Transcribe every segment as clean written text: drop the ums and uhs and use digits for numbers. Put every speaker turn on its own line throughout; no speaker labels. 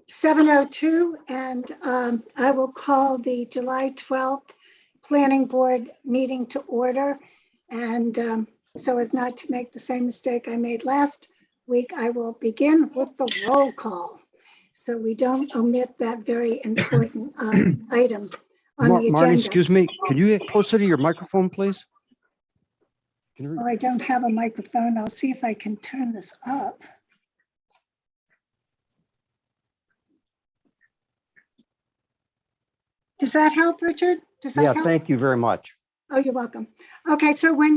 7:02, and I will call the July 12th Planning Board meeting to order. And so as not to make the same mistake I made last week, I will begin with the roll call, so we don't omit that very important item on the agenda.
Marnie, excuse me, can you get closer to your microphone, please?
Well, I don't have a microphone. I'll see if I can turn this up. Does that help, Richard? Does that help?
Thank you very much.
Oh, you're welcome. Okay, so when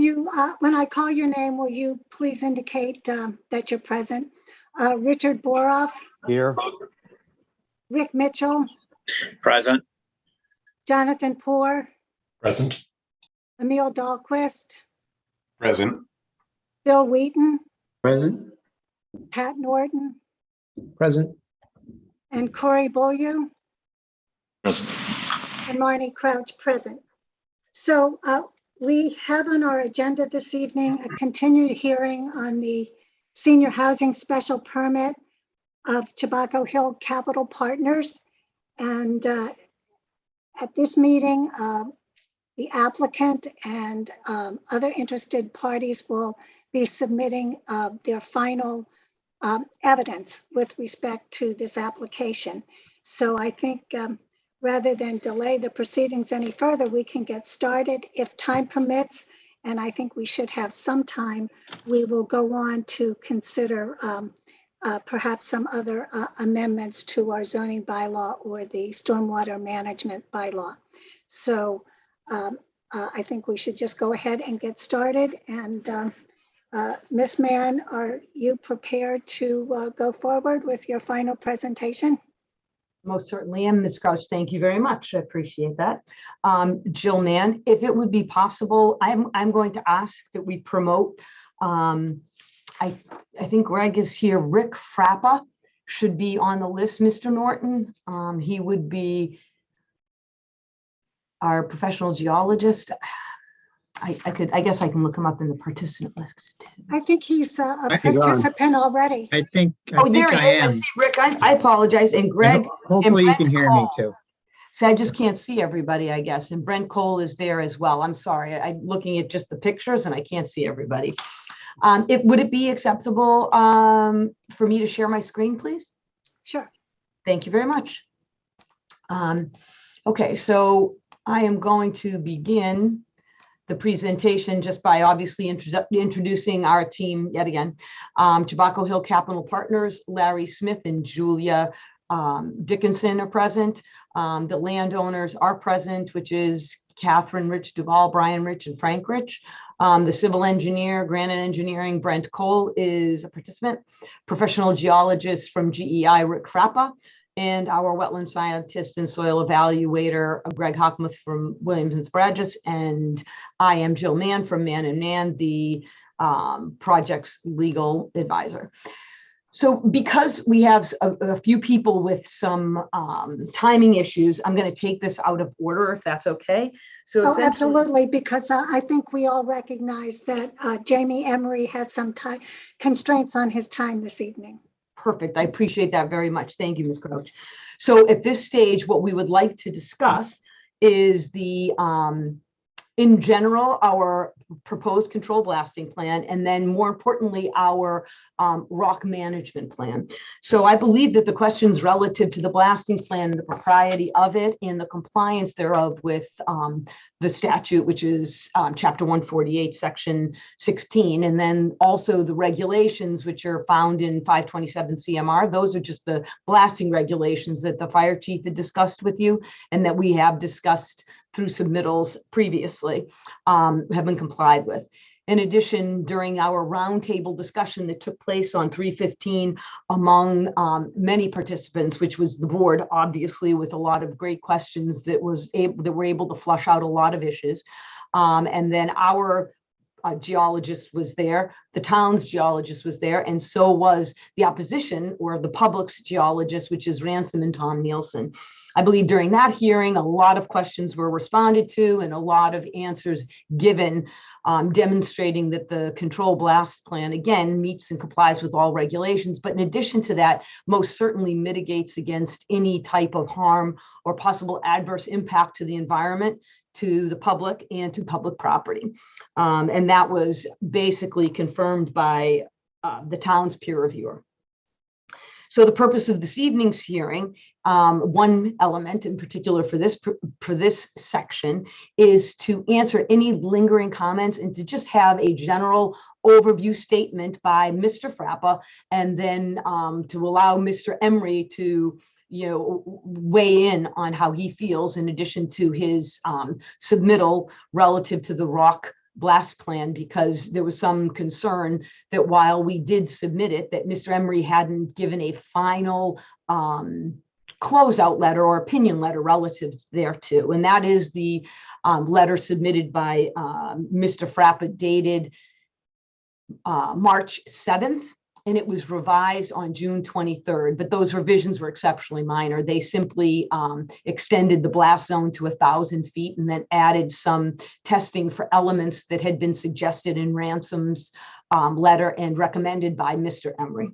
I call your name, will you please indicate that you're present? Richard Boroff.
Here.
Rick Mitchell.
Present.
Jonathan Poor.
Present.
Emil Dahlquist.
Present.
Bill Wheaton.
Present.
Pat Norton.
Present.
And Corey Beaulieu.
Present.
And Marnie Crouch, present. So we have on our agenda this evening a continued hearing on the senior housing special permit of Tobacco Hill Capital Partners. And at this meeting, the applicant and other interested parties will be submitting their final evidence with respect to this application. So I think rather than delay the proceedings any further, we can get started if time permits. And I think we should have some time. We will go on to consider perhaps some other amendments to our zoning bylaw or the stormwater management bylaw. So I think we should just go ahead and get started. And Ms. Mann, are you prepared to go forward with your final presentation?
Most certainly am, Ms. Crouch. Thank you very much. I appreciate that. Jill Mann, if it would be possible, I'm going to ask that we promote, I think Greg is here, Rick Frappa should be on the list, Mr. Norton. He would be our professional geologist. I guess I can look him up in the participant list.
I think he's a participant already.
I think
There he is.
I
I
am.
see Rick. I apologize. And Greg.
Hopefully you
Brent
can hear me
Cole.
too.
See, I just can't see everybody, I guess. And Brent Cole is there as well. I'm sorry. I'm looking at just the pictures and I can't see everybody. Would it be acceptable for me to share my screen, please?
Sure.
Thank you very much. Okay, so I am going to begin the presentation just by obviously introducing our team yet again. Tobacco Hill Capital Partners, Larry Smith and Julia Dickinson are present. The landowners are present, which is Catherine Rich Duval, Brian Rich, and Frank Rich. The civil engineer, Granite Engineering, Brent Cole is a participant. Professional geologist from GEI, Rick Frappa. And our wetland scientist and soil evaluator, Greg Hockmuth from Williams and Spragus. And I am Jill Mann from Mann & Mann, the project's legal advisor. So because we have a few people with some timing issues, I'm going to take this out of order, if that's okay. So
absolutely, because I think we all recognize that Jamie Emery has some time constraints on his time this evening.
Perfect. I appreciate that very much. Thank you, Ms. Crouch. So at this stage, what we would like to discuss is the, in general, our proposed control blasting plan, and then more importantly, our rock management plan. So I believe that the questions relative to the blasting plan, the propriety of it, and the compliance thereof with the statute, which is chapter 148, section 16, and then also the regulations, which are found in 527 CMR. Those are just the blasting regulations that the fire chief had discussed with you and that we have discussed through submittals previously, have been complied with. In addition, during our roundtable discussion that took place on 3/15 among many participants, which was the board, obviously, with a lot of great questions that were able to flush out a lot of issues. And then our geologist was there, the town's geologist was there, and so was the opposition or the public's geologist, which is Ransom and Tom Nielsen. I believe during that hearing, a lot of questions were responded to and a lot of answers given, demonstrating that the control blast plan, again, meets and complies with all regulations. But in addition to that, most certainly mitigates against any type of harm or possible adverse impact to the environment, to the public, and to public property. And that was basically confirmed by the town's peer reviewer. So the purpose of this evening's hearing, one element in particular for this section, is to answer any lingering comments and to just have a general overview statement by Mr. Frappa, and then to allow Mr. Emery to weigh in on how he feels, in addition to his submittal relative to the rock blast plan, because there was some concern that while we did submit it, that Mr. Emery hadn't given a final closeout letter or opinion letter relative thereto. And that is the letter submitted by Mr. Frappa, dated March 7th. And it was revised on June 23rd, but those revisions were exceptionally minor. They simply extended the blast zone to 1,000 feet and then added some testing for elements that had been suggested in Ransom's letter and recommended by Mr. Emery.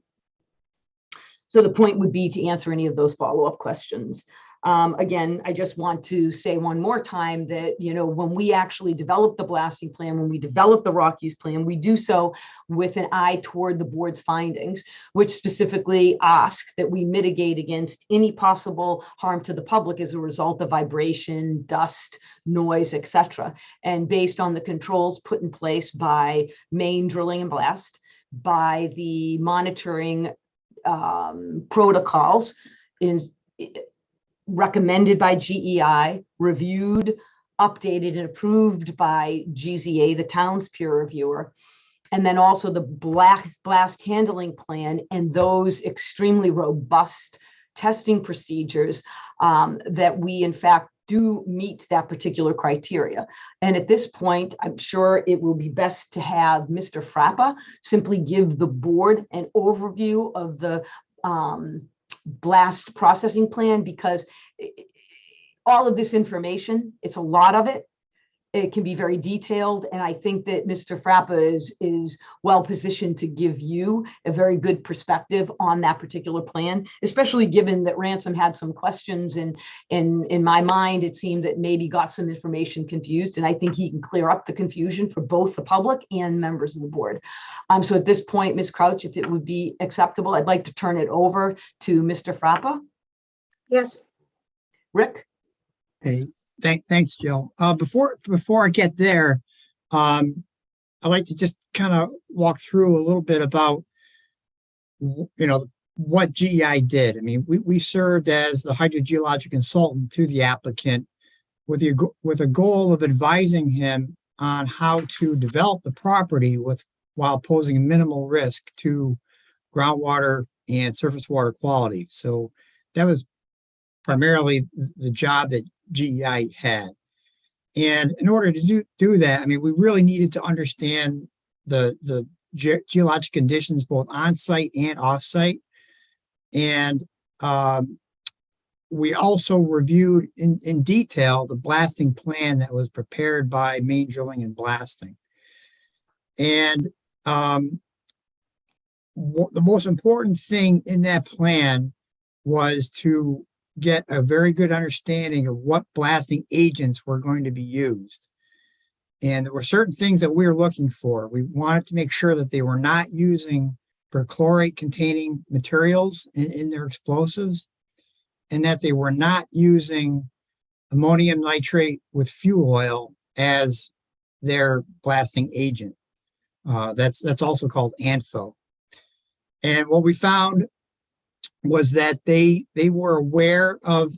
So the point would be to answer any of those follow-up questions. Again, I just want to say one more time that, when we actually develop the blasting plan, when we develop the rock use plan, we do so with an eye toward the board's findings, which specifically ask that we mitigate against any possible harm to the public as a result of vibration, dust, noise, etc. And based on the controls put in place by Maine Drilling and Blast, by the monitoring protocols recommended by GEI, reviewed, updated, and approved by GZA, the town's peer reviewer, and then also the blast handling plan and those extremely robust testing procedures that we, in fact, do meet that particular criteria. And at this point, I'm sure it will be best to have Mr. Frappa simply give the board an overview of the blast processing plan, because all of this information, it's a lot of it. It can be very detailed. And I think that Mr. Frappa is well positioned to give you a very good perspective on that particular plan, especially given that Ransom had some questions. And in my mind, it seemed that maybe got some information confused. And I think he can clear up the confusion for both the public and members of the board. So at this point, Ms. Crouch, if it would be acceptable, I'd like to turn it over to Mr. Frappa.
Yes.
Rick?
Hey, thanks, Jill. Before I get there, I'd like to just kind of walk through a little bit about, what GEI did. I mean, we served as the hydrogeologic consultant to the applicant with a goal of advising him on how to develop the property while posing minimal risk to groundwater and surface water quality. So that was primarily the job that GEI had. And in order to do that, I mean, we really needed to understand the geologic conditions, both on-site and off-site. And we also reviewed in detail the blasting plan that was prepared by Maine Drilling and Blasting. And the most important thing in that plan was to get a very good understanding of what blasting agents were going to be used. And there were certain things that we were looking for. We wanted to make sure that they were not using perchlorate containing materials in their explosives, and that they were not using ammonium nitrate with fuel oil as their blasting agent. That's also called ANFO. And what we found was that they were aware of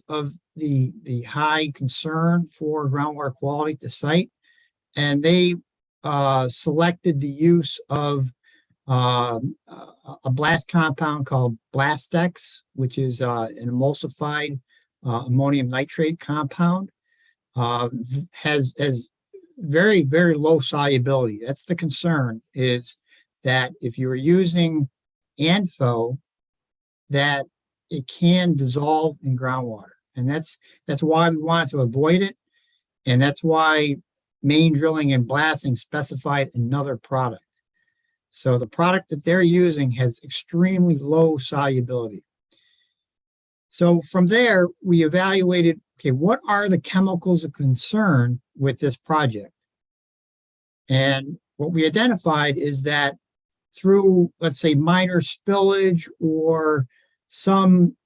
the high concern for groundwater quality at the site, and they selected the use of a blast compound called Blastex, which is an emulsified ammonium nitrate compound. Has very, very low solubility. That's the concern, is that if you are using ANFO, that it can dissolve in groundwater. And that's why we wanted to avoid it. And that's why main drilling and blasting specified another product. So the product that they're using has extremely low solubility. So from there, we evaluated, okay, what are the chemicals of concern with this project? And what we identified is that through, let's say, minor spillage or some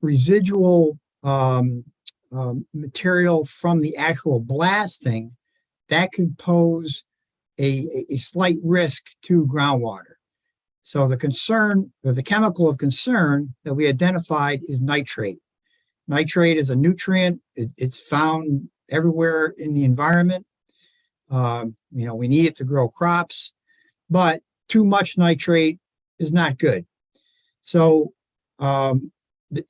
residual material from the actual blasting, that could pose a slight risk to groundwater. So the concern, or the chemical of concern that we identified is nitrate. Nitrate is a nutrient. It's found everywhere in the environment. We need it to grow crops, but too much nitrate is not good. So, and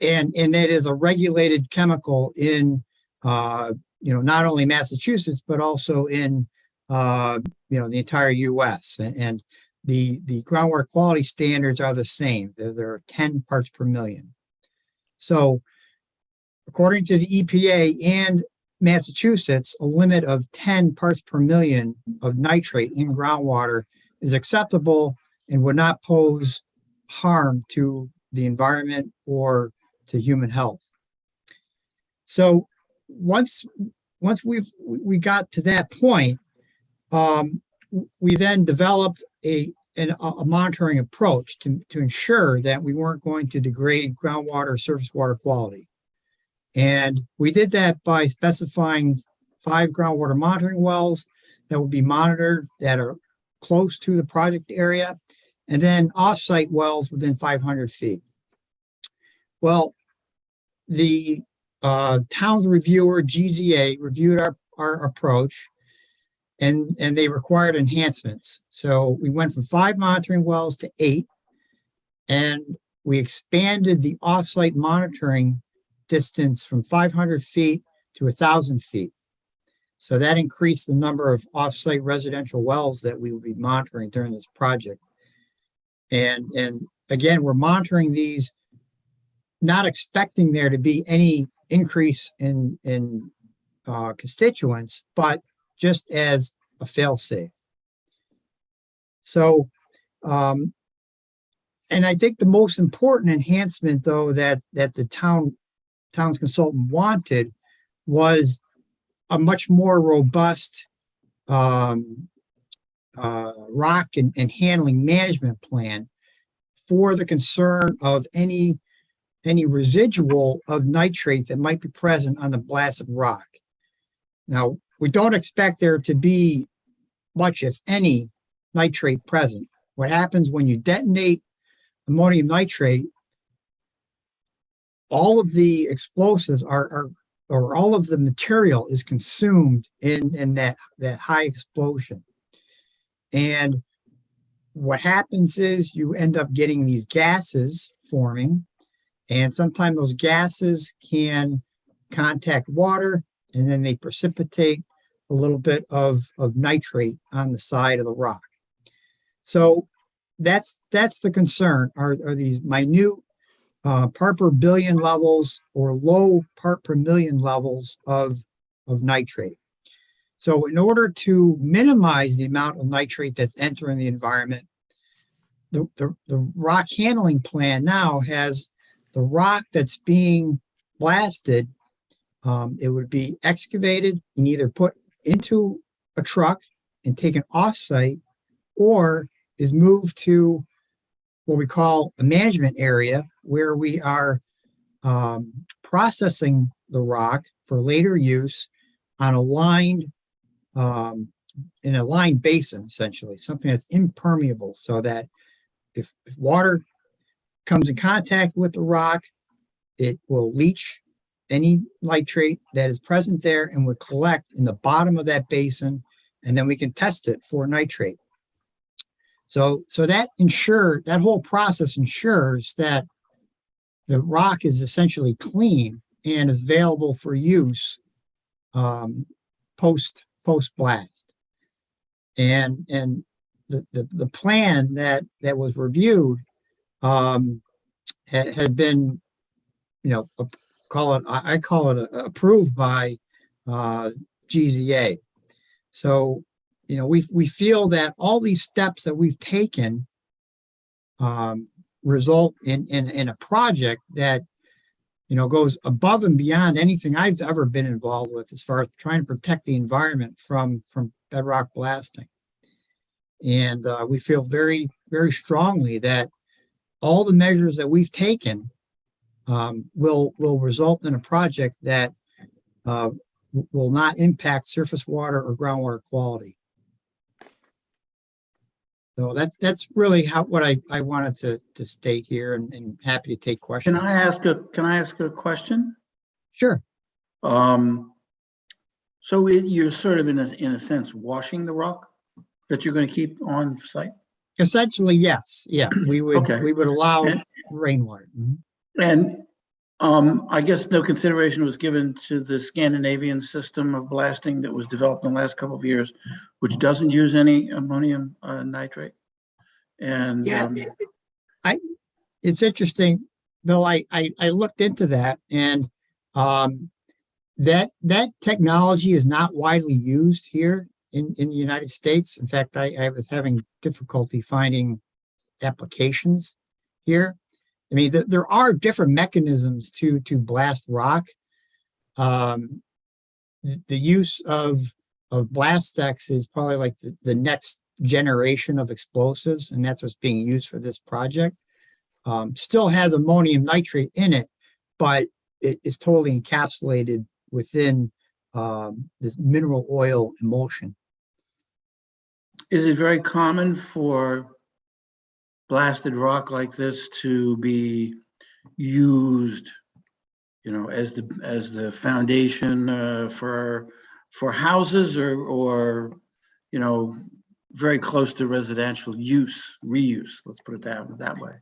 it is a regulated chemical in, not only Massachusetts, but also in, the entire US. And the groundwater quality standards are the same. There are 10 parts per million. So according to the EPA and Massachusetts, a limit of 10 parts per million of nitrate in groundwater is acceptable and would not pose harm to the environment or to human health. So once we got to that point, we then developed a monitoring approach to ensure that we weren't going to degrade groundwater surface water quality. And we did that by specifying 5 groundwater monitoring wells that will be monitored that are close to the project area, and then off-site wells within 500 feet. Well, the town's reviewer, GZA, reviewed our approach, and they required enhancements. So we went from 5 monitoring wells to 8, and we expanded the off-site monitoring distance from 500 feet to 1,000 feet. So that increased the number of off-site residential wells that we would be monitoring during this project. And again, we're monitoring these, not expecting there to be any increase in constituents, but just as a fail-safe. So, and I think the most important enhancement, though, that the town's consultant wanted was a much more robust rock and handling management plan for the concern of any residual of nitrate that might be present on the blasted rock. Now, we don't expect there to be much, if any, nitrate present. What happens when you detonate ammonium nitrate, all of the explosives or all of the material is consumed in that high explosion. And what happens is you end up getting these gases forming, and sometimes those gases can contact water, and then they precipitate a little bit of nitrate on the side of the rock. So that's the concern, are these minute part per billion levels or low part per million levels of nitrate. So in order to minimize the amount of nitrate that's entering the environment, the rock handling plan now has the rock that's being blasted. It would be excavated and either put into a truck and taken off-site, or is moved to what we call a management area, where we are processing the rock for later use on a lined, in a lined basin, essentially, something that's impermeable, so that if water comes in contact with the rock, it will leach any nitrate that is present there and would collect in the bottom of that basin, and then we can test it for nitrate. So that whole process ensures that the rock is essentially clean and is available for use post blast. And the plan that was reviewed had been, I call it approved by GZA. So, we feel that all these steps that we've taken result in a project that, goes above and beyond anything I've ever been involved with as far as trying to protect the environment from bedrock blasting. And we feel very, very strongly that all the measures that we've taken will result in a project that will not impact surface water or groundwater quality. So that's really what I wanted to state here, and happy to take questions.
Can I ask a question?
Sure.
So you're sort of in a sense washing the rock that you're going to keep on site?
Essentially, yes. Yeah, we would
Okay.
we would allow
And-
rainwater. Mhm.
And I guess no consideration was given to the Scandinavian system of blasting that was developed in the last couple of years, which doesn't use any ammonium nitrate. And
Yeah, it's interesting, Bill. I looked into that, and that technology is not widely used here in the United States. In fact, I was having difficulty finding applications here. I mean, there are different mechanisms to blast rock. The use of Blastex is probably like the next generation of explosives, and that's what's being used for this project. Still has ammonium nitrate in it, but it is totally encapsulated within this mineral oil emulsion.
is it very common for blasted rock like this to be used, as the foundation for houses or very close to residential reuse? Let's put it that way.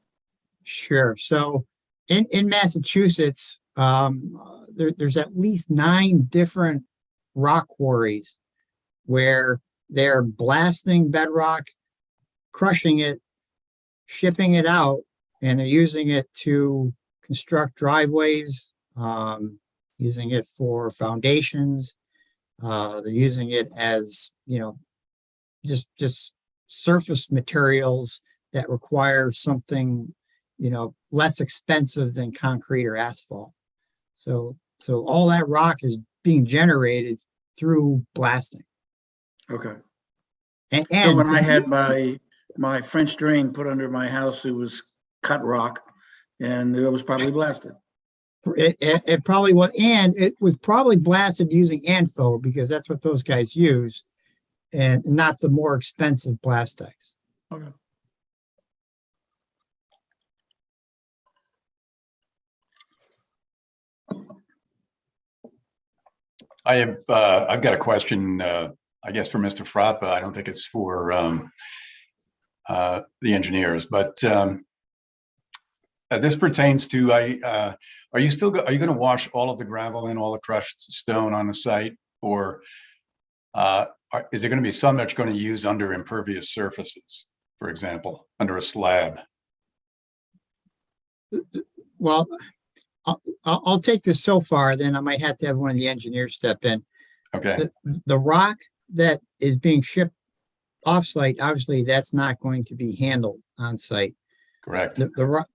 Sure. So in Massachusetts, there's at least 9 different rock quarries where they're blasting bedrock, crushing it, shipping it out, and they're using it to construct driveways, using it for foundations. They're using it as, just surface materials that require something, less expensive than concrete or asphalt. So all that rock is being generated through blasting.
Okay.
And
So when I had my French drain put under my house, it was cut rock, and it was probably blasted.
it probably was, and it was probably blasted using ANFO because that's what those guys use, and not the more expensive Blastex.
Okay.
I've got a question, I guess for Mr. Frapp. I don't think it's for the engineers, but this pertains to, are you going to wash all of the gravel and all the crushed stone on the site, or is there going to be some that's going to use under impervious surfaces, for example, under a slab?
Well, I'll take this so far, then I might have to have one of the engineers step in.
Okay,
The rock that is being shipped off-site, obviously that's not going to be handled on-site.
correct.
The rock,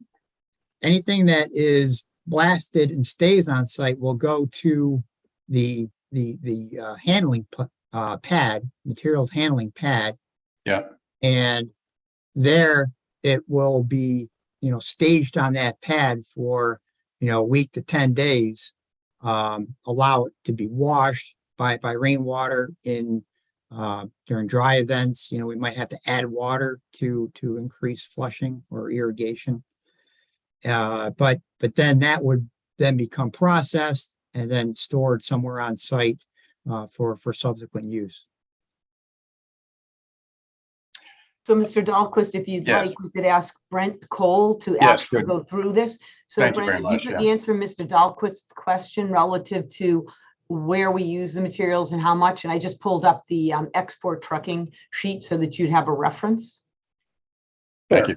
anything that is blasted and stays on site will go to the handling pad, materials handling pad.
Yeah.
And there it will be, staged on that pad for, a week to 10 days. Allow it to be washed by rainwater during dry events. We might have to add water to increase flushing or irrigation. But then that would then become processed and then stored somewhere on site for subsequent use.
So, Mr. Dahlquist, if you'd
Yes.
like, we could ask Brent Cole to
Yes,
actually
good.
go through this. So,
Thank you very
Brent, if
much,
you could
yeah.
answer Mr. Dahlquist's question relative to where we use the materials and how much, and I just pulled up the export trucking sheet so that you'd have a reference.
Thank you.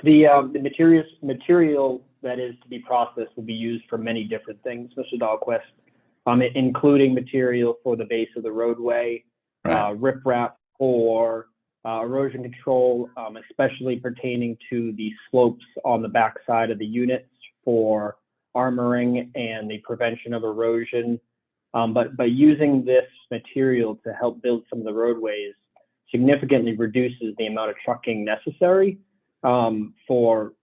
The material that is to be processed will be used for many different things, Mr. Dahlquist, including material for the base of the roadway,
Right.
riprap for erosion control, especially pertaining to the slopes on the backside of the units for armoring and the prevention of erosion. But by using this material to help build some of the roadways significantly reduces the amount of trucking necessary for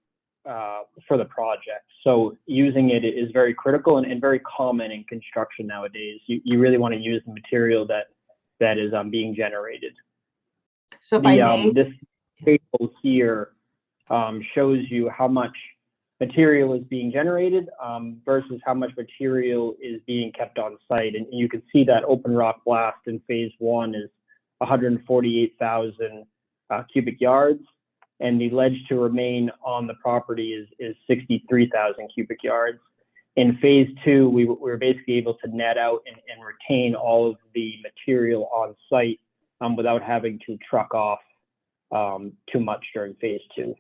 the project. So using it is very critical and very common in construction nowadays. You really want to use the material that is being generated.
So if I may,
This table here shows you how much material is being generated versus how much material is being kept on site. And you can see that open rock blast in phase 1 is 148,000 cubic yards. And the ledge to remain on the property is 63,000 cubic yards. In phase 2, we were basically able to net out and retain all of the material on site without having to truck off too much during phase 2.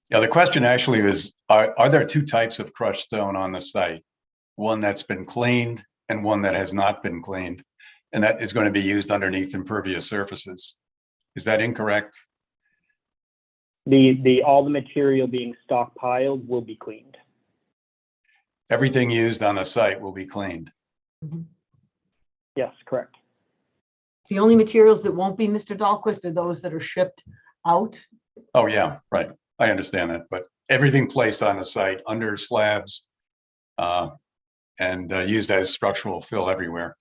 Yeah, the question actually is, are there two types of crushed stone on the site? One that's been cleaned and one that has not been cleaned, and that is going to be used underneath impervious surfaces. Is that incorrect?
All the material being stockpiled will be cleaned.
Everything used on the site will be cleaned.
Yes, correct.
the only materials that won't be, Mr. Dahlquist, are those that are shipped out.
Oh, yeah, right. I understand that, but everything placed on the site under slabs and used as structural fill everywhere.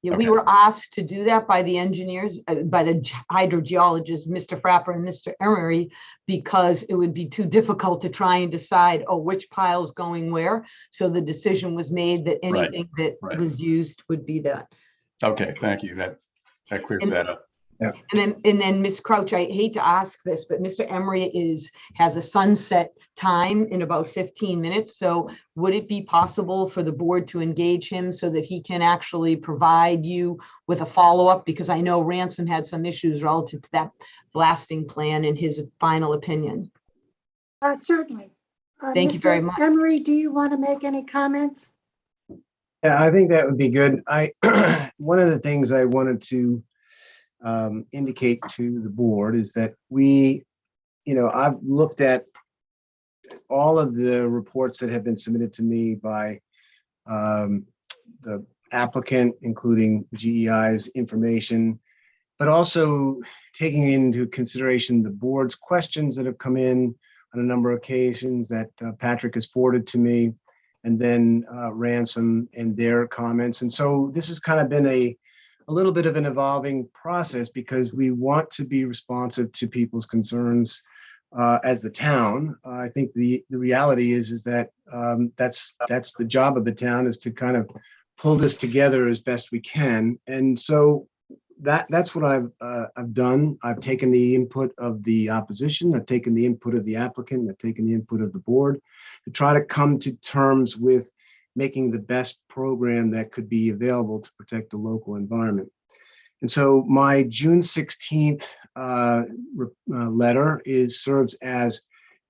Yeah, we
Okay.
were asked to do that by the engineers, by the hydrogeologists, Mr. Frapper and Mr. Emery, because it would be too difficult to try and decide, oh, which pile's going where. So the decision was made that
Right,
anything that
right.
was used would be that.
Okay, thank you. That clears
And-
that up.
And then Ms. Crouch, I hate to ask this, but Mr. Emery has a sunset time in about 15 minutes. So would it be possible for the board to engage him so that he can actually provide you with a follow-up? Because I know Ransom had some issues relative to that blasting plan in his final opinion.
Certainly.
Thank you very
Mr.
much.
Emery, do you want to make any comments?
Yeah, I think that would be good. One of the things I wanted to indicate to the board is that I've looked at all of the reports that have been submitted to me by the applicant, including GEI's information, but also taking into consideration the board's questions that have come in on a number of occasions that Patrick has forwarded to me, and then Ransom and their comments. And so this has kind of been a little bit of an evolving process because we want to be responsive to people's concerns as the town. I think the reality is that that's the job of the town, is to kind of pull this together as best we can. And so that's what I've done. I've taken the input of the opposition, I've taken the input of the applicant, I've taken the input of the board to try to come to terms with making the best program that could be available to protect the local environment. And so my June 16th letter serves as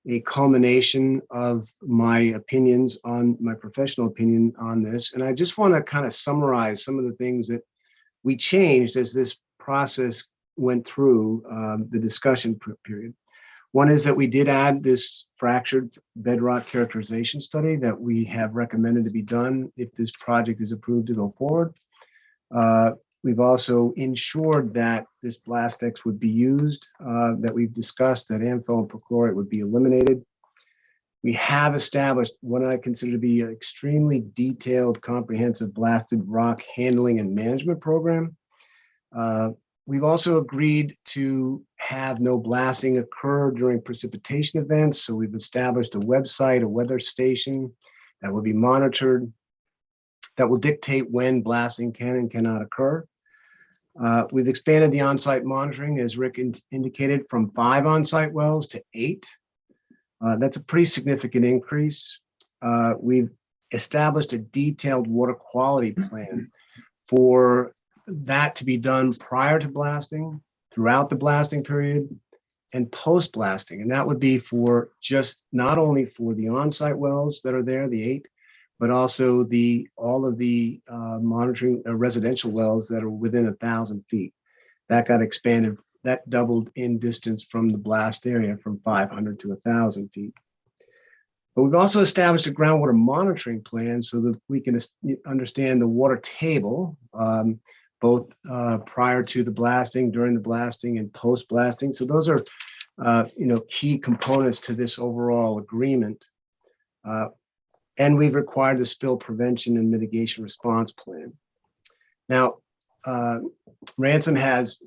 a culmination of my opinions on my professional opinion on this. And I just want to kind of summarize some of the things that we changed as this process went through the discussion period. One is that we did add this fractured bedrock characterization study that we have recommended to be done if this project is approved to go forward. We've also ensured that this Blastex would be used, that we've discussed that amphil and perchlorate would be eliminated. We have established what I consider to be an extremely detailed, comprehensive blasted rock handling and management program. We've also agreed to have no blasting occur during precipitation events. So we've established a website, a weather station that will be monitored, that will dictate when blasting can and cannot occur. We've expanded the on-site monitoring, as Rick indicated, from 5 on-site wells to 8. That's a pretty significant increase. We've established a detailed water quality plan for that to be done prior to blasting, throughout the blasting period, and post blasting. And that would be for just not only for the on-site wells that are there, the 8, but also all of the monitoring residential wells that are within 1,000 feet. That got expanded, that doubled in distance from the blast area from 500 to 1,000 feet. But we've also established a groundwater monitoring plan so that we can understand the water table, both prior to the blasting, during the blasting, and post blasting. So those are, key components to this overall agreement. And we've required the spill prevention and mitigation response plan. Now, Ransom has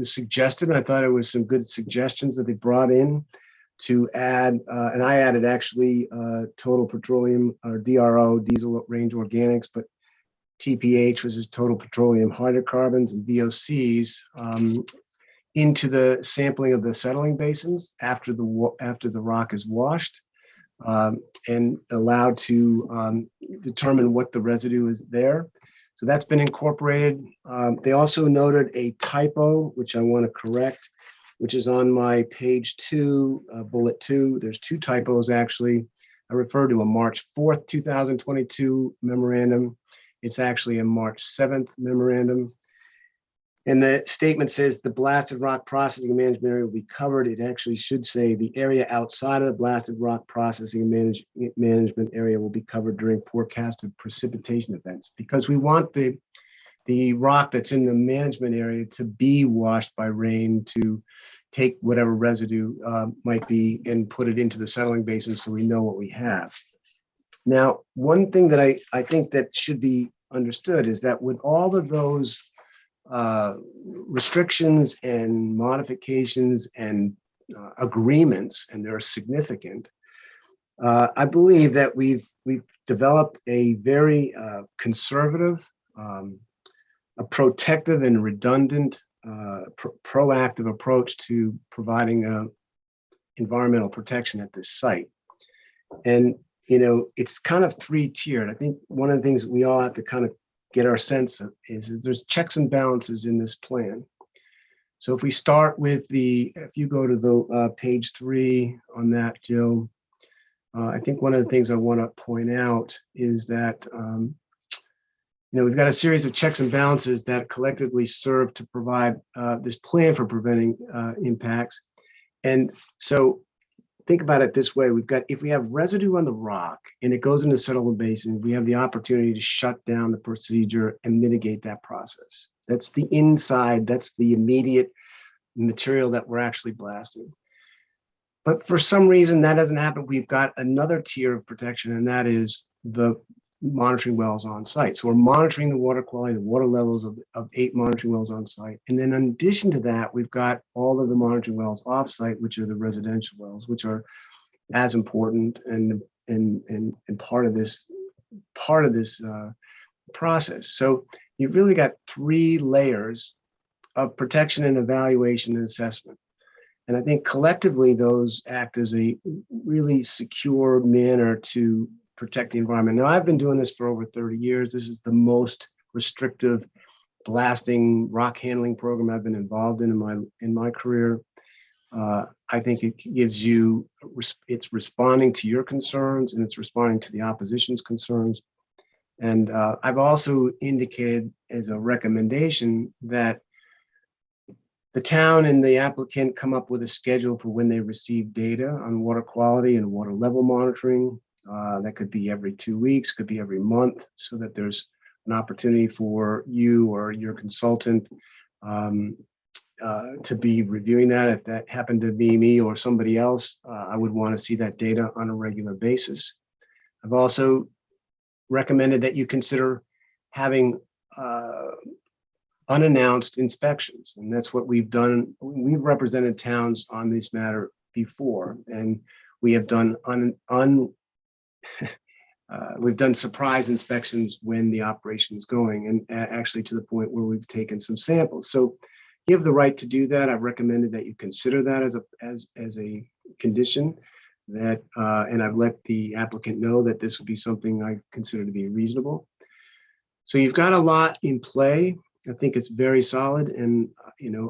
suggested, and I thought it was some good suggestions that they brought in to add, and I added actually total petroleum or DRO, diesel range organics, but TPH, which is total petroleum hydrocarbons, and VOCs into the sampling of the settling basins after the rock is washed, and allowed to determine what the residue is there. So that's been incorporated. They also noted a typo, which I want to correct, which is on my page 2, bullet 2. There's 2 typos, actually. I refer to a March 4th, 2022 memorandum. It's actually a March 7th memorandum. And the statement says the blasted rock processing and management area will be covered. It actually should say the area outside of the blasted rock processing and management area will be covered during forecasted precipitation events, because we want the rock that's in the management area to be washed by rain to take whatever residue might be and put it into the settling basin so we know what we have. Now, one thing that I think that should be understood is that with all of those restrictions and modifications and agreements, and they're significant, I believe that we've developed a very conservative, a protective and redundant, proactive approach to providing environmental protection at this site. And, it's kind of 3-tiered. I think one of the things we all have to kind of get our sense of is there's checks and balances in this plan. So if we start with if you go to the page 3 on that, Joe, I think one of the things I want to point out is that, we've got a series of checks and balances that collectively serve to provide this plan for preventing impacts. And so think about it this way: if we have residue on the rock and it goes into the settlement basin, we have the opportunity to shut down the procedure and mitigate that process. That's the inside, that's the immediate material that we're actually blasting. But for some reason that doesn't happen. We've got another tier of protection, and that is the monitoring wells on site. So we're monitoring the water quality, the water levels of 8 monitoring wells on site. And then in addition to that, we've got all of the monitoring wells off site, which are the residential wells, which are as important and part of this process. So you've really got 3 layers of protection and evaluation and assessment. And I think collectively those act as a really secure manner to protect the environment. Now, I've been doing this for over 30 years. This is the most restrictive blasting rock handling program I've been involved in my career. I think it gives you, it's responding to your concerns and it's responding to the opposition's concerns. And I've also indicated as a recommendation that the town and the applicant come up with a schedule for when they receive data on water quality and water level monitoring. That could be every 2 weeks, could be every month, so that there's an opportunity for you or your consultant to be reviewing that. If that happened to be me or somebody else, I would want to see that data on a regular basis. I've also recommended that you consider having unannounced inspections, and that's what we've done. We've represented towns on this matter before, and we have done we've done surprise inspections when the operation is going, and actually to the point where we've taken some samples. So you have the right to do that. I've recommended that you consider that as a condition that, and I've let the applicant know that this would be something I consider to be reasonable. So you've got a lot in play. I think it's very solid, and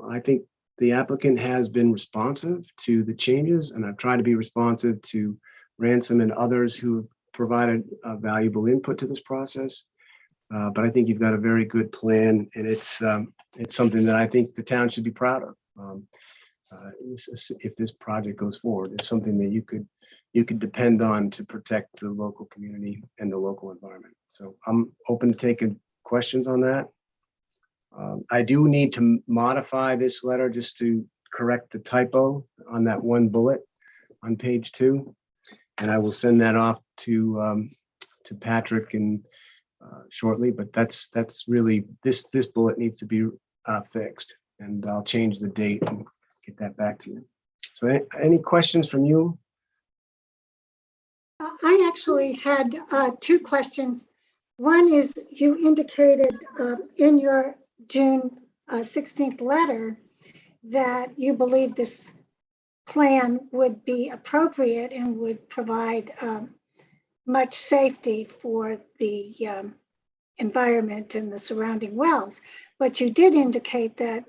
I think the applicant has been responsive to the changes, and I've tried to be responsive to Ransom and others who have provided valuable input to this process. But I think you've got a very good plan, and it's something that I think the town should be proud of. If this project goes forward, it's something that you could depend on to protect the local community and the local environment. So I'm open to taking questions on that. I do need to modify this letter just to correct the typo on that one bullet on page 2, and I will send that off to Patrick and shortly. But that's really this bullet needs to be fixed, and I'll change the date and get that back to you. So any questions from you?
I actually had 2 questions. One is you indicated in your June 16th letter that you believe this plan would be appropriate and would provide much safety for the environment and the surrounding wells. But you did indicate that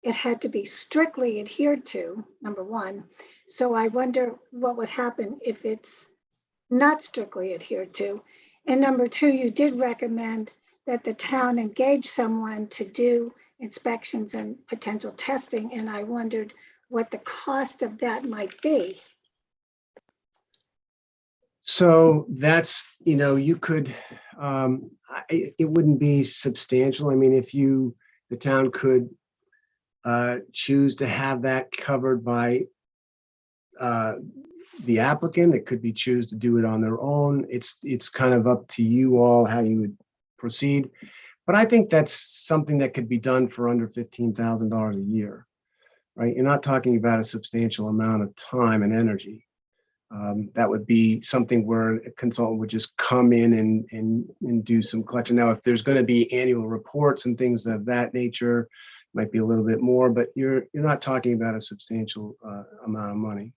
it had to be strictly adhered to, number one. So I wonder what would happen if it's not strictly adhered to. And number 2, you did recommend that the town engage someone to do inspections and potential testing. And I wondered what the cost of that might be.
So that's, you could, it wouldn't be substantial. I mean, if the town could choose to have that covered by the applicant, it could be choose to do it on their own. It's kind of up to you all how you would proceed. But I think that's something that could be done for under $15,000 a year, right? You're not talking about a substantial amount of time and energy. That would be something where a consultant would just come in and do some collection. Now, if there's going to be annual reports and things of that nature, might be a little bit more, but you're not talking about a substantial amount of money.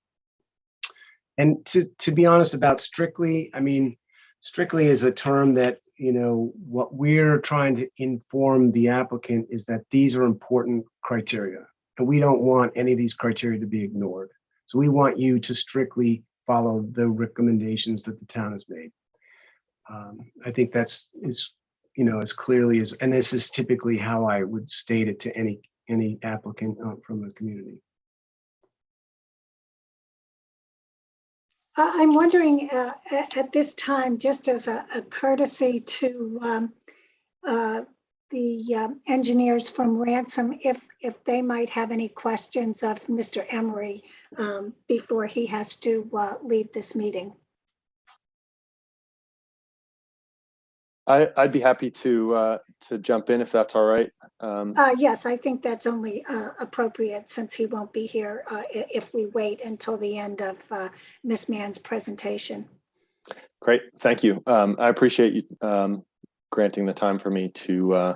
And to be honest about strictly, I mean, strictly is a term that, what we're trying to inform the applicant is that these are important criteria, and we don't want any of these criteria to be ignored. So we want you to strictly follow the recommendations that the town has made. I think that's as clearly as, and this is typically how I would state it to any applicant from the community.
I'm wondering at this time, just as a courtesy to the engineers from Ransom, if they might have any questions of Mr. Emery before he has to leave this meeting.
I'd be happy to jump in if that's all right.
Yes, I think that's only appropriate since he won't be here if we wait until the end of Ms. Mann's presentation.
Great, thank you. I appreciate you granting the time for me to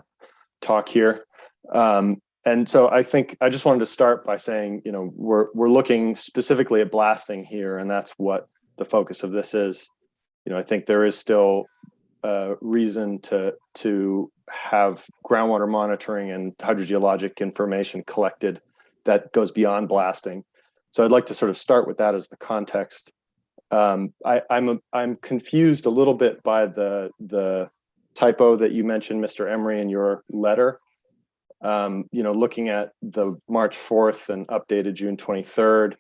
talk here. And so I think I just wanted to start by saying, we're looking specifically at blasting here, and that's what the focus of this is. I think there is still reason to have groundwater monitoring and hydrogeologic information collected that goes beyond blasting. So I'd like to sort of start with that as the context. I'm confused a little bit by the typo that you mentioned, Mr. Emery, in your letter. Looking at the March 4th and updated June 23rd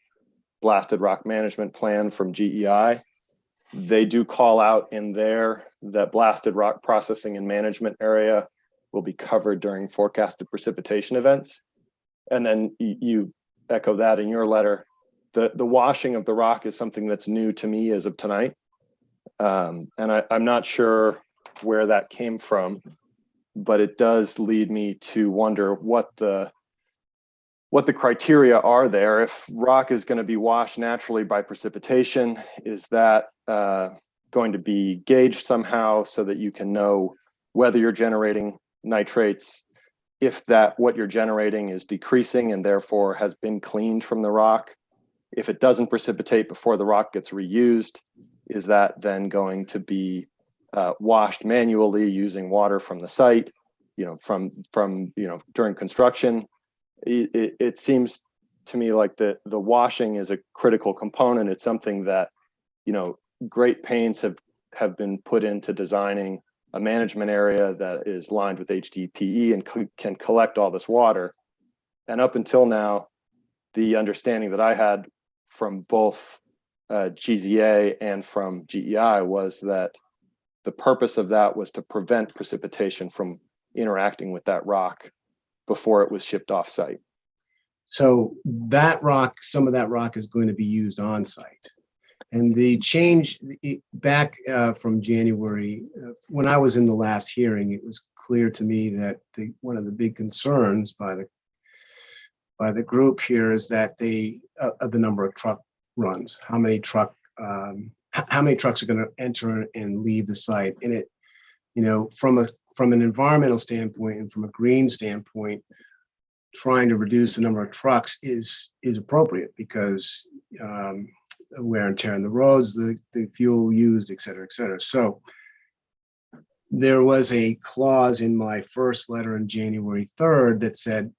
blasted rock management plan from GEI. They do call out in there that blasted rock processing and management area will be covered during forecasted precipitation events. And then you echo that in your letter. The washing of the rock is something that's new to me as of tonight. And I'm not sure where that came from, but it does lead me to wonder what the criteria are there. If rock is going to be washed naturally by precipitation, is that going to be gauged somehow so that you can know whether you're generating nitrates, if what you're generating is decreasing and therefore has been cleaned from the rock? If it doesn't precipitate before the rock gets reused, is that then going to be washed manually using water from the site, from during construction? it seems to me like the washing is a critical component. It's something that, you know, great pains have been put into designing a management area that is lined with HDPE and can collect all this water. And up until now, the understanding that I had from both GZA and from GEI was that the purpose of that was to prevent precipitation from interacting with that rock before it was shipped off site.
So that rock, some of that rock is going to be used on site. And the change back from January, when I was in the last hearing, it was clear to me that one of the big concerns by the group here is that the number of truck runs, how many trucks are going to enter and leave the site. And it, you know, from an environmental standpoint and from a green standpoint, trying to reduce the number of trucks is appropriate because wear and tear on the roads, the fuel used, et cetera, et cetera. So there was a clause in my first letter on January 3rd that said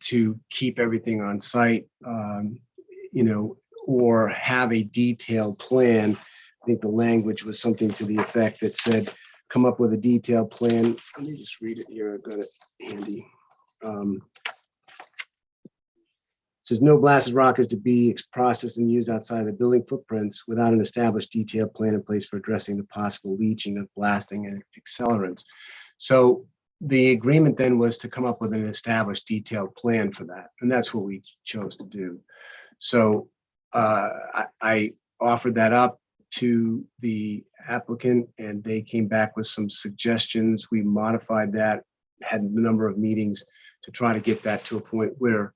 to keep everything on site, you know, or have a detailed plan. I think the language was something to the effect that said, come up with a detailed plan. Let me just read it here. I've got it handy. It says no blasted rock is to be processed and used outside of the building footprints without an established detailed plan in place for addressing the possible leaching of blasting and accelerants. So the agreement then was to come up with an established detailed plan for that. And that's what we chose to do. So I offered that up to the applicant and they came back with some suggestions. We modified that, had a number of meetings to try to get that to a point where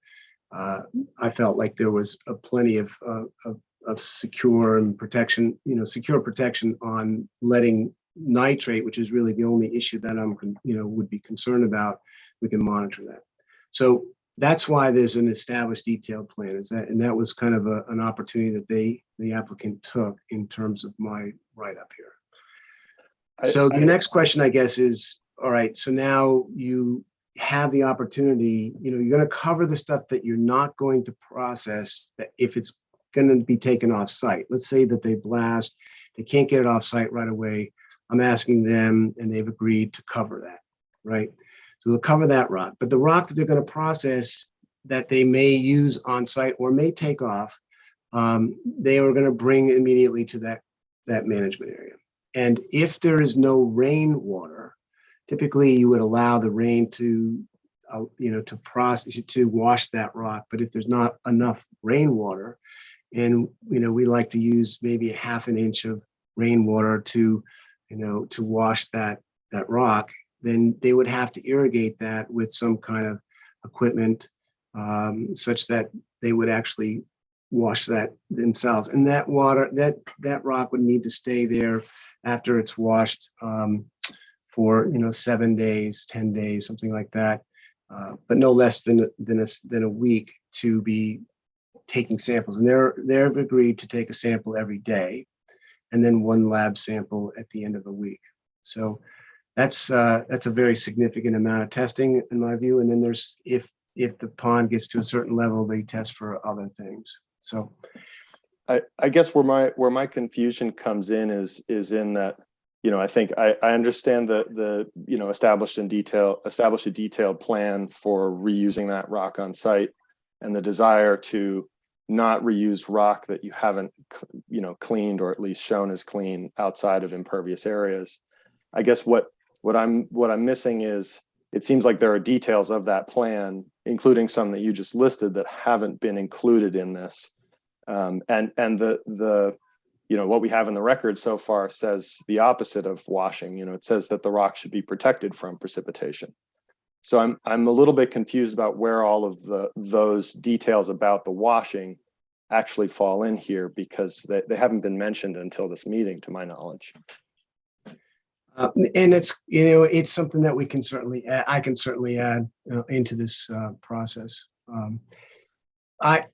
I felt like there was plenty of secure and protection, you know, secure protection on letting nitrate, which is really the only issue that I'm, you know, would be concerned about. We can monitor that. So that's why there's an established detailed plan. And that was kind of an opportunity that the applicant took in terms of my write-up here. So the next question, I guess, is, all right, so now you have the opportunity, you know, you're going to cover the stuff that you're not going to process that if it's going to be taken off site. Let's say that they blast, they can't get it off site right away. I'm asking them and they've agreed to cover that, right? So they'll cover that rock, but the rock that they're going to process that they may use on site or may take off, they are going to bring immediately to that management area. And if there is no rainwater, typically you would allow the rain to, you know, to process, to wash that rock. But if there's not enough rainwater, and, you know, we like to use maybe a half an inch of rainwater to, you know, to wash that rock, then they would have to irrigate that with some kind of equipment such that they would actually wash that themselves. And that water, that rock would need to stay there after it's washed for, you know, 7 days, 10 days, something like that, but no less than a week to be taking samples. And they've agreed to take a sample every day, and then one lab sample at the end of the week. So that's a very significant amount of testing in my view. And then there's if the pond gets to a certain level, they test for other things. So
I guess where my confusion comes in is in that, you know, I think I understand the you know, establish a detailed plan for reusing that rock on site and the desire to not reuse rock that you haven't, you know, cleaned or at least shown as clean outside of impervious areas. I guess what I'm missing is, it seems like there are details of that plan, including some that you just listed, that haven't been included in this. And the you know, what we have in the record so far says the opposite of washing. You know, it says that the rock should be protected from precipitation. So I'm a little bit confused about where all of those details about the washing actually fall in here, because they haven't been mentioned until this meeting, to my knowledge.
And it's, you know, it's something that we can certainly, I can certainly add into this process. I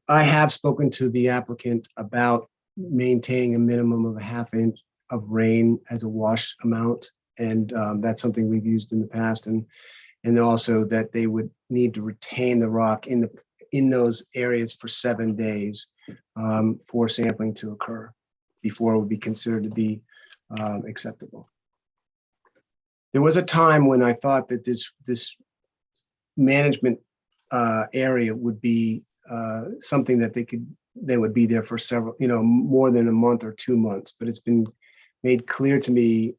have spoken to the applicant about maintaining a minimum of a half inch of rain as a wash amount. And that's something we've used in the past. And And also that they would need to retain the rock in those areas for 7 days for sampling to occur before it would be considered to be acceptable. There was a time when I thought that this management area would be something that they would be there for several, more than a month or 2 months, but it's been made clear to me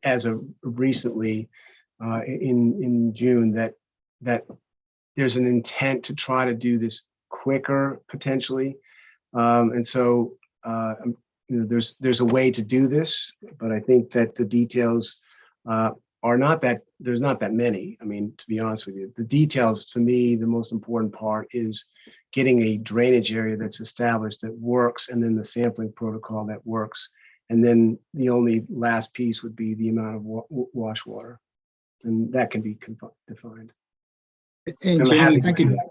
as of recently in June that there's an intent to try to do this quicker potentially. And so there's a way to do this, but I think that the details are not that, there's not that many. I mean, to be honest with you, the details, to me, the most important part is getting a drainage area that's established that works, and then the sampling protocol that works. And then the only last piece would be the amount of wash water, and that can be defined.
And
I'm
Jamie,
happy
if I
to do
could,
that.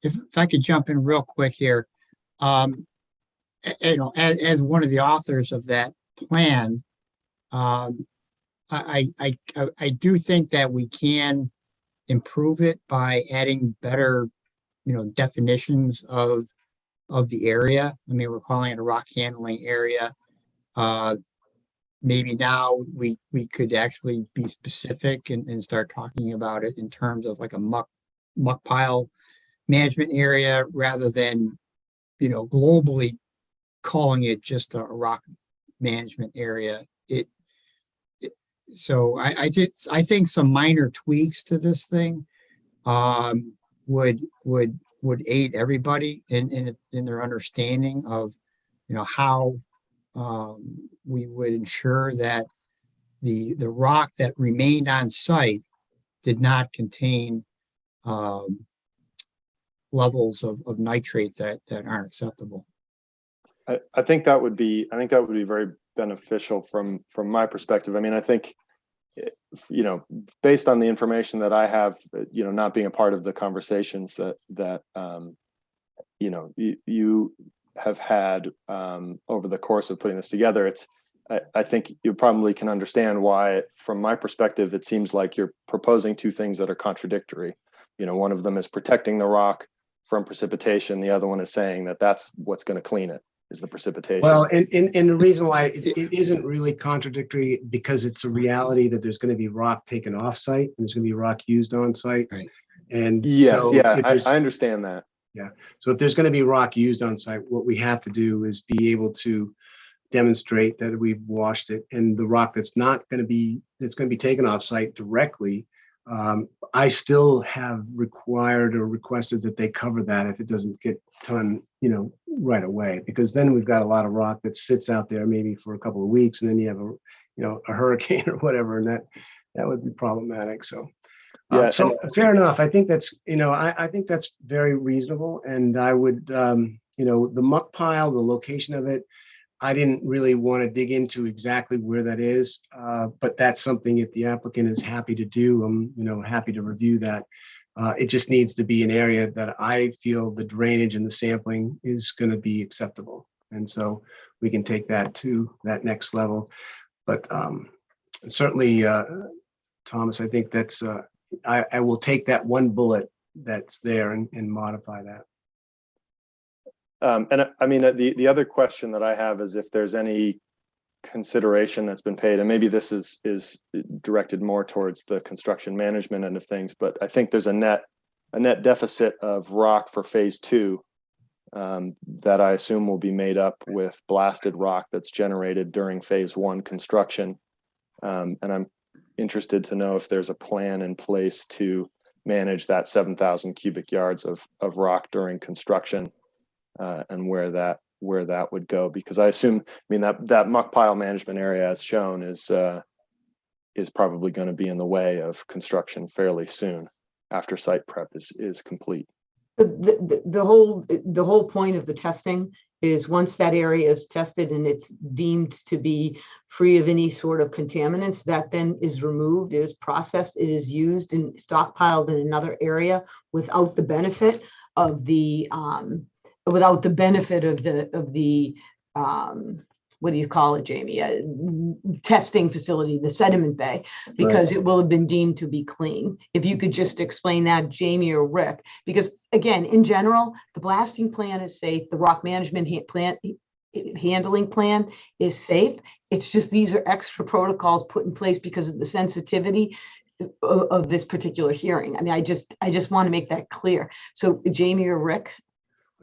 if I could jump in real quick here. As one of the authors of that plan, I do think that we can improve it by adding better, definitions of the area. I mean, we're calling it a rock handling area. Maybe now we could actually be specific and start talking about it in terms of like a muck pile management area rather than, globally calling it just a rock management area. So I think some minor tweaks to this thing would aid everybody in their understanding of how we would ensure that the rock that remained on site did not contain levels of nitrate that aren't acceptable.
I think that would be very beneficial from my perspective. I mean, I think, based on the information that I have, not being a part of the conversations that you have had over the course of putting this together, I think you probably can understand why, from my perspective, it seems like you're proposing two things that are contradictory. One of them is protecting the rock from precipitation. The other one is saying that that's what's going to clean it, is the precipitation.
Well, and the reason why it isn't really contradictory, because it's a reality that there's going to be rock taken off site and there's going to be rock used on site.
Right.
And
yes,
so
yeah, I understand that.
Yeah. So if there's going to be rock used on site, what we have to do is be able to demonstrate that we've washed it, and the rock that's going to be taken off site directly. I still have required or requested that they cover that if it doesn't get done, right away, because then we've got a lot of rock that sits out there maybe for a couple of weeks, and then you have a hurricane or whatever, and that would be problematic. So.
Yeah,
so fair enough. I think that's, I think that's very reasonable. And I would, the muck pile, the location of it, I didn't really want to dig into exactly where that is, but that's something if the applicant is happy to do, I'm, happy to review that. It just needs to be an area that I feel the drainage and the sampling is going to be acceptable. And so we can take that to that next level. But certainly, Thomas, I think that's, I will take that one bullet that's there and modify that.
And I mean, the other question that I have is if there's any consideration that's been paid, and maybe this is directed more towards the construction management end of things, but I think there's a net deficit of rock for phase 2 that I assume will be made up with blasted rock that's generated during phase 1 construction. And I'm interested to know if there's a plan in place to manage that 7,000 cubic yards of rock during construction, and where that would go, because I assume, that muck pile management area as shown is probably going to be in the way of construction fairly soon after site prep is complete.
The whole point of the testing is once that area is tested and it's deemed to be free of any sort of contaminants, that then is removed, it is processed, it is used and stockpiled in another area without the benefit of the what do you call it, Jamie? testing facility, the sediment bay, because it will have been deemed to be clean. If you could just explain that, Jamie or Rick, because again, in general, the blasting plan is safe, the rock management handling plan is safe. It's just these are extra protocols put in place because of the sensitivity of this particular hearing. I mean, I just want to make that clear. So Jamie or Rick?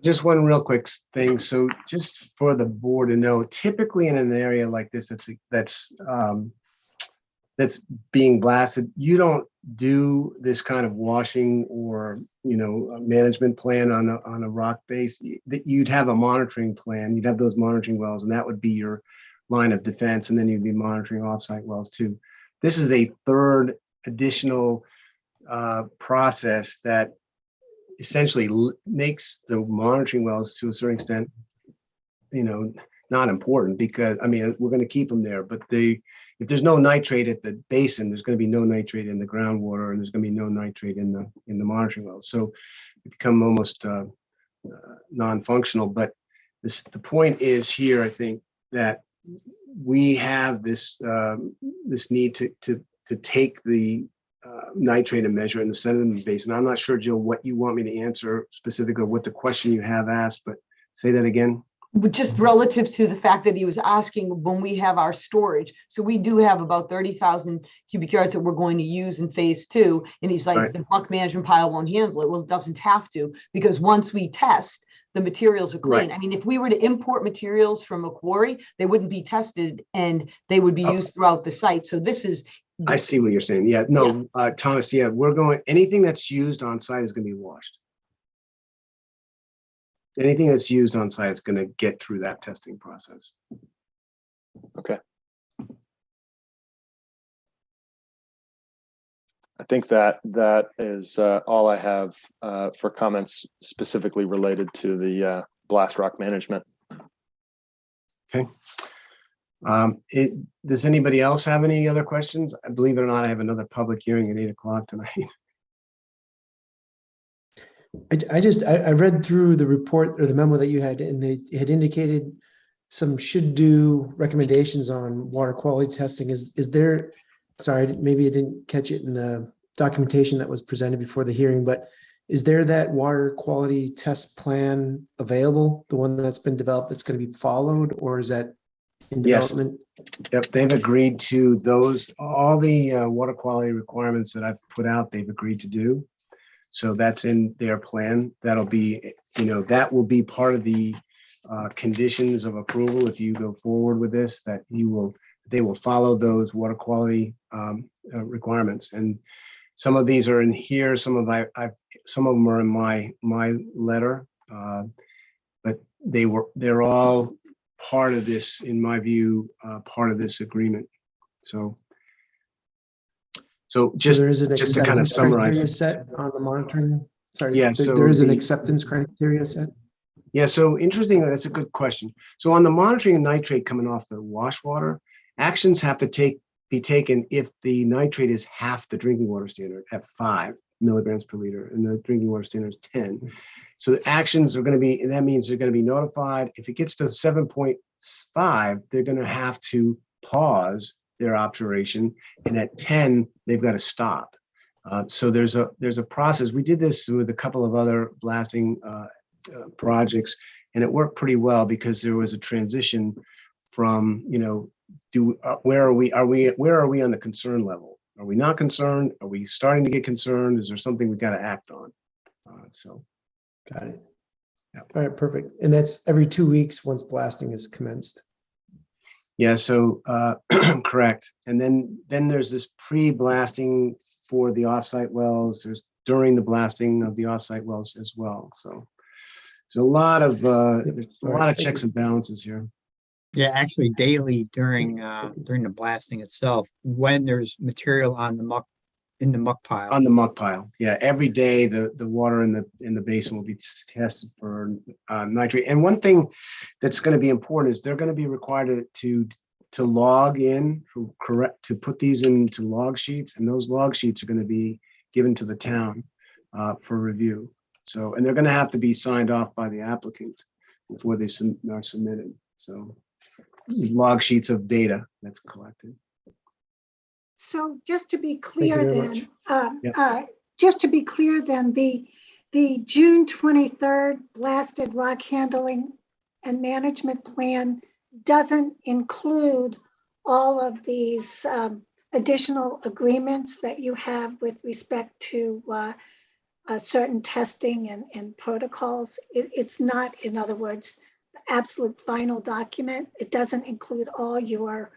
Just one real quick thing. So just for the board to know, typically in an area like this, that's being blasted, you don't do this kind of washing or, a management plan on a rock base. You'd have a monitoring plan. You'd have those monitoring wells, and that would be your line of defense. And then you'd be monitoring offsite wells too. This is a third additional process that essentially makes the monitoring wells to a certain extent, not important, because I mean, we're going to keep them there, but if there's no nitrate at the basin, there's going to be no nitrate in the groundwater, and there's going to be no nitrate in the monitoring wells. So it become almost non-functional. But the point is here, I think, that we have this need to take the nitrate and measure in the sediment basin. I'm not sure, Jill, what you want me to answer specifically, or what the question you have asked, but say that again.
Just relative to the fact that he was asking when we have our storage. So we do have about 30,000 cubic yards that we're going to use in phase 2. And he's like,
Right.
The muck management pile won't handle it. Well, it doesn't have to, because once we test, the materials are clean.
Right.
I mean, if we were to import materials from a quarry, they wouldn't be tested and they would be used throughout the site. So this is.
I see what you're saying. Yeah, no, Thomas, anything that's used on site is going to be washed. Anything that's used on site is going to get through that testing process.
Okay. I think that is all I have for comments specifically related to the blast rock management.
Okay. Does anybody else have any other questions? Believe it or not, I have another public hearing at 8 o'clock tonight.
I read through the report or the memo that you had, and they had indicated some should do recommendations on water quality testing. Is there, sorry, maybe I didn't catch it in the documentation that was presented before the hearing, but is there that water quality test plan available, the one that's been developed that's going to be followed, or is that in development?
Yep, they've agreed to those, all the water quality requirements that I've put out, they've agreed to do. So that's in their plan. That'll be, that will be part of the conditions of approval if you go forward with this, that they will follow those water quality requirements. And some of these are in here, some of them are in my letter, but they're all part of this, in my view, part of this agreement. So just
there is an
to kind of
acceptance
summarize.
criteria set on the monitoring. Sorry,
Yeah, so
there is an acceptance criteria set.
Yeah, so interesting. That's a good question. So on the monitoring of nitrate coming off the wash water, actions have to be taken if the nitrate is half the drinking water standard at 5 milligrams per liter, and the drinking water standard is 10. So the actions are going to be, and that means they're going to be notified. If it gets to 7.5, they're going to have to pause their operation, and at 10, they've got to stop. So there's a process. We did this with a couple of other blasting projects, and it worked pretty well because there was a transition from, where are we on the concern level? Are we not concerned? Are we starting to get concerned? Is there something we've got to act on?
Got it.
Yeah.
All right, perfect. And that's every 2 weeks once blasting is commenced.
Yeah, so correct. And then there's this pre-blasting for the offsite wells. There's during the blasting of the offsite wells as well. So there's a lot of checks and balances here.
Yeah, actually daily during the blasting itself, when there's material on the muck, in the muck pile.
On the muck pile. Yeah, every day the water in the basin will be tested for nitrate. And one thing that's going to be important is they're going to be required to log in, to put these into log sheets, and those log sheets are going to be given to the town for review. So, and they're going to have to be signed off by the applicant before they are submitted. So log sheets of data that's collected.
So just to be
you
clear
very
then,
Yep.
just to be clear then, the June 23rd blasted rock handling and management plan doesn't include all of these additional agreements that you have with respect to certain testing and protocols. It's not, in other words, the absolute final document. It doesn't include all your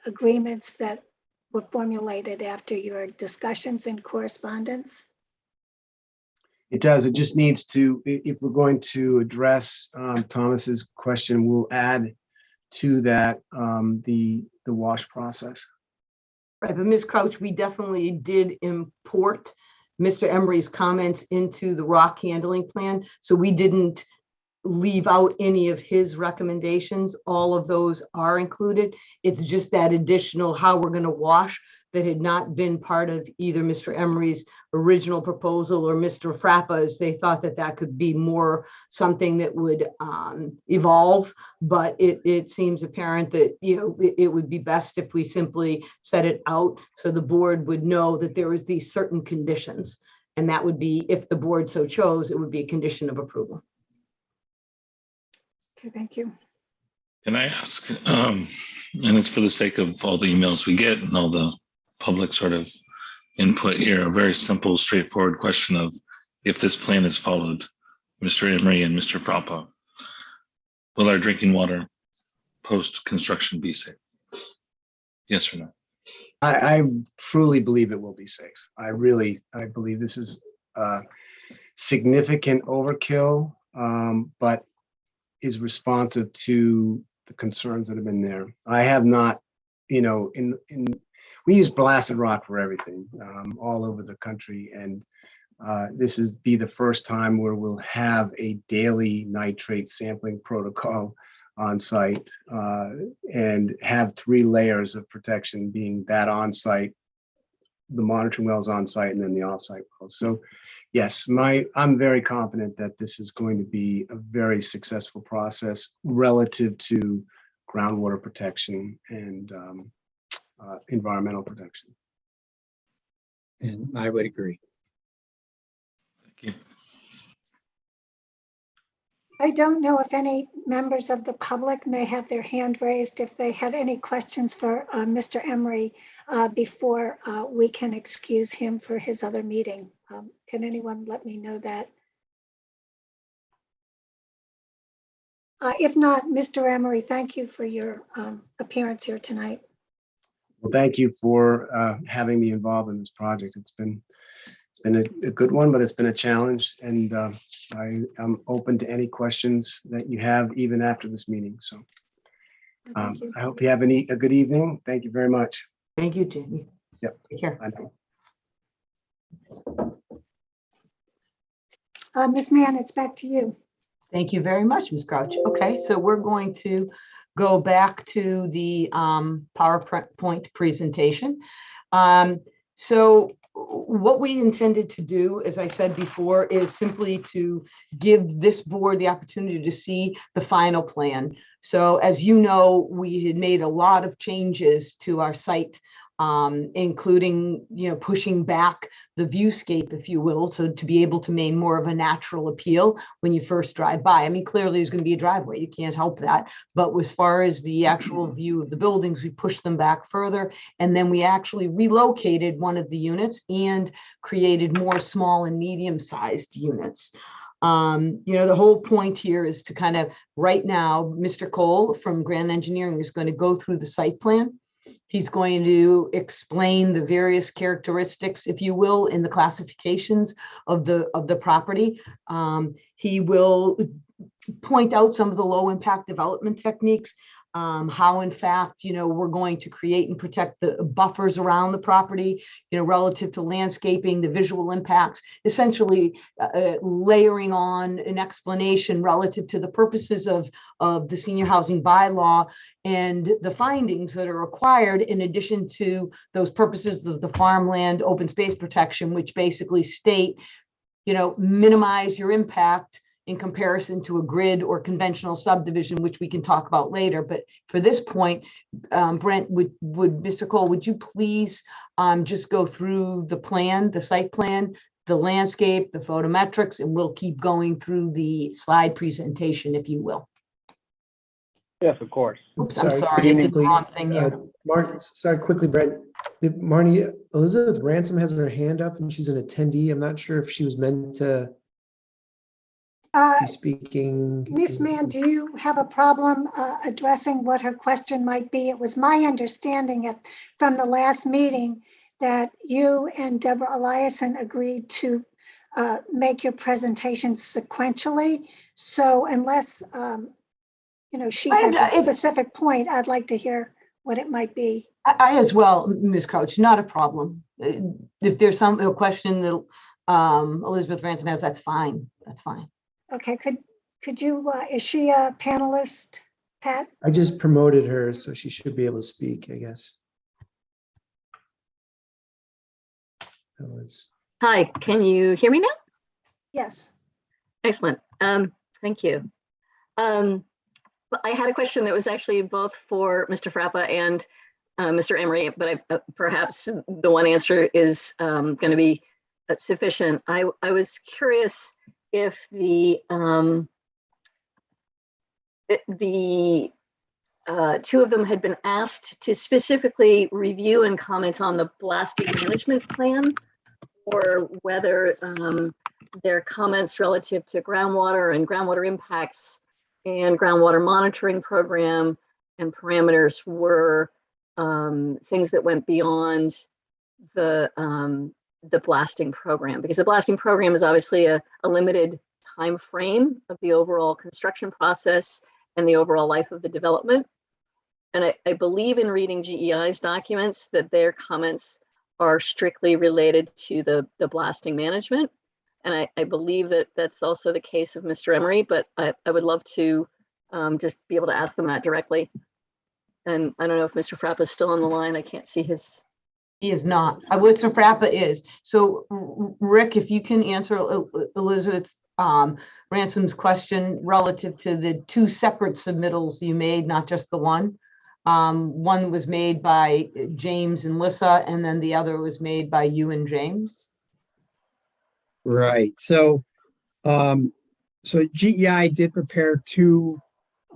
agreements that were formulated after your discussions and correspondence.
It does. It just needs to, if we're going to address Thomas's question, we'll add to that the wash process.
Right, but Ms. Crouch, we definitely did import Mr. Emery's comments into the rock handling plan. So we didn't leave out any of his recommendations. All of those are included. It's just that additional how we're going to wash that had not been part of either Mr. Emery's original proposal or Mr. Frappa's. They thought that that could be more something that would evolve, but it seems apparent that, you know, it would be best if we simply set it out so the board would know that there was these certain conditions. And that would be, if the board so chose, it would be a condition of approval.
Okay, thank you.
Can I ask, and it's for the sake of all the emails we get and all the public sort of input here, a very simple, straightforward question of if this plan is followed, Mr. Emery and Mr. Frappa, will our drinking water post-construction be safe? Yes or no?
I truly believe it will be safe. I believe this is significant overkill, but is responsive to the concerns that have been there. I have not, you know, we use blasted rock for everything all over the country. And this is be the first time where we'll have a daily nitrate sampling protocol on site and have 3 layers of protection, being that on site, the monitoring wells on site, and then the off-site wells. So yes, I'm very confident that this is going to be a very successful process relative to groundwater protection and environmental protection.
And I would agree.
Thank you.
I don't know if any members of the public may have their hand raised if they have any questions for Mr. Emery before we can excuse him for his other meeting. Can anyone let me know that? If not, Mr. Emery, thank you for your appearance here tonight.
Well, thank you for having me involved in this project. It's been a good one, but it's been a challenge, and I am open to any questions that you have even after this meeting. So
Thank you.
I hope you have a good evening. Thank you very much.
Thank you, Jamie.
Yep.
Take care.
Bye now.
Ms. Mann, it's back to you.
Thank you very much, Ms. Crouch. Okay, so we're going to go back to the PowerPoint presentation. So what we intended to do, as I said before, is simply to give this board the opportunity to see the final plan. So as you know, we had made a lot of changes to our site, including, you know, pushing back the viewscape, if you will, so to be able to maintain more of a natural appeal when you first drive by. I mean, clearly there's going to be a driveway, you can't help that. But as far as the actual view of the buildings, we pushed them back further. And then we actually relocated one of the units and created more small and medium-sized units. You know, the whole point here is to kind of, right now, Mr. Cole from Grand Engineering is going to go through the site plan. He's going to explain the various characteristics, if you will, in the classifications of the property. He will point out some of the low impact development techniques, how in fact, you know, we're going to create and protect the buffers around the property, you know, relative to landscaping, the visual impacts, essentially layering on an explanation relative to the purposes of the senior housing bylaw and the findings that are required in addition to those purposes of the farmland open space protection, which basically state, you know, minimize your impact in comparison to a grid or conventional subdivision, which we can talk about later. But for this point, Brent, would Mr. Cole, would you please just go through the plan, the site plan, the landscape, the photometrics, and we'll keep going through the slide presentation, if you will.
Yes, of course.
Oops, I'm
Sorry,
sorry, I did the
quickly,
wrong thing here.
Martin, sorry, quickly, Brent. Marnie, Elizabeth Ransom has her hand up and she's an attendee. I'm not sure if she was meant to be speaking.
Miss Mann, do you have a problem addressing what her question might be? It was my understanding from the last meeting that you and Deborah Eliason agreed to make your presentation sequentially. So unless she has a specific point, I'd like to hear what it might be.
I as well, Ms. Crouch, not a problem. If there's a question that Elizabeth Ransom has, that's fine. That's fine.
Okay, could you, is she a panelist, Pat?
I just promoted her, so she should be able to speak, I guess. That was.
Hi, can you hear me now?
Yes.
Excellent. Thank you. I had a question that was actually both for Mr. Frappa and Mr. Emery, but perhaps the one answer is going to be sufficient. I was curious if the two of them had been asked to specifically review and comment on the blasting management plan, or whether their comments relative to groundwater and groundwater impacts and groundwater monitoring program and parameters were things that went beyond the blasting program, because the blasting program is obviously a limited time frame of the overall construction process and the overall life of the development. And I believe in reading GEI's documents that their comments are strictly related to the blasting management. And I believe that that's also the case of Mr. Emery, but I would love to just be able to ask them that directly. And I don't know if Mr. Frappa is still on the line. I can't see his.
He is not. Mr. Frappa is. So Rick, if you can answer Elizabeth Ransom's question relative to the two separate submittals you made, not just the one. One was made by James and Lissa, and then the other was made by you and James.
Right. So GEI did prepare two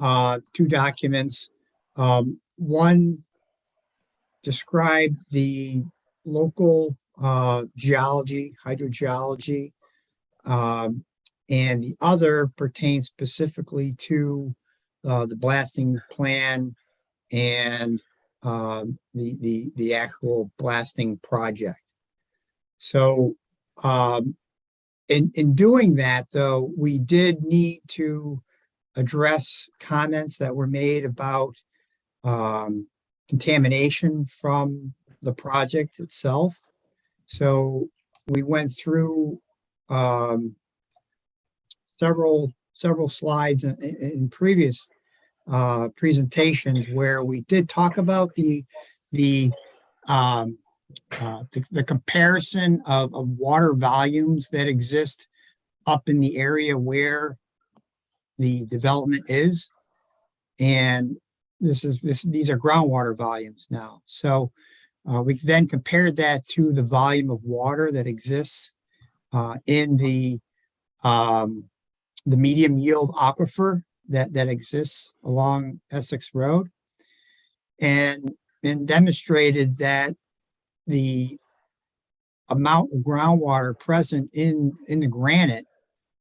documents. One described the local geology, hydrogeology, and the other pertains specifically to the blasting plan and the actual blasting project. So in doing that, though, we did need to address comments that were made about contamination from the project itself. So we went through several slides in previous presentations where we did talk about the comparison of water volumes that exist up in the area where the development is, and these are groundwater volumes now. So we then compared that to the volume of water that exists in the medium yield aquifer that exists along Essex Road, and demonstrated that the amount of groundwater present in the granite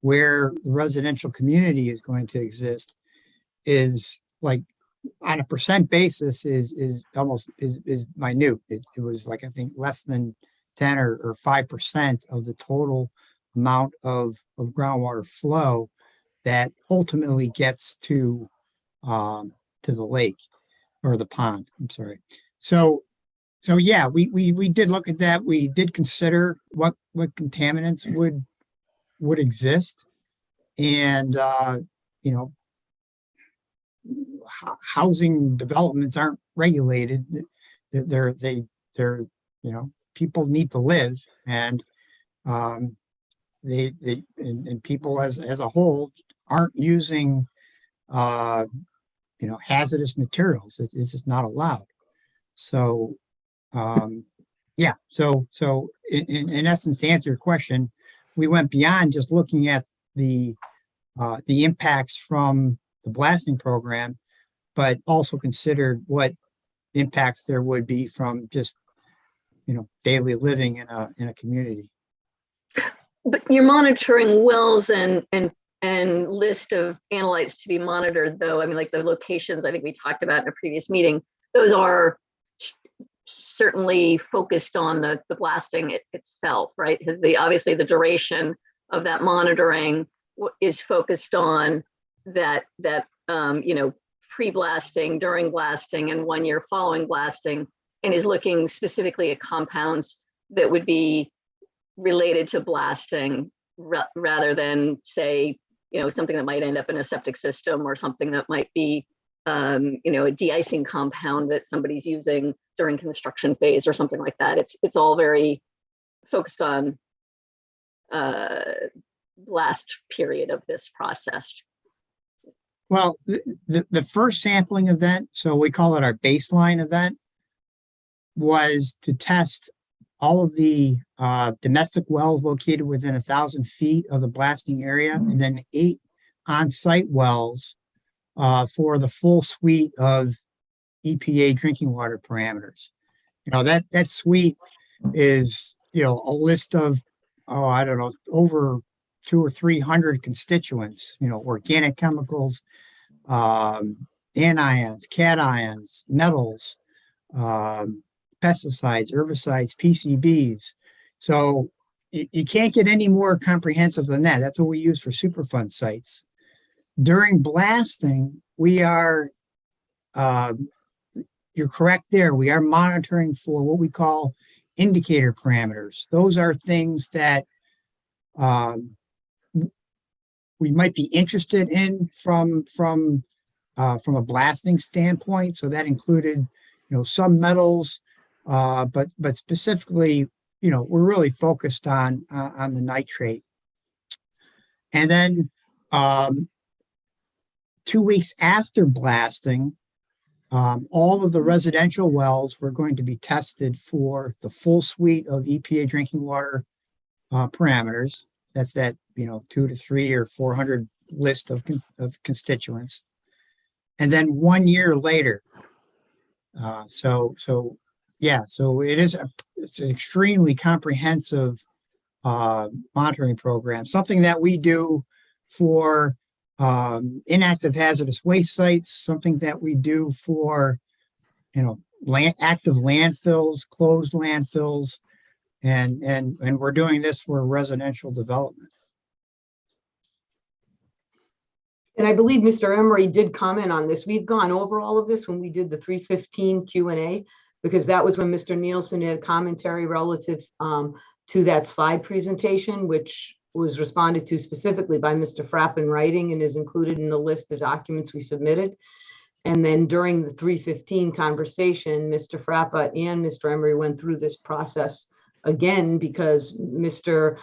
where the residential community is going to exist is, like, on a percent basis is almost minute. It was like, I think, less than 10 or 5% of the total amount of groundwater flow that ultimately gets to the lake or the pond. I'm sorry. So yeah, we did look at that. We did consider what contaminants would exist, and housing developments aren't regulated. They're people need to live, and and people as a whole aren't using, hazardous materials. It's just not allowed. So, yeah, so in essence, to answer your question, we went beyond just looking at the impacts from the blasting program, but also considered what impacts there would be from just, daily living in a community.
But you're monitoring wells and list of analytes to be monitored, though. I mean, like the locations I think we talked about in a previous meeting, those are certainly focused on the blasting itself, right? Because obviously the duration of that monitoring is focused on that pre-blasting, during blasting, and 1 year following blasting, and is looking specifically at compounds that would be related to blasting rather than, say, something that might end up in a septic system, or something that might be a de-icing compound that somebody's using during construction phase or something like that. It's all very focused on blast period of this process.
Well, the first sampling event, so we call it our baseline event, was to test all of the domestic wells located within 1,000 feet of the blasting area, and then 8 on-site wells for the full suite of EPA drinking water parameters. That suite is, a list of, over 200 or 300 constituents, organic chemicals, anions, cations, metals, pesticides, herbicides, PCBs. So you can't get any more comprehensive than that. That's what we use for Superfund sites. During blasting, we are, you're correct there, we are monitoring for what we call indicator parameters. Those are things that we might be interested in from a blasting standpoint. So that included, some metals, but specifically, we're really focused on the nitrate. And then 2 weeks after blasting, all of the residential wells were going to be tested for the full suite of EPA drinking water parameters. That's that, 200 to 300 or 400 list of constituents. And then 1 year later, so it's an extremely comprehensive monitoring program, something that we do for inactive hazardous waste sites, something that we do for, active landfills, closed landfills, and we're doing this for residential development.
And I believe Mr. Emery did comment on this. We've gone over all of this when we did the 315 Q&A, because that was when Mr. Nielsen had commentary relative to that slide presentation, which was responded to specifically by Mr. Frapp in writing and is included in the list of documents we submitted. And then during the 315 conversation, Mr. Frappa and Mr. Emery went through this process again, because Mr.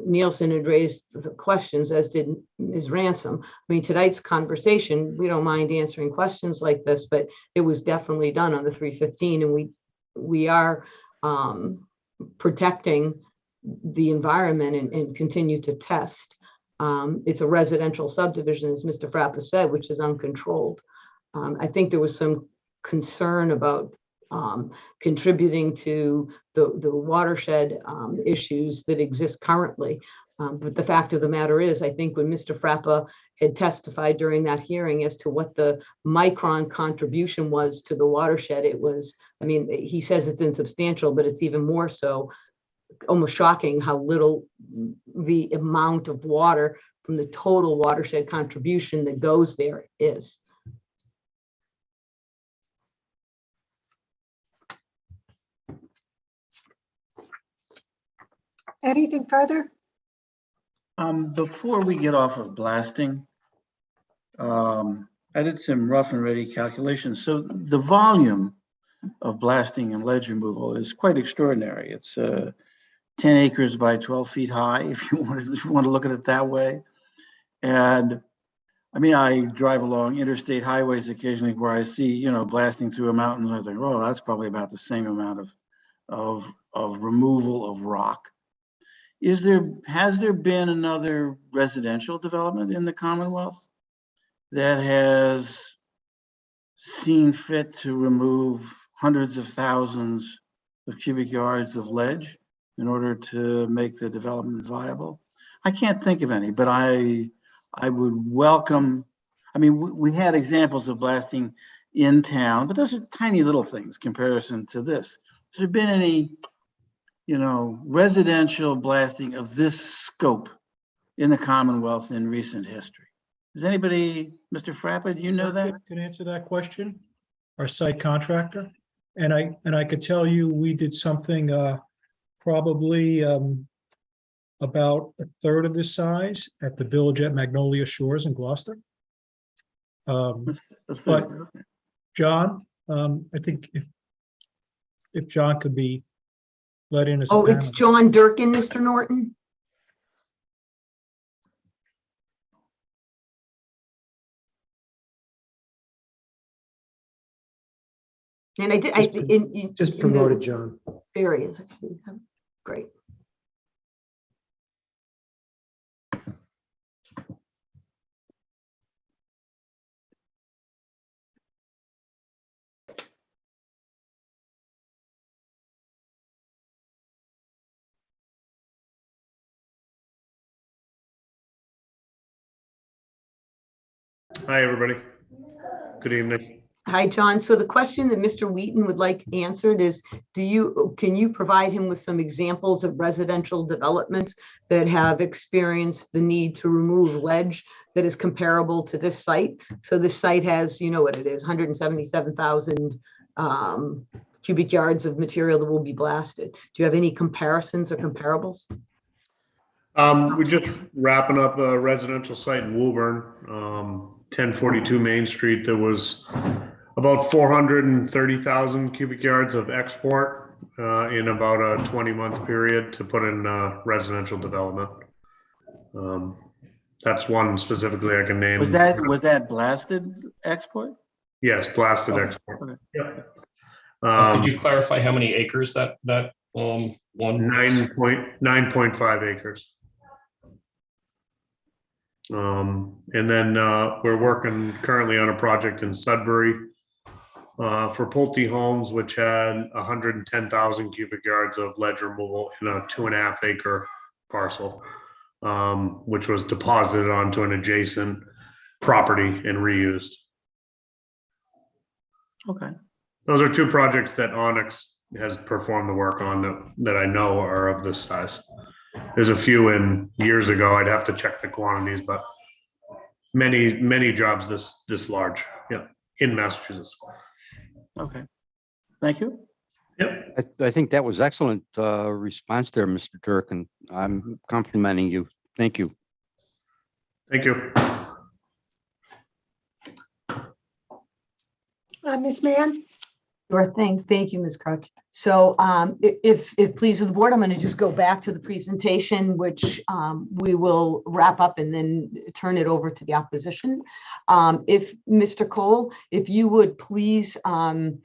Nielsen had raised the questions, as did Ms. Ransom. I mean, tonight's conversation, we don't mind answering questions like this, but it was definitely done on the 315, and we are protecting the environment and continue to test. It's a residential subdivision, as Mr. Frappa said, which is uncontrolled. I think there was some concern about contributing to the watershed issues that exist currently. But the fact of the matter is, I think when Mr. Frappa had testified during that hearing as to what the micron contribution was to the watershed, it was, I mean, he says it's insubstantial, but it's even more so, almost shocking how little the amount of water from the total watershed contribution that goes there is.
Anything further?
Before we get off of blasting, I did some rough and ready calculations. So the volume of blasting and ledge removal is quite extraordinary. It's 10 acres by 12 feet high, if you want to look at it that way. And I mean, I drive along interstate highways occasionally where I see, you know, blasting through a mountain. And I think, oh, that's probably about the same amount of removal of rock. Has there been another residential development in the Commonwealth that has seen fit to remove hundreds of thousands of cubic yards of ledge in order to make the development viable? I can't think of any, but I would welcome, I mean, we had examples of blasting in town, but those are tiny little things comparison to this. Has there been any, you know, residential blasting of this scope in the Commonwealth in recent history? Does anybody, Mr. Frappa, do you know that?
Can answer that question. Our site contractor. And I could tell you, we did something probably about a third of this size at the Village at Magnolia Shores in Gloucester. But John, I think if John could be let in as a
Oh, it's
panelist.
John Durkin, Mr. Norton. And I did,
Just promoted John.
There he is. Great.
Hi, everybody. Good evening.
Hi, John. So the question that Mr. Wheaton would like answered is, can you provide him with some examples of residential developments that have experienced the need to remove ledge that is comparable to this site? So this site has, you know what it is, 177,000 cubic yards of material that will be blasted. Do you have any comparisons or comparables?
We're just wrapping up a residential site in Woburn, 1042 Main Street. There was about 430,000 cubic yards of export in about a 20-month period to put in residential development. That's one specifically I can name.
Was that blasted export?
Yes, blasted
Okay.
export.
Okay.
Yep.
Could you clarify how many acres that one?
9.5 acres. And then we're working currently on a project in Sudbury for Pulte Homes, which had 110,000 cubic yards of ledge removal in a 2.5 acre parcel, which was deposited onto an adjacent property and reused.
Okay.
Those are two projects that Onyx has performed the work on that I know are of this size. There's a few in years ago. I'd have to check the quantities, but many jobs this large, yeah, in Massachusetts.
Okay. Thank you.
Yep.
I think that was excellent response there, Mr. Durkin. I'm complimenting you. Thank you.
Thank you.
Ms. Mann?
Sure thing. Thank you, Ms. Crouch. So if pleased with the board, I'm going to just go back to the presentation, which we will wrap up and then turn it over to the opposition. If Mr. Cole, if you would please,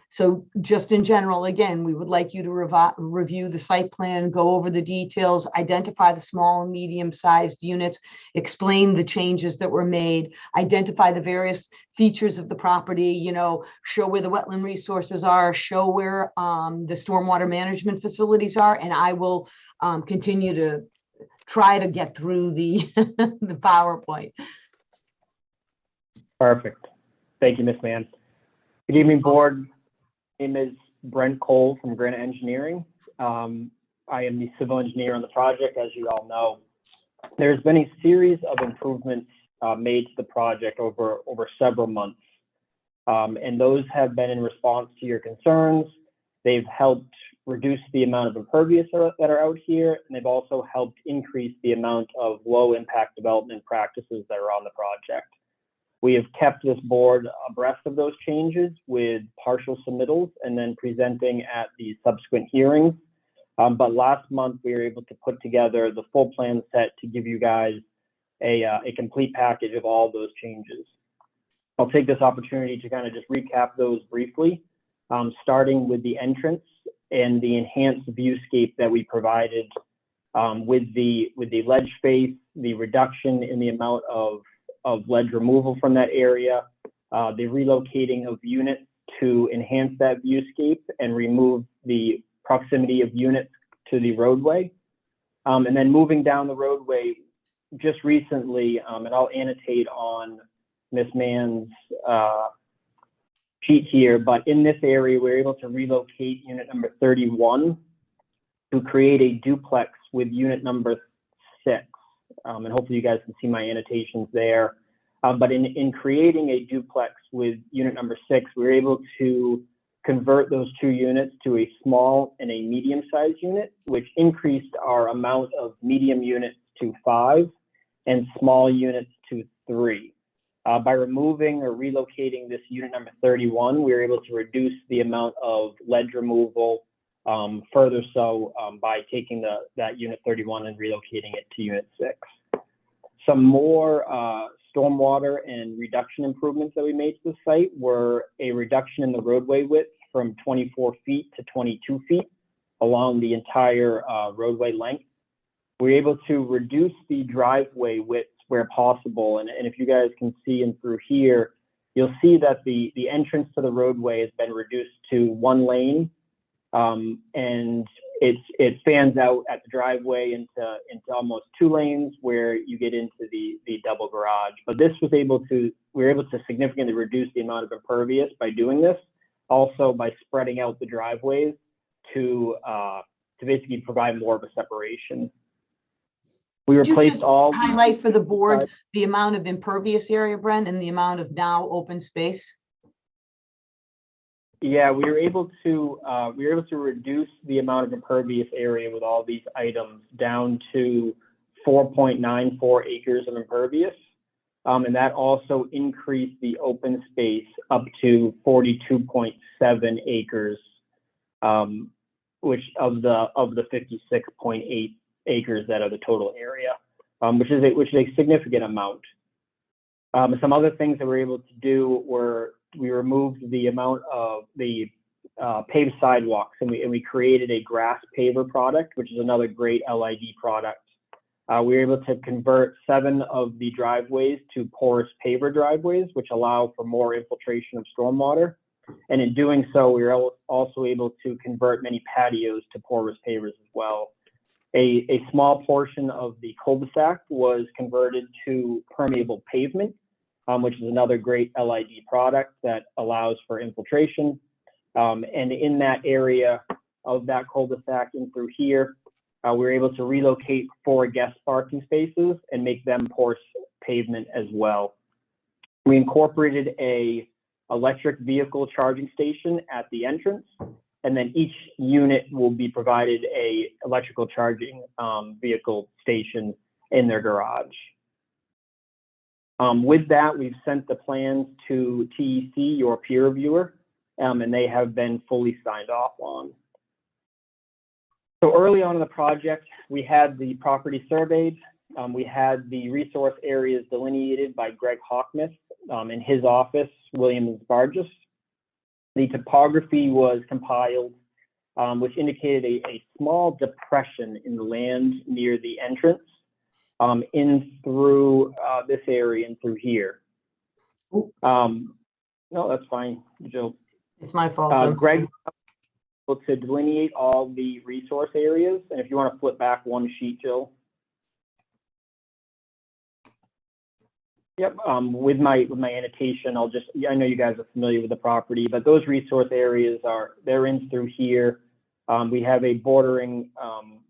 so just in general, again, we would like you to review the site plan, go over the details, identify the small and medium-sized units, explain the changes that were made, identify the various features of the property, you know, show where the wetland resources are, show where the stormwater management facilities are, and I will continue to try to get through the the PowerPoint.
Perfect. Thank you, Ms. Mann. Good evening, board. My name is Brent Cole from Granite Engineering. I am the civil engineer on the project, as you all know. There's been a series of improvements made to the project over several months. And those have been in response to your concerns. They've helped reduce the amount of impervious that are out here, and they've also helped increase the amount of low impact development practices that are on the project. We have kept this board abreast of those changes with partial submittals and then presenting at the subsequent hearings But last month, we were able to put together the full plan set to give you guys a complete package of all those changes. I'll take this opportunity to kind of just recap those briefly, starting with the entrance and the enhanced viewscape that we provided with the ledge space, the reduction in the amount of ledge removal from that area, the relocating of units to enhance that viewscape and remove the proximity of units to the roadway. And then moving down the roadway just recently, and I'll annotate on Ms. Mann's sheet here, but in this area, we're able to relocate unit number 31 to create a duplex with unit number 6. And hopefully you guys can see my annotations there. But in creating a duplex with unit number 6, we were able to convert those 2 units to a small and a medium-sized unit, which increased our amount of medium units to 5 and small units to 3. By removing or relocating this unit number 31, we were able to reduce the amount of ledge removal further so by taking that unit 31 and relocating it to unit 6. Some more stormwater and reduction improvements that we made to the site were a reduction in the roadway width from 24 feet to 22 feet along the entire roadway length. We were able to reduce the driveway width where possible. And if you guys can see in through here, you'll see that the entrance to the roadway has been reduced to 1 lane. And it fans out at the driveway into almost 2 lanes where you get into the double garage. But we were able to significantly reduce the amount of impervious by doing this. Also by spreading out the driveways to basically provide more of a separation. We
Could you
replaced
just
all
highlight for the board the amount of impervious area, Brent, and the amount of now open space?
Yeah, we were able to reduce the amount of impervious area with all these items down to 4.94 acres of impervious. And that also increased the open space up to 42.7 acres, which of the 56.8 acres that are the total area, which is a significant amount. Some other things that we were able to do were we removed the amount of the paved sidewalks, and we created a grass paver product, which is another great LID product. We were able to convert 7 of the driveways to porous paver driveways, which allow for more infiltration of stormwater. And in doing so, we were also able to convert many patios to porous pavers as well. A small portion of the cul-de-sac was converted to permeable pavement, which is another great LID product that allows for infiltration. And in that area of that cul-de-sac and through here, we were able to relocate 4 guest parking spaces and make them porous pavement as well. We incorporated a electric vehicle charging station at the entrance, and then each unit will be provided a electrical charging vehicle station in their garage. With that, we've sent the plans to TEC, your peer reviewer, and they have been fully signed off on. So early on in the project, we had the property surveyed. We had the resource areas delineated by Greg Hawkmith in his office, Williams Barges. The topography was compiled, which indicated a small depression in the land near the entrance in through this area and through here. No, that's fine, Jill.
It's my fault.
Greg was able to delineate all the resource areas, and if you want to flip back 1 sheet, Jill. Yep, with my annotation, I know you guys are familiar with the property, but those resource areas they're in through here. We have a bordering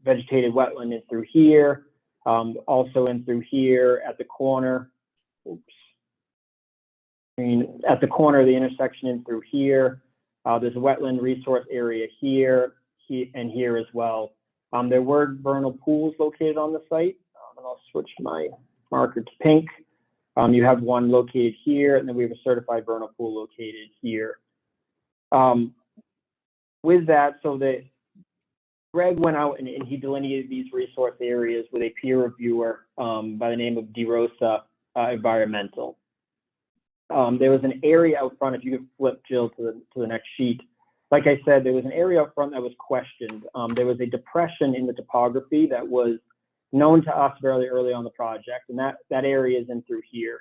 vegetated wetland in through here, also in through here at the corner. Oops. At the corner of the intersection in through here. There's a wetland resource area here, and here as well. There were vernal pools located on the site, and I'll switch my marker to pink. You have one located here, and then we have a certified vernal pool located here. With that, so the Greg went out and he delineated these resource areas with a peer reviewer by the name of DeRosa Environmental. There was an area out front, if you could flip, Jill, to the next sheet. Like I said, there was an area out front that was questioned. There was a depression in the topography that was known to us very early on the project, and that area is in through here.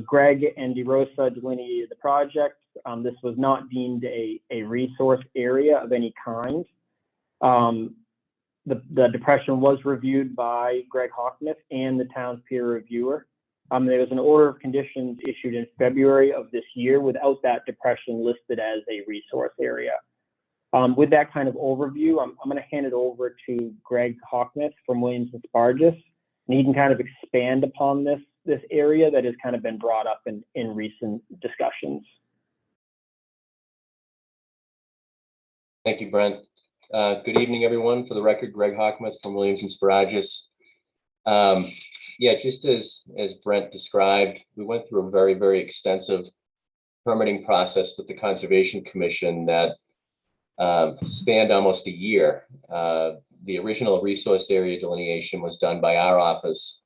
Greg and DeRosa delineated the project. This was not deemed a resource area of any kind. The depression was reviewed by Greg Hockmith and the town's peer reviewer. There was an order of conditions issued in February of this year without that depression listed as a resource area. With that kind of overview, I'm going to hand it over to Greg Hockmith from Williams and Spargus, and he can kind of expand upon this area that has kind of been brought up in recent discussions.
Thank you, Brent. Good evening, everyone. For the record, Greg Hockmith from Williams and Spargus. Yeah, just as Brent described, we went through a very extensive permitting process with the Conservation Commission that spanned almost a year. The original resource area delineation was done by our office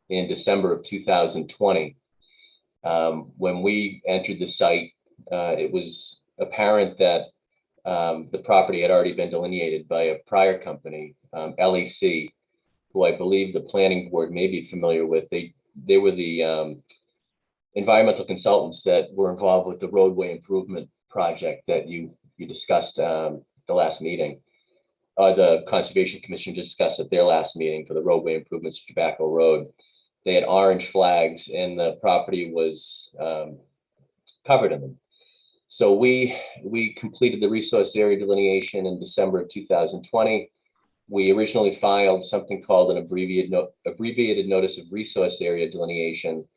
in December of 2020. When we entered the site, it was apparent that the property had already been delineated by a prior company, LEC, who I believe the planning board may be familiar with. They were the environmental consultants that were involved with the roadway improvement project that you discussed the last meeting. The Conservation Commission discussed at their last meeting for the roadway improvements to Tobacco Road. They had orange flags and the property was covered in them. So we completed the resource area delineation in December of 2020. We originally filed something called an abbreviated notice of resource area delineation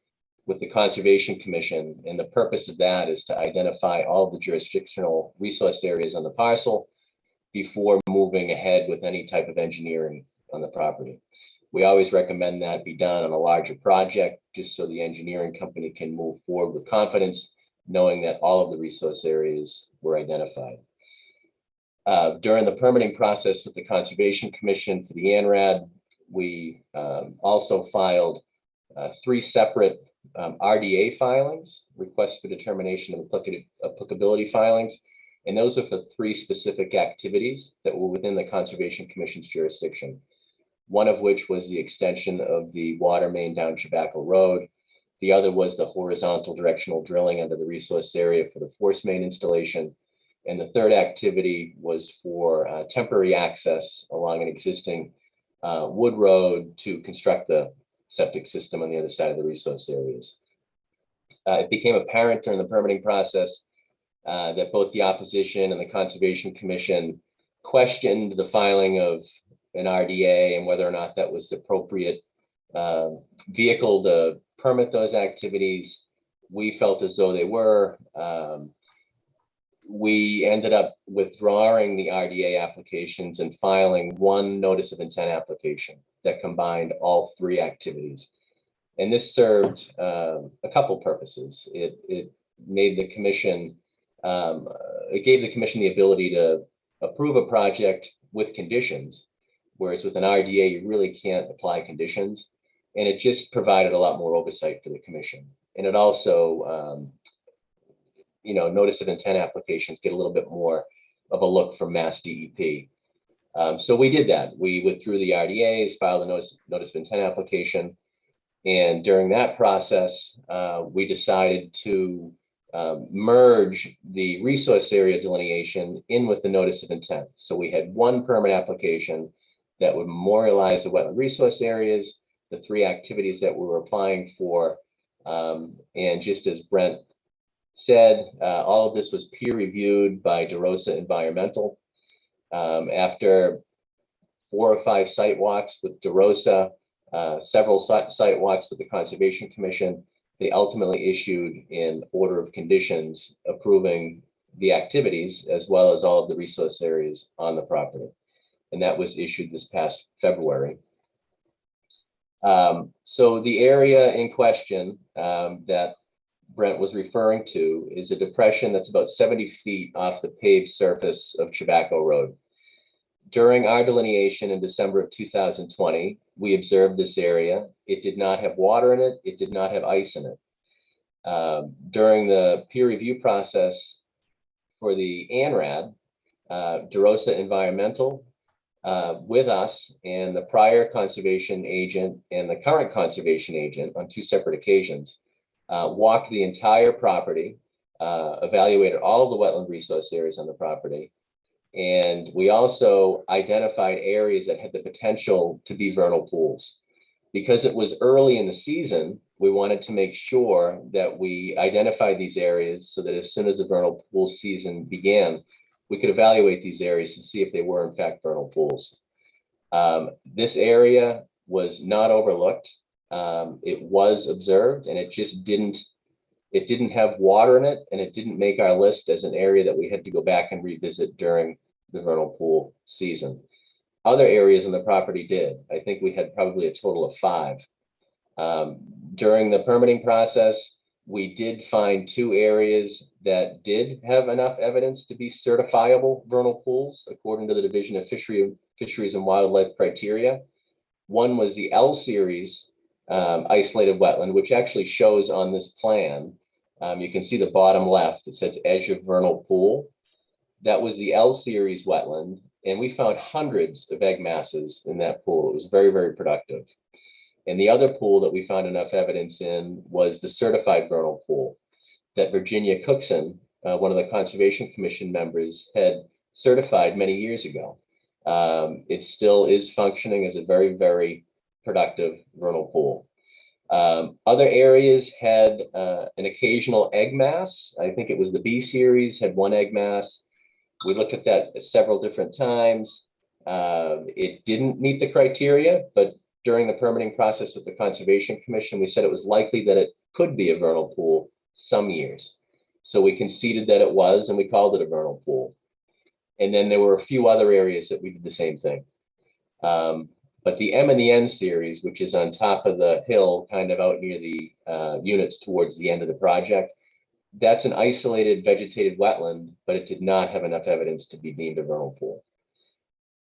with the Conservation Commission. And the purpose of that is to identify all of the jurisdictional resource areas on the parcel before moving ahead with any type of engineering on the property. We always recommend that be done on a larger project, just so the engineering company can move forward with confidence, knowing that all of the resource areas were identified. During the permitting process with the Conservation Commission for the ANRAD, we also filed 3 separate RDA filings, requests for determination of applicability filings, and those are for 3 specific activities that were within the Conservation Commission's jurisdiction. One of which was the extension of the water main down Tobacco Road. The other was the horizontal directional drilling under the resource area for the force main installation. And the third activity was for temporary access along an existing wood road to construct the septic system on the other side of the resource areas. It became apparent during the permitting process that both the opposition and the Conservation Commission questioned the filing of an RDA and whether or not that was the appropriate vehicle to permit those activities. We felt as though they were. We ended up withdrawing the RDA applications and filing one notice of intent application that combined all 3 activities. And this served a couple purposes. It made the commission, it gave the commission the ability to approve a project with conditions, whereas with an RDA, you really can't apply conditions. And it just provided a lot more oversight for the commission. And it also, notice of intent applications get a little bit more of a look from Mass DEP. So we did that. We withdrew the RDAs, filed a notice of intent application. And during that process, we decided to merge the resource area delineation in with the notice of intent. So we had one permit application that would memorialize the wetland resource areas, the 3 activities that we were applying for. And just as Brent said, all of this was peer reviewed by DeRosa Environmental. After 4 or 5 site walks with DeRosa, several site walks with the Conservation Commission, they ultimately issued an order of conditions approving the activities as well as all of the resource areas on the property. And that was issued this past February. So the area in question that Brent was referring to is a depression that's about 70 feet off the paved surface of Tobacco Road. During our delineation in December of 2020, we observed this area. It did not have water in it. It did not have ice in it. During the peer review process for the ANRAD, DeRosa Environmental, with us and the prior conservation agent and the current conservation agent on 2 separate occasions, walked the entire property, evaluated all of the wetland resource areas on the property. And we also identified areas that had the potential to be vernal pools. Because it was early in the season, we wanted to make sure that we identified these areas so that as soon as the vernal pool season began, we could evaluate these areas to see if they were in fact vernal pools. This area was not overlooked. It was observed, and it just didn't have water in it, and it didn't make our list as an area that we had to go back and revisit during the vernal pool season. Other areas on the property did. I think we had probably a total of 5. During the permitting process, we did find 2 areas that did have enough evidence to be certifiable vernal pools, according to the Division of Fisheries and Wildlife criteria. One was the L series isolated wetland, which actually shows on this plan. You can see the bottom left, it says edge of vernal pool. That was the L series wetland, and we found hundreds of egg masses in that pool. It was very, very productive. And the other pool that we found enough evidence in was the certified vernal pool that Virginia Cookson, one of the Conservation Commission members, had certified many years ago. It still is functioning as a very, very productive vernal pool. Other areas had an occasional egg mass. I think it was the B series had 1 egg mass. We looked at that several different times. It didn't meet the criteria, but during the permitting process with the Conservation Commission, we said it was likely that it could be a vernal pool some years. So we conceded that it was, and we called it a vernal pool. And then there were a few other areas that we did the same thing. But the M and the N series, which is on top of the hill, kind of out near the units towards the end of the project, that's an isolated vegetated wetland, but it did not have enough evidence to be deemed a vernal pool.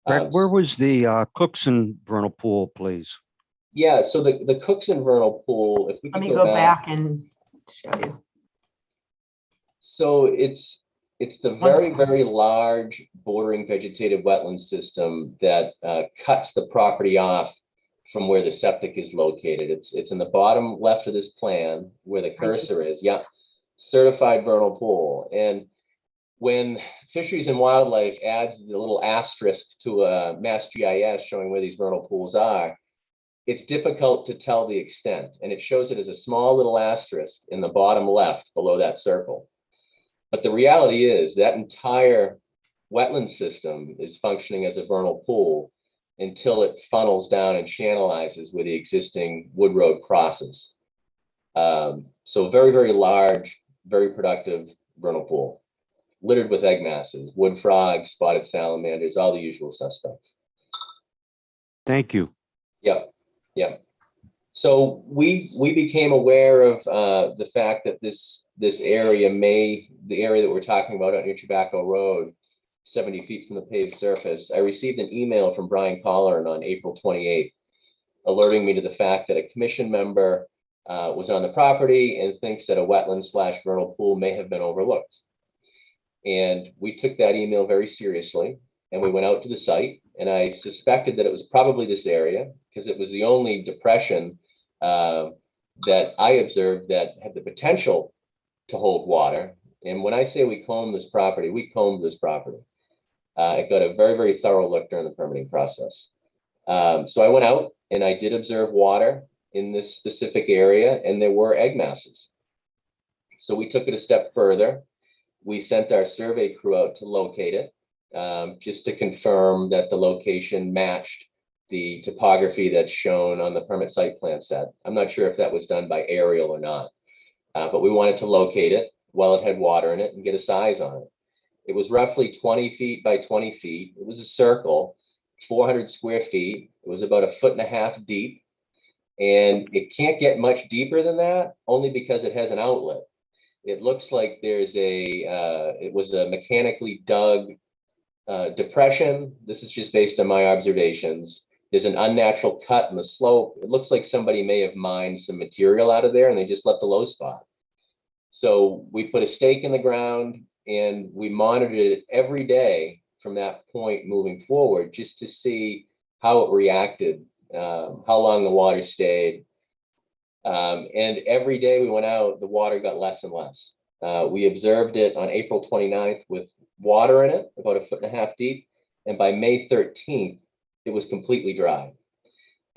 Brett, where was the Cookson vernal pool, please?
Yeah, so the Cookson vernal pool, if we
Let
could
me go back and show you.
So it's the very, very large bordering vegetative wetland system that cuts the property off from where the septic is located. It's in the bottom left of this plan where the cursor is. Yeah, certified vernal pool. And when Fisheries and Wildlife adds the little asterisk to a Mass GIS showing where these vernal pools are, it's difficult to tell the extent. And it shows it as a small little asterisk in the bottom left below that circle. But the reality is that entire wetland system is functioning as a vernal pool until it funnels down and channelizes where the existing wood road crosses. So very, very large, very productive vernal pool, littered with egg masses, wood frogs, spotted salamanders, all the usual suspects.
Thank you.
Yep, yep. So we became aware of the fact that this area the area that we're talking about out near Tobacco Road, 70 feet from the paved surface. I received an email from Brian Colleran on April 28th, alerting me to the fact that a commission member was on the property and thinks that a wetland/vernal pool may have been overlooked. And we took that email very seriously, and we went out to the site, and I suspected that it was probably this area because it was the only depression that I observed that had the potential to hold water. And when I say we combed this property, we combed this property. It got a very, very thorough look during the permitting process. So I went out and I did observe water in this specific area, and there were egg masses. So we took it a step further. We sent our survey crew out to locate it, just to confirm that the location matched the topography that's shown on the permit site plan set. I'm not sure if that was done by aerial or not, but we wanted to locate it while it had water in it and get a size on it. It was roughly 20 feet by 20 feet. It was a circle, 400 square feet. It was about 1.5 feet deep. And it can't get much deeper than that, only because it has an outlet. It looks like there's it was a mechanically dug depression. This is just based on my observations. There's an unnatural cut in the slope. It looks like somebody may have mined some material out of there and they just left a low spot. So we put a stake in the ground and we monitored it every day from that point moving forward, just to see how it reacted, how long the water stayed. And every day we went out, the water got less and less. We observed it on April 29th with water in it, about 1.5 feet deep. And by May 13th, it was completely dry.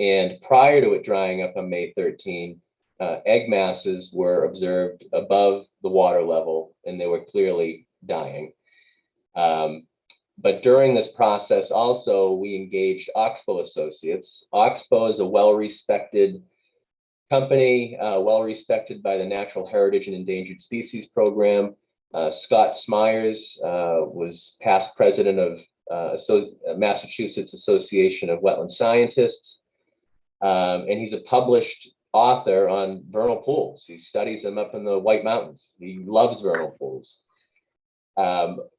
And prior to it drying up on May 13th, egg masses were observed above the water level and they were clearly dying. But during this process also, we engaged Oxbow Associates. Oxbow is a well-respected company, well-respected by the Natural Heritage and Endangered Species Program. Scott Smyers was past president of Massachusetts Association of Wetland Scientists. And he's a published author on vernal pools. He studies them up in the White Mountains. He loves vernal pools.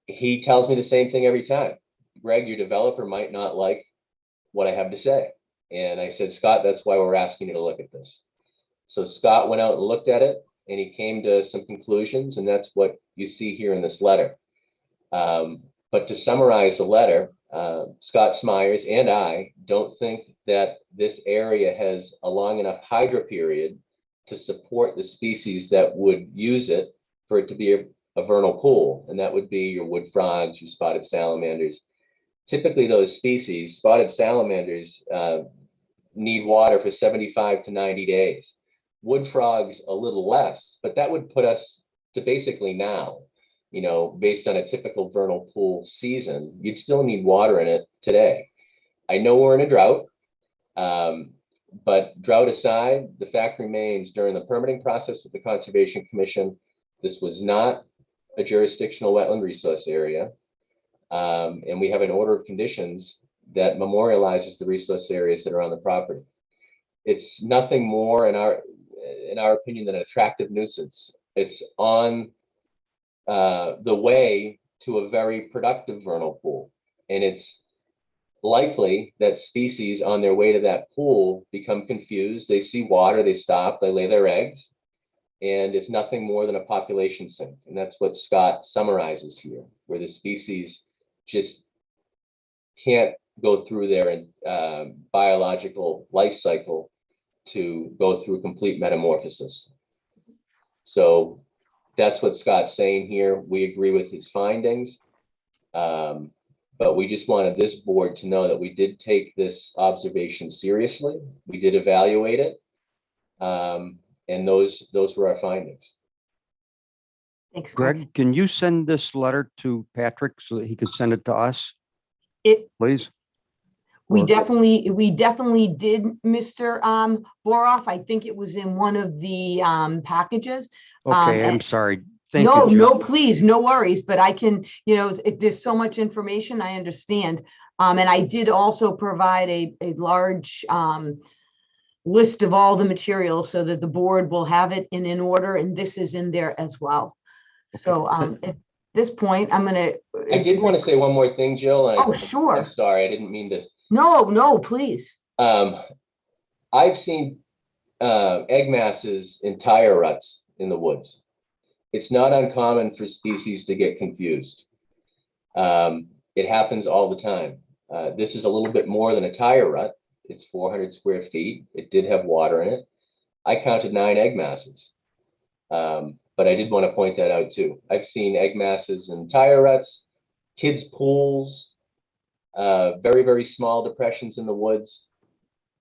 He tells me the same thing every time. Greg, your developer might not like what I have to say. And I said, Scott, that's why we're asking you to look at this. So Scott went out and looked at it and he came to some conclusions, and that's what you see here in this letter. But to summarize the letter, Scott Smyers and I don't think that this area has a long enough hydro period to support the species that would use it for it to be a vernal pool. And that would be your wood frogs, your spotted salamanders. Typically those species, spotted salamanders, need water for 75 to 90 days. Wood frogs a little less, but that would put us to basically now. You know, based on a typical vernal pool season, you'd still need water in it today. I know we're in a drought, but drought aside, the fact remains during the permitting process with the Conservation Commission, this was not a jurisdictional wetland resource area. And we have an order of conditions that memorializes the resource areas that are on the property. It's nothing more in our opinion than an attractive nuisance. It's on the way to a very productive vernal pool. And it's likely that species on their way to that pool become confused. They see water, they stop, they lay their eggs, and it's nothing more than a population sink. And that's what Scott summarizes here, where the species just can't go through their biological life cycle to go through complete metamorphosis. So that's what Scott's saying here. We agree with his findings, but we just wanted this board to know that we did take this observation seriously. We did evaluate it, and those were our findings.
Thanks,
Greg, can you send this letter to Patrick so that he could send it to us, please?
We definitely did, Mr. Boroff. I think it was in one of the packages.
Okay, I'm sorry. Thank
No,
you, Jill.
no, please, no worries. But I can, you know, there's so much information, I understand. And I did also provide a large list of all the materials so that the board will have it in order, and this is in there as well. So at this point, I'm gonna.
I did want to say one more thing, Jill. And
Oh, sure.
I'm sorry, I didn't mean to.
No, please.
I've seen egg masses in tire ruts in the woods. It's not uncommon for species to get confused. It happens all the time. This is a little bit more than a tire rut. It's 400 square feet. It did have water in it. I counted 9 egg masses. But I did want to point that out too. I've seen egg masses in tire ruts, kids' pools, very, very small depressions in the woods.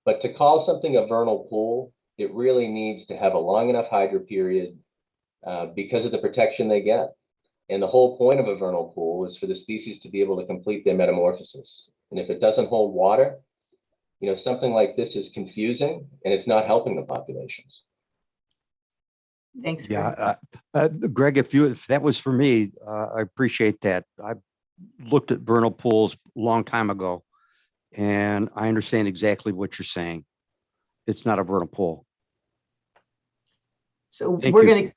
But to call something a vernal pool, it really needs to have a long enough hydro period because of the protection they get. And the whole point of a vernal pool is for the species to be able to complete their metamorphosis. And if it doesn't hold water, you know, something like this is confusing and it's not helping the populations.
Thanks.
Yeah, Greg, if that was for me, I appreciate that. I looked at vernal pools a long time ago, and I understand exactly what you're saying. It's not a vernal pool.
So
Thank
we're
you.
going to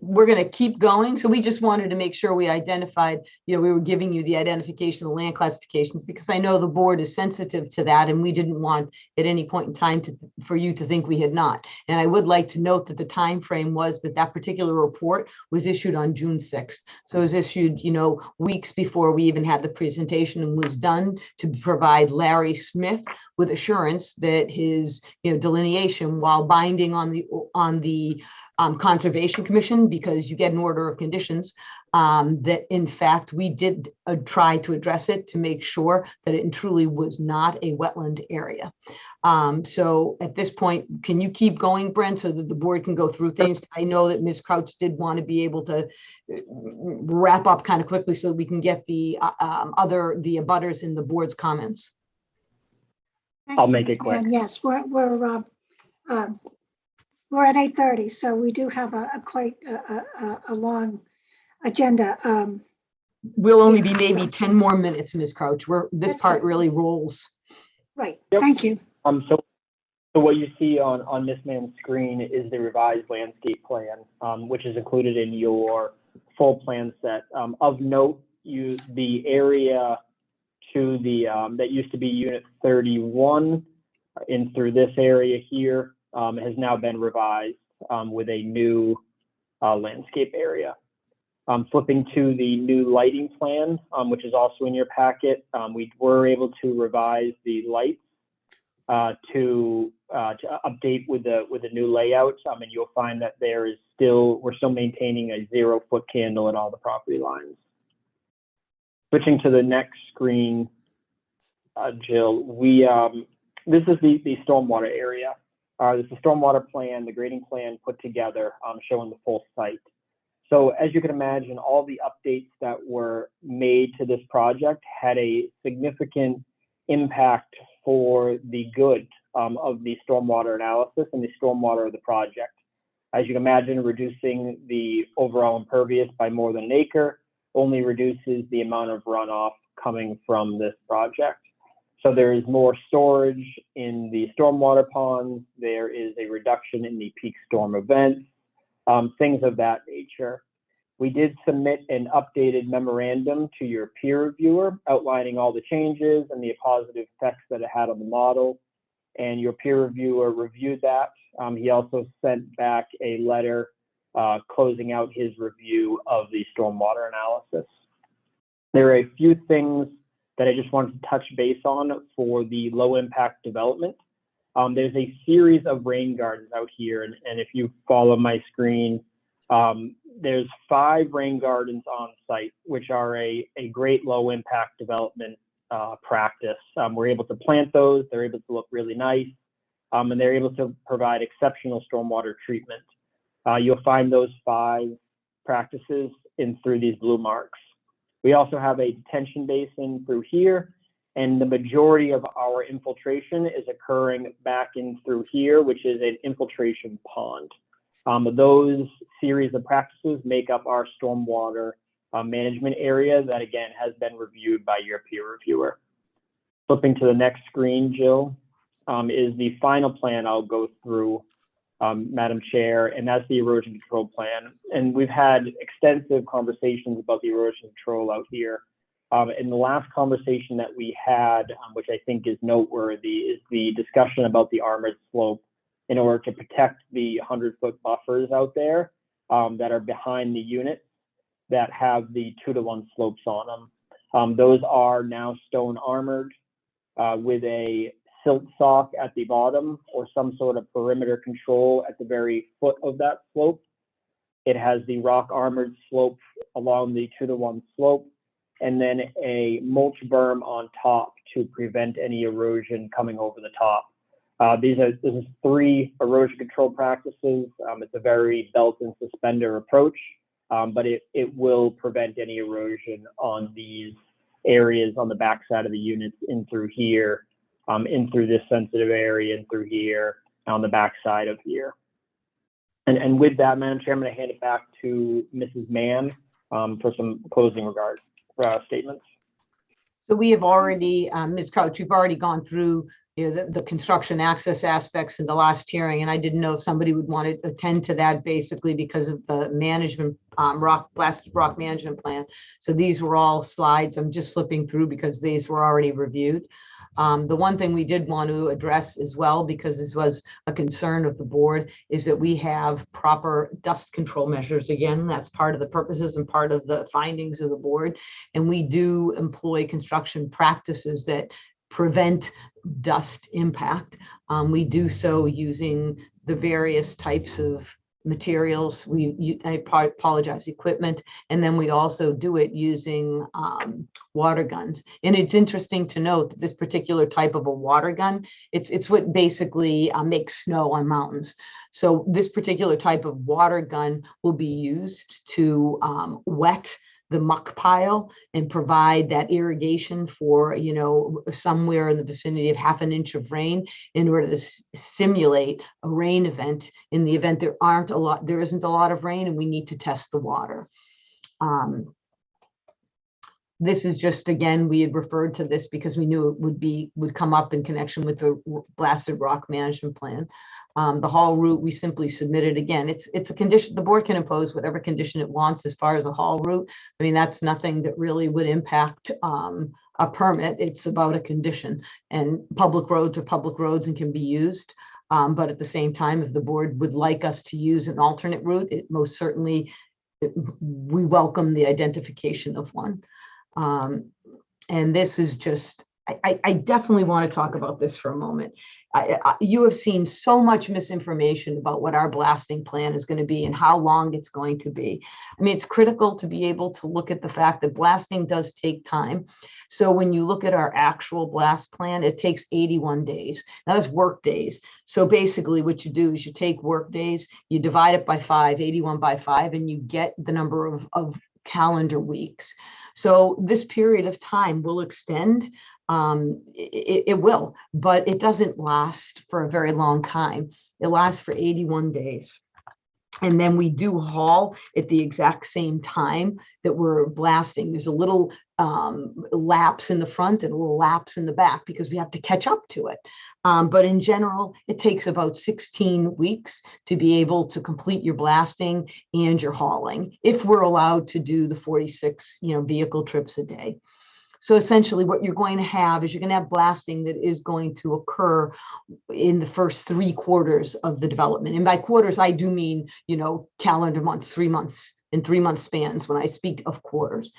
we're going to keep going. So we just wanted to make sure we identified, we were giving you the identification, the land classifications, because I know the board is sensitive to that, and we didn't want at any point in time for you to think we had not. And I would like to note that the time frame was that particular report was issued on June 6th. So it was issued, weeks before we even had the presentation, and was done to provide Larry Smith with assurance that his, delineation, while binding on the Conservation Commission, because you get an order of conditions, that in fact we did try to address it to make sure that it truly was not a wetland area. So at this point, can you keep going, Brent, so that the board can go through things? I know that Ms. Crouch did want to be able to wrap up kind of quickly so that we can get the abutters in the board's comments.
I'll make it quick.
Yes, we're at 8:30, so we do have quite a long agenda.
We'll only be maybe 10 more minutes, Ms. Crouch. This part really rolls.
Right.
Yep.
Thank you.
So what you see on this man's screen is the revised landscape plan, which is included in your full plan set. Of note, the area to the that used to be Unit 31 in through this area here has now been revised with a new landscape area. Flipping to the new lighting plan, which is also in your packet, we were able to revise the lights to update with the new layout, and you'll find that we're still maintaining a 0-foot candle at all the property lines. Switching to the next screen, Jill, this is the stormwater area. This is the stormwater plan, the grading plan put together, showing the full site. So as you can imagine, all the updates that were made to this project had a significant impact for the good of the stormwater analysis and the stormwater of the project. As you can imagine, reducing the overall impervious by more than an acre only reduces the amount of runoff coming from this project. So there is more storage in the stormwater ponds. There is a reduction in the peak storm events, things of that nature. We did submit an updated memorandum to your peer reviewer outlining all the changes and the positive effects that it had on the model. And your peer reviewer reviewed that. He also sent back a letter closing out his review of the stormwater analysis. There are a few things that I just wanted to touch base on for the low impact development. There's a series of rain gardens out here, and if you follow my screen, there's 5 rain gardens on site, which are a great low impact development practice. We're able to plant those, they're able to look really nice, and they're able to provide exceptional stormwater treatment. You'll find those 5 practices through these blue marks. We also have a detention basin through here, and the majority of our infiltration is occurring back in through here, which is an infiltration pond. Those series of practices make up our stormwater management area that, again, has been reviewed by your peer reviewer. Flipping to the next screen, Jill, is the final plan I'll go through, Madam Chair, and that's the erosion control plan. And we've had extensive conversations about the erosion control out here. In the last conversation that we had, which I think is noteworthy, is the discussion about the armored slope in order to protect the 100-foot buffers out there that are behind the units that have the 2-to-1 slopes on them. Those are now stone armored with a silt sock at the bottom or some sort of perimeter control at the very foot of that slope. It has the rock armored slope along the 2-to-1 slope, and then a mulch berm on top to prevent any erosion coming over the top. This is 3 erosion control practices. It's a very belt and suspender approach, but it will prevent any erosion on these areas on the backside of the units in through here, in through this sensitive area, and through here, on the backside of here. And with that, Madam Chair, I'm going to hand it back to Mrs. Mann for some closing statements.
So we have already, Ms. Crouch, you've already gone through the construction access aspects in the last hearing, and I didn't know if somebody would want to attend to that basically because of the management, blasted rock management plan. So these were all slides. I'm just flipping through because these were already reviewed. The one thing we did want to address as well, because this was a concern of the board, is that we have proper dust control measures. Again, that's part of the purposes and part of the findings of the board. And we do employ construction practices that prevent dust impact. We do so using the various types of materials. I apologize, equipment, and then we also do it using water guns. And it's interesting to note that this particular type of a water gun, it's what basically makes snow on mountains. So this particular type of water gun will be used to wet the muck pile and provide that irrigation for, somewhere in the vicinity of half an inch of rain in order to simulate a rain event in the event there isn't a lot of rain and we need to test the water. This is just, again, we had referred to this because we knew it would come up in connection with the blasted rock management plan. The haul route, we simply submitted. Again, it's a condition. The board can impose whatever condition it wants as far as a haul route. I mean, that's nothing that really would impact a permit. It's about a condition, and public roads are public roads and can be used. But at the same time, if the board would like us to use an alternate route, it most certainly, we welcome the identification of one. And this is just, I definitely want to talk about this for a moment. You have seen so much misinformation about what our blasting plan is going to be and how long it's going to be. I mean, it's critical to be able to look at the fact that blasting does take time. So when you look at our actual blast plan, it takes 81 days. Now that's work days. So basically what you do is you take work days, you divide it by 5, 81 by 5, and you get the number of calendar weeks. So this period of time will extend. It will, but it doesn't last for a very long time. It lasts for 81 days. And then we do haul at the exact same time that we're blasting. There's a little lapse in the front and a little lapse in the back because we have to catch up to it. But in general, it takes about 16 weeks to be able to complete your blasting and your hauling, if we're allowed to do the 46, vehicle trips a day. So essentially what you're going to have is you're going to have blasting that is going to occur in the first 3 quarters of the development. And by quarters, I do mean, calendar months, 3 months, in 3-month spans when I speak of quarters.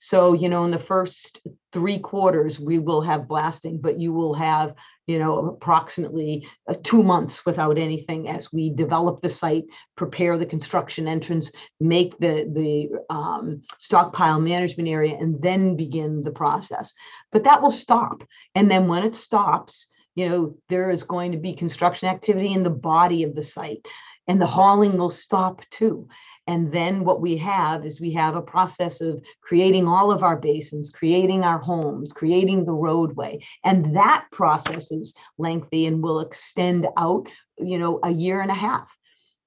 So, in the first 3 quarters, we will have blasting, but you will have, approximately 2 months without anything as we develop the site, prepare the construction entrance, make the stockpile management area, and then begin the process. But that will stop. And then when it stops, there is going to be construction activity in the body of the site, and the hauling will stop too. And then what we have is we have a process of creating all of our basins, creating our homes, creating the roadway. And that process is lengthy and will extend out, a year and a half.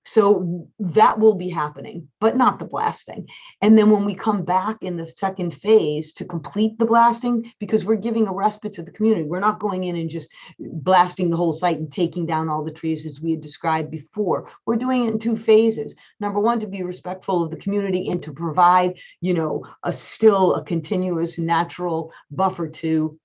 So that will be happening, but not the blasting. And then when we come back in the second phase to complete the blasting, because we're giving a respite to the community, we're not going in and just blasting the whole site and taking down all the trees as we had described before. We're doing it in 2 phases. Number 1, to be respectful of the community and to provide, still a continuous natural buffer to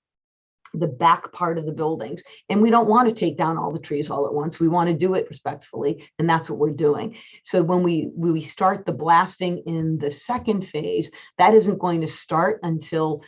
the back part of the buildings. And we don't want to take down all the trees all at once. We want to do it respectfully, and that's what we're doing. So when we start the blasting in the second phase, that isn't going to start until,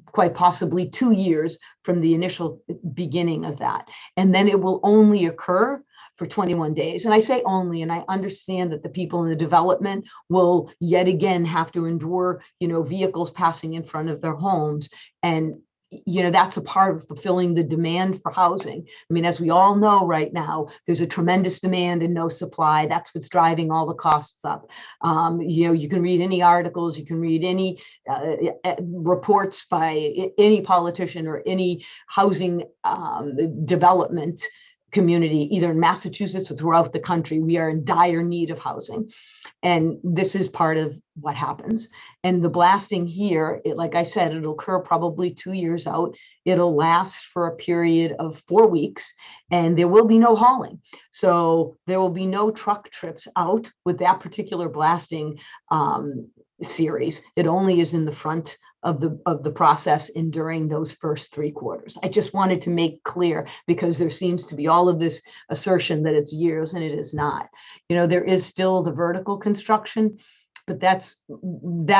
quite possibly 2 years from the initial beginning of that. And then it will only occur for 21 days. And I say only, and I understand that the people in the development will yet again have to endure, vehicles passing in front of their homes. And that's a part of fulfilling the demand for housing. I mean, as we all know right now, there's a tremendous demand and no supply. That's what's driving all the costs up. You can read any articles, you can read any reports by any politician or any housing development community, either in Massachusetts or throughout the country. We are in dire need of housing. And this is part of what happens. And the blasting here, like I said, it'll occur probably 2 years out. It'll last for a period of 4 weeks, and there will be no hauling. So there will be no truck trips out with that particular blasting series. It only is in the front of the process and during those first 3 quarters. I just wanted to make clear, because there seems to be all of this assertion that it's years, and it is not. You know, there is still the vertical construction, but that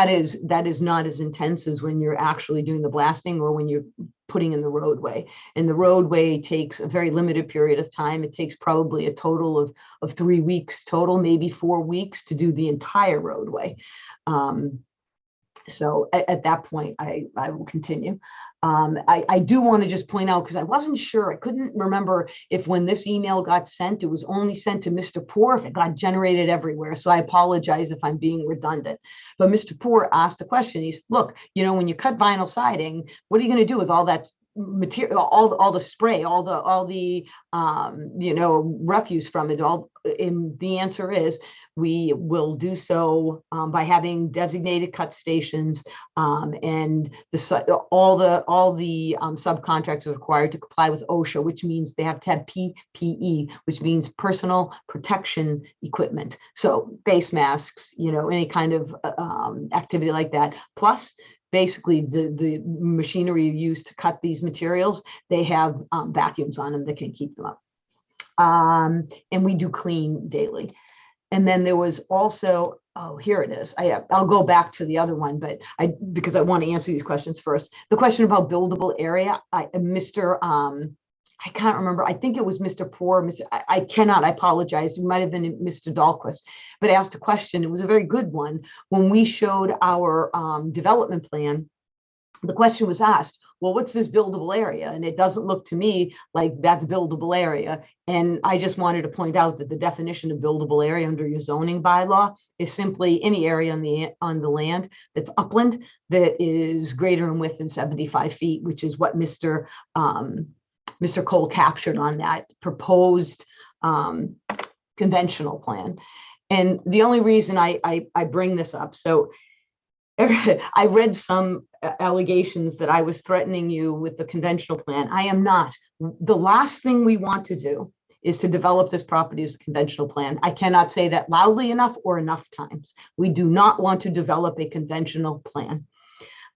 is not as intense as when you're actually doing the blasting or when you're putting in the roadway. And the roadway takes a very limited period of time. It takes probably a total of 3 weeks total, maybe 4 weeks to do the entire roadway. So at that point, I will continue. I do want to just point out, because I wasn't sure, I couldn't remember if when this email got sent, it was only sent to Mr. Poor, if it got generated everywhere. So I apologize if I'm being redundant. But Mr. Poor asked a question. He's, look, you know, when you cut vinyl siding, what are you going to do with all that material, all the spray, all the you know, refuse from it? And the answer is, we will do so by having designated cut stations, and all the subcontractors are required to comply with OSHA, which means they have to have PPE, which means personal protection equipment. So face masks, you know, any kind of activity like that. Plus, basically, the machinery used to cut these materials, they have vacuums on them that can keep them up. And we do clean daily. And then there was also, oh, here it is. I'll go back to the other one, but because I want to answer these questions first. The question about buildable area, I can't remember. I think it was Mr. Poor. I apologize. It might have been Mr. Dahlquist, but asked a question. It was a very good one. When we showed our development plan, the question was asked, well, what's this buildable area? And it doesn't look to me like that's buildable area. And I just wanted to point out that the definition of buildable area under your zoning bylaw is simply any area on the land that's upland that is greater in width than 75 feet, which is what Mr. Cole captured on that proposed conventional plan. And the only reason I bring this up, so I read some allegations that I was threatening you with the conventional plan. I am not. The last thing we want to do is to develop this property as a conventional plan. I cannot say that loudly enough or enough times. We do not want to develop a conventional plan.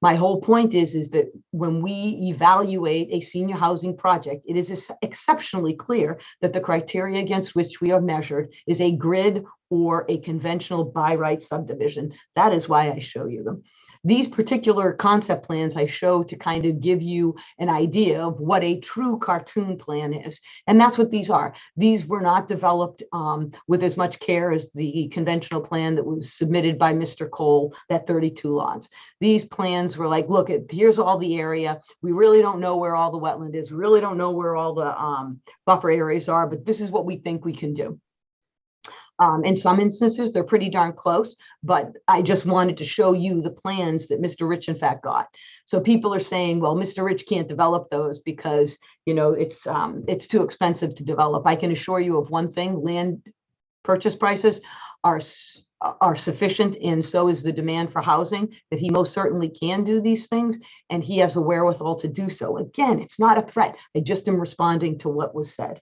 My whole point is that when we evaluate a senior housing project, it is exceptionally clear that the criteria against which we are measured is a grid or a conventional by right subdivision. That is why I show you them. These particular concept plans I show to kind of give you an idea of what a true cartoon plan is. And that's what these are. These were not developed with as much care as the conventional plan that was submitted by Mr. Cole, that 32 lots. These plans were like, look, here's all the area. We really don't know where all the wetland is. We really don't know where all the buffer areas are, but this is what we think we can do. In some instances, they're pretty darn close, but I just wanted to show you the plans that Mr. Rich, in fact, got. So people are saying, well, Mr. Rich can't develop those because, you know, it's too expensive to develop. I can assure you of one thing: land purchase prices are sufficient, and so is the demand for housing, that he most certainly can do these things, and he has the wherewithal to do so. Again, it's not a threat. I just am responding to what was said.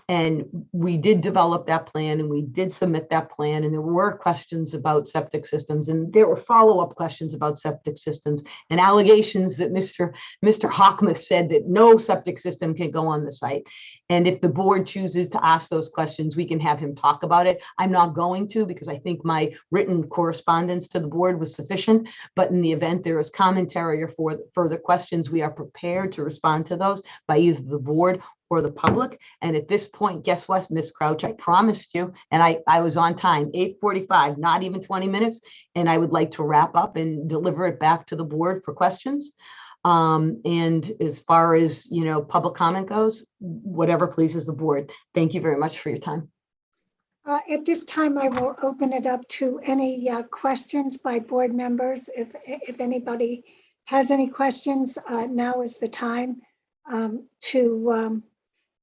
And we did develop that plan, and we did submit that plan, and there were questions about septic systems, and there were follow-up questions about septic systems, and allegations that Mr. Hockmuth said that no septic system can go on the site. And if the board chooses to ask those questions, we can have him talk about it. I'm not going to, because I think my written correspondence to the board was sufficient, but in the event there is commentary or further questions, we are prepared to respond to those by either the board or the public. And at this point, guess what, Ms. Crouch, I promised you, and I was on time, 8:45, not even 20 minutes. And I would like to wrap up and deliver it back to the board for questions. And as far as, you know, public comment goes, whatever pleases the board. Thank you very much for your time.
At this time, I will open it up to any questions by board members. If anybody has any questions, now is the time to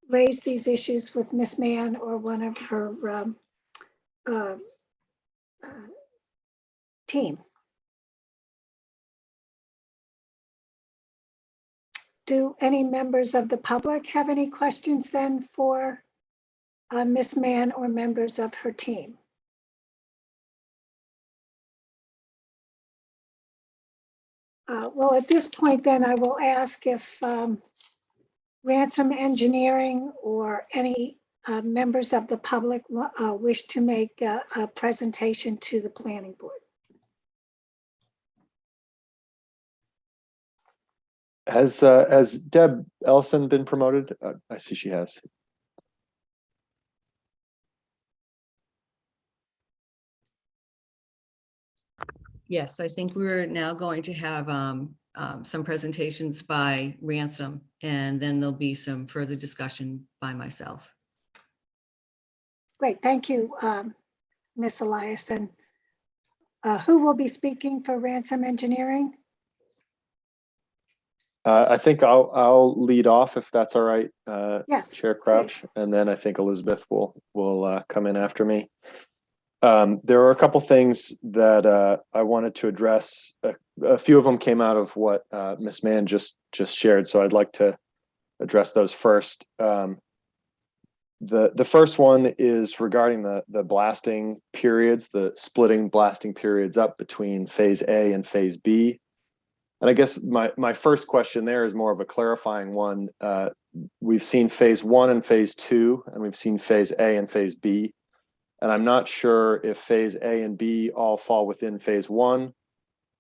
raise these issues with Miss Mann or one of her uh, team. Do any members of the public have any questions then for Miss Mann or members of her team? Well, at this point then I will ask if Ransom Engineering or any members of the public wish to make a presentation to the planning board.
Has Deb Ellison been promoted? I see she has.
Yes, I think we're now going to have some presentations by Ransom, and then there'll be some further discussion by myself.
Great, thank you, Ms. Eliason. Who will be speaking for Ransom Engineering?
I think I'll lead off if that's all right,
Yes,
Chair Crouch, and then I think Elizabeth will come in after me. There are a couple things that I wanted to address. A few of them came out of what Ms. Mann just shared, so I'd like to address those first. The first one is regarding the blasting periods, the splitting blasting periods up between phase A and phase B. And I guess my first question there is more of a clarifying one. We've seen phase 1 and phase 2, and we've seen phase A and phase B. And I'm not sure if phase A and B all fall within phase 1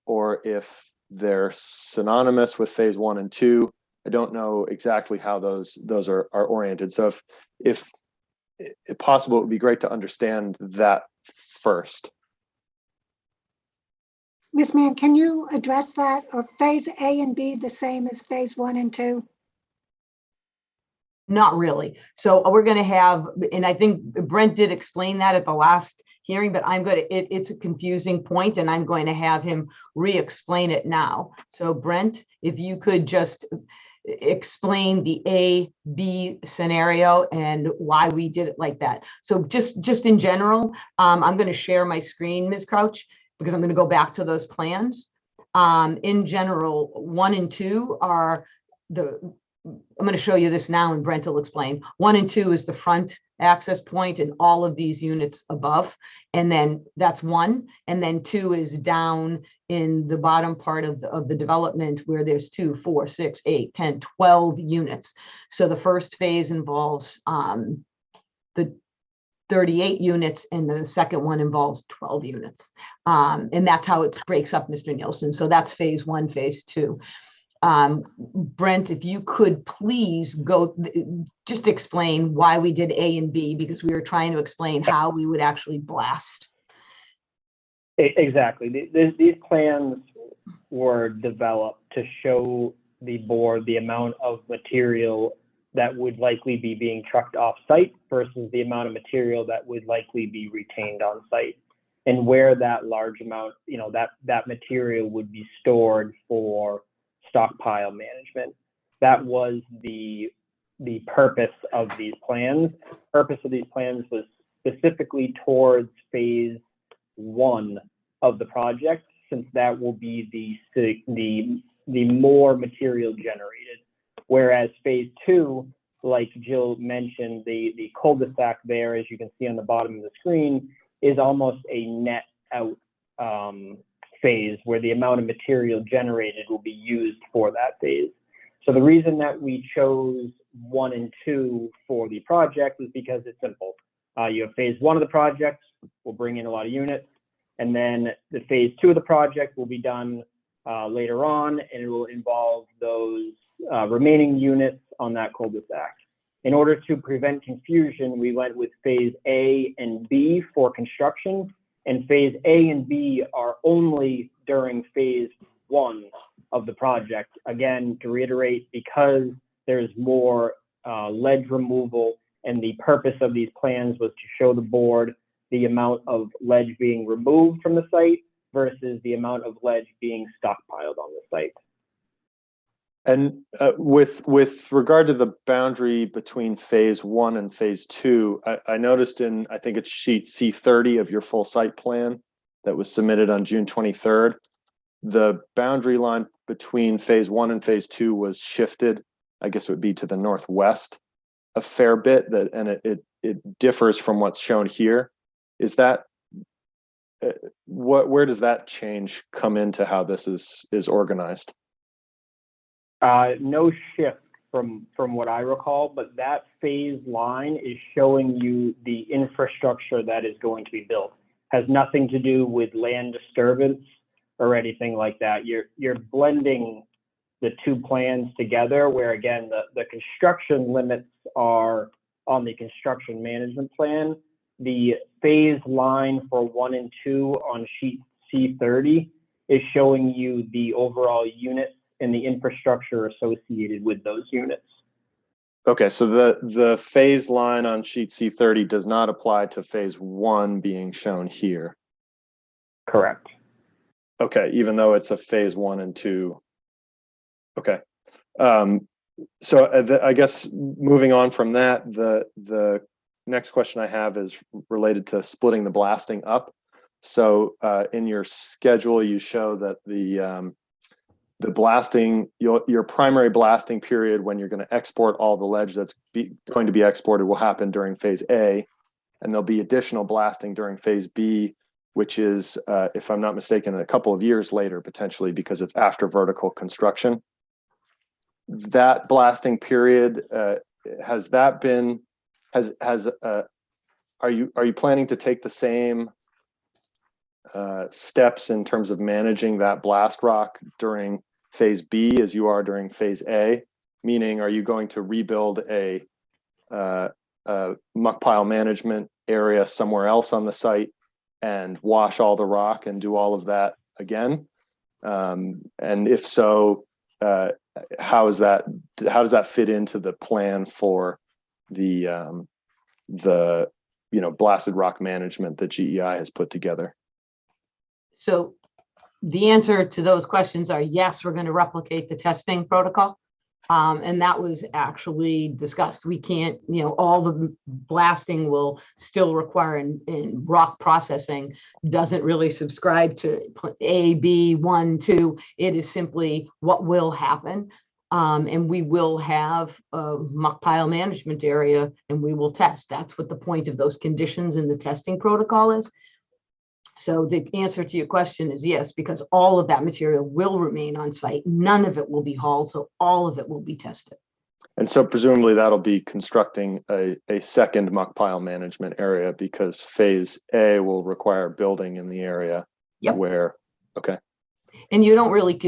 or if they're synonymous with phase 1 and 2. I don't know exactly how those are oriented. So if possible, it would be great to understand that first.
Ms. Mann, can you address that? Are phase A and B the same as phase 1 and 2?
Not really. So we're going to have, and I think Brent did explain that at the last hearing, but it's a confusing point and I'm going to have him re-explain it now. So Brent, if you could just explain the A, B scenario and why we did it like that. So just in general, I'm going to share my screen, Ms. Crouch, because I'm going to go back to those plans. In general, 1 and 2 are I'm going to show you this now and Brent will explain. 1 and 2 is the front access point and all of these units above. And then that's 1. And then 2 is down in the bottom part of the development where there's 2, 4, 6, 8, 10, 12 units. So the first phase involves the 38 units and the second one involves 12 units. And that's how it breaks up, Mr. Nielsen. So that's phase 1, phase 2. Brent, if you could please just explain why we did A and B, because we were trying to explain how we would actually blast.
Exactly. These plans were developed to show the board the amount of material that would likely be being trucked off site versus the amount of material that would likely be retained on site, and where that large amount, that material would be stored for stockpile management. That was the purpose of these plans. The purpose of these plans was specifically towards phase 1 of the project, since that will be the more material generated. Whereas phase 2, like Jill mentioned, the cul-de-sac there, as you can see on the bottom of the screen, is almost a net out phase where the amount of material generated will be used for that phase. So the reason that we chose 1 and 2 for the project is because it's simple. You have phase 1 of the project will bring in a lot of units, and then the phase 2 of the project will be done later on, and it will involve those remaining units on that cul-de-sac. In order to prevent confusion, we went with phase A and B for construction, and phase A and B are only during phase 1 of the project. Again, to reiterate, because there's more ledge removal, and the purpose of these plans was to show the board the amount of ledge being removed from the site versus the amount of ledge being stockpiled on the site.
And with regard to the boundary between phase 1 and phase 2, I noticed in, I think it's sheet C30 of your full site plan that was submitted on June 23rd, the boundary line between phase 1 and phase 2 was shifted. I guess it would be to the northwest a fair bit, and it differs from what's shown here. Is that where does that change come into how this is organized?
No shift from what I recall, but that phase line is showing you the infrastructure that is going to be built. Has nothing to do with land disturbance or anything like that. You're blending the two plans together, where again the construction limits are on the construction management plan. The phase line for 1 and 2 on sheet C30 is showing you the overall units and the infrastructure associated with those units.
Okay, so the phase line on sheet C30 does not apply to phase 1 being shown here.
Correct.
Okay, even though it's a phase 1 and 2. Okay. So I guess moving on from that, the next question I have is related to splitting the blasting up. So in your schedule, you show that the blasting, your primary blasting period when you're going to export all the ledge that's going to be exported will happen during phase A, and there'll be additional blasting during phase B, which is, if I'm not mistaken, a couple of years later, potentially, because it's after vertical construction. That blasting period, has that been, are you planning to take the same steps in terms of managing that blast rock during phase B as you are during phase A? Meaning, are you going to rebuild a muck pile management area somewhere else on the site and wash all the rock and do all of that again? And if so, how does that fit into the plan for the blasted rock management that GEI has put together?
So the answer to those questions are yes, we're going to replicate the testing protocol. And that was actually discussed. We can't, all the blasting will still require in rock processing doesn't really subscribe to A, B, 1, 2. It is simply what will happen. And we will have a muck pile management area and we will test. That's what the point of those conditions in the testing protocol is. So the answer to your question is yes, because all of that material will remain on site. None of it will be hauled, so all of it will be tested.
And so presumably that'll be constructing a second muck pile management area, because phase A will require building in the area.
Yep.
Where, okay.
And you don't really,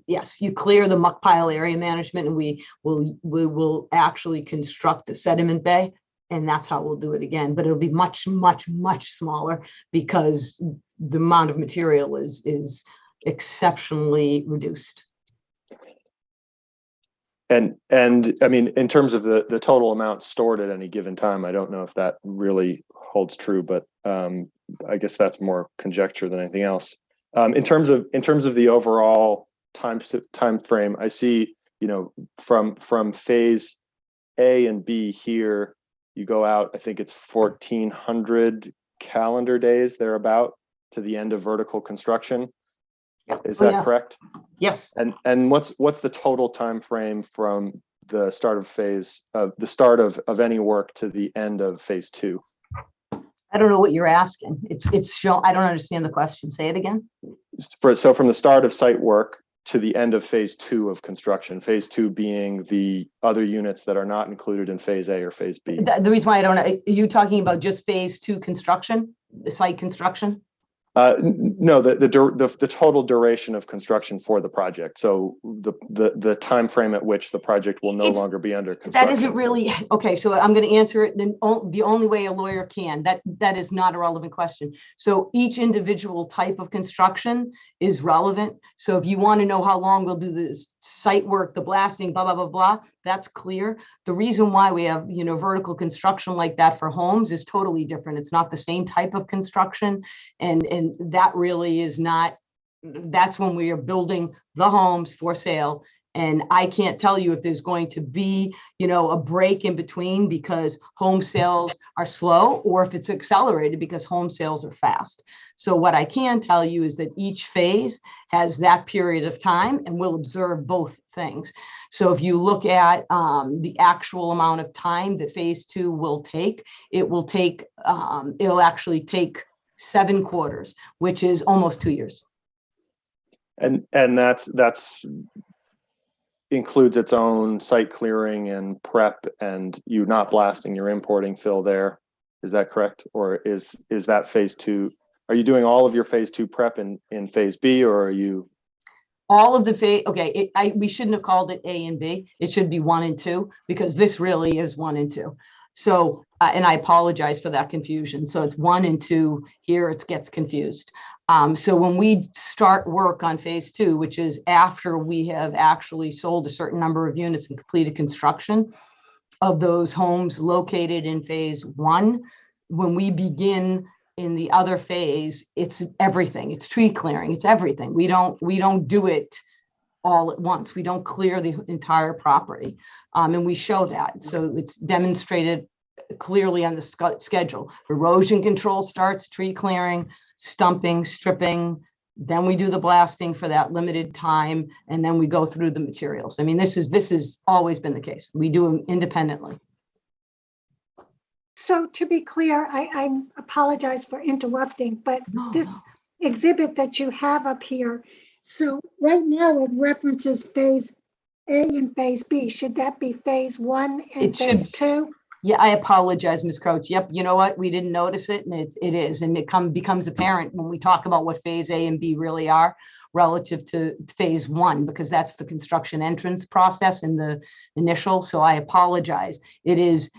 yes, you clear the muck pile area management and we will actually construct a sediment bay. And that's how we'll do it again, but it'll be much, much, much smaller because the amount of material is exceptionally reduced.
And I mean, in terms of the total amount stored at any given time, I don't know if that really holds true, but I guess that's more conjecture than anything else. In terms of the overall time frame, I see, from phase A and B here, you go out, I think it's 1,400 calendar days thereabout to the end of vertical construction. Is that correct?
Yes.
And what's the total time frame from the start of any work to the end of phase 2?
I don't know what you're asking. It's shown. I don't understand the question. Say it again.
So from the start of site work to the end of phase 2 of construction, phase 2 being the other units that are not included in phase A or phase B.
The reason why I don't know, are you talking about just phase 2 construction, the site construction?
No, the total duration of construction for the project. So the time frame at which the project will no longer be under construction.
That isn't really, okay, so I'm going to answer it the only way a lawyer can. That is not a relevant question. So each individual type of construction is relevant. So if you want to know how long we'll do this site work, the blasting, blah, blah, blah, blah, that's clear. The reason why we have, vertical construction like that for homes is totally different. It's not the same type of construction. And that really is not, that's when we are building the homes for sale And I can't tell you if there's going to be, a break in between because home sales are slow, or if it's accelerated because home sales are fast. So what I can tell you is that each phase has that period of time, and we'll observe both things. So if you look at the actual amount of time that phase 2 will take, it'll actually take 7 quarters, which is almost 2 years.
And that's includes its own site clearing and prep, and you're not blasting, you're importing fill there. Is that correct? Or is that phase 2? Are you doing all of your phase 2 prep in phase B, or are you?
All of the phase, okay, we shouldn't have called it A and B. It should be 1 and 2, because this really is 1 and 2. So, and I apologize for that confusion. So it's 1 and 2 here, it gets confused. So when we start work on phase 2, which is after we have actually sold a certain number of units and completed construction of those homes located in phase 1, when we begin in the other phase, it's everything. It's tree clearing, it's everything. We don't do it all at once. We don't clear the entire property. And we show that. So it's demonstrated clearly on the schedule. Erosion control starts, tree clearing, stumping, stripping, then we do the blasting for that limited time, and then we go through the materials. I mean, this has always been the case. We do them independently.
So to be clear, I apologize for interrupting, but this exhibit that you have up here, so right now it references phase A and phase B. Should that be phase 1 and phase 2?
Yeah, I apologize, Ms. Crouch. Yep, you know what? We didn't notice it, and it is, and it becomes apparent when we talk about what phase A and B really are relative to phase 1, because that's the construction entrance process in the initial. So I apologize. It is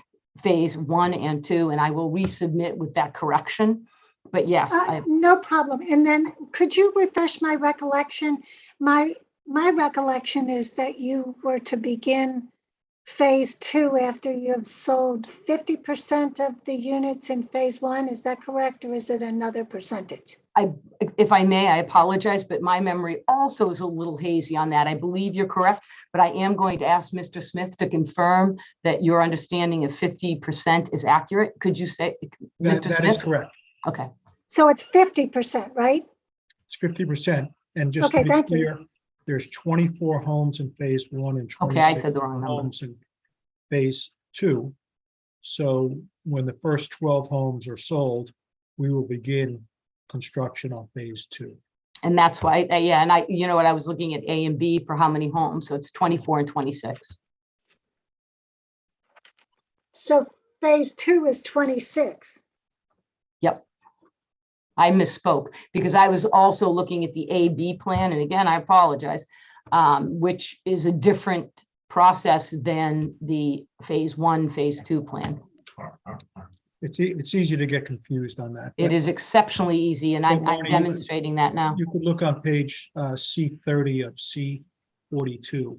phase 1 and 2, and I will resubmit with that correction. But yes,
no problem. And then could you refresh my recollection? My recollection is that you were to begin phase 2 after you have sold 50% of the units in phase 1. Is that correct, or is it another percentage?
If I may, I apologize, but my memory also is a little hazy on that. I believe you're correct, but I am going to ask Mr. Smith to confirm that your understanding of 50% is accurate. Could you say, Mr. Smith?
That is correct.
Okay.
So it's 50%, right?
It's 50%. And just
Okay,
to be
thank
clear,
you.
there's 24 homes in phase 1 and
Okay, I
26
said the wrong number.
homes in phase 2. So when the first 12 homes are sold, we will begin construction on phase 2.
And that's why, yeah, and you know what, I was looking at A and B for how many homes, so it's 24 and 26.
So phase 2 is 26.
Yep. I misspoke because I was also looking at the A-B plan, and again, I apologize, which is a different process than the phase 1, phase 2 plan.
It's easy to get confused on that.
It
but
is exceptionally easy, and I'm
Bonnie,
demonstrating that now.
You could look on page C30 of C42,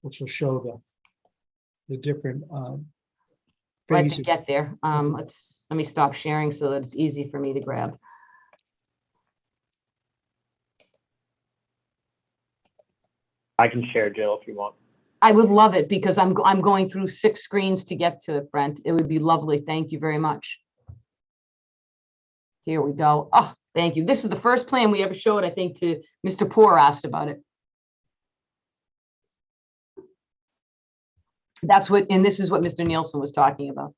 which will show the different
Glad to
phases.
get there. Let me stop sharing so that it's easy for me to grab.
I can share, Jill, if you want.
I would love it because I'm going through 6 screens to get to it, Brent. It would be lovely. Thank you very much. Here we go. Oh, thank you. This was the first plan we ever showed, I think, to Mr. Poor asked about it. That's what, and this is what Mr. Nielsen was talking about.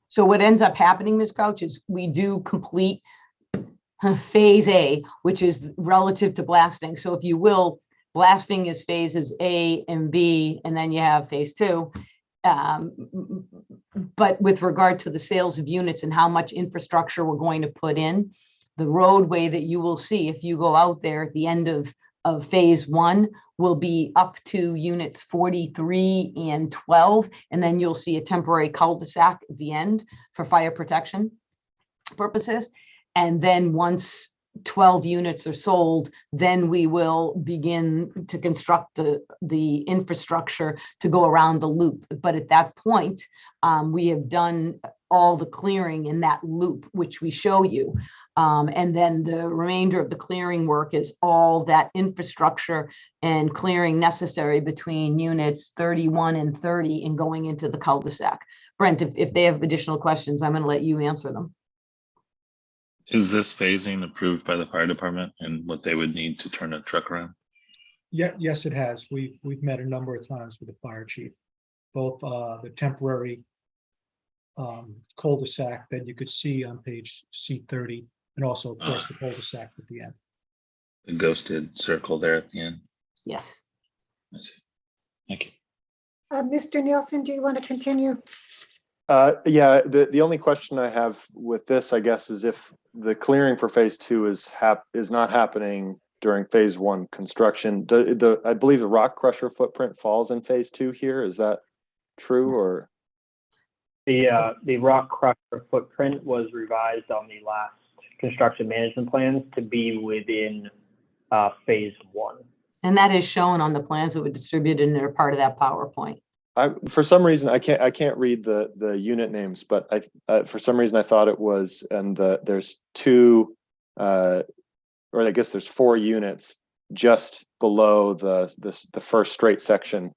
So what ends up happening, Ms. Couch, is we do complete phase A, which is relative to blasting. So if you will, blasting is phases A and B, and then you have phase 2. But with regard to the sales of units and how much infrastructure we're going to put in, the roadway that you will see if you go out there at the end of phase 1 will be up to units 43 and 12, and then you'll see a temporary cul-de-sac at the end for fire protection purposes. And then once 12 units are sold, then we will begin to construct the infrastructure to go around the loop. But at that point, we have done all the clearing in that loop, which we show you. And then the remainder of the clearing work is all that infrastructure and clearing necessary between units 31 and 30 and going into the cul-de-sac. Brent, if they have additional questions, I'm going to let you answer them.
Is this phasing approved by the fire department and what they would need to turn a truck around?
Yeah, yes, it has. We've met a number of times with the fire chief, both the temporary cul-de-sac that you could see on page C30, and also, of course, the cul-de-sac at the end.
The ghosted circle there at the end?
Yes.
I see. Thank you.
Mr. Nielsen, do you want to continue?
Yeah, the only question I have with this, I guess, is if the clearing for phase 2 is not happening during phase 1 construction. I believe the rock crusher footprint falls in phase 2 here. Is that true, or?
The rock crusher footprint was revised on the last construction management plans to be within phase 1.
And that is shown on the plans that were distributed and they're part of that PowerPoint.
For some reason I can't read the unit names, but for some reason I thought it was, and there's 2 or I guess there's 4 units just below the first straight section.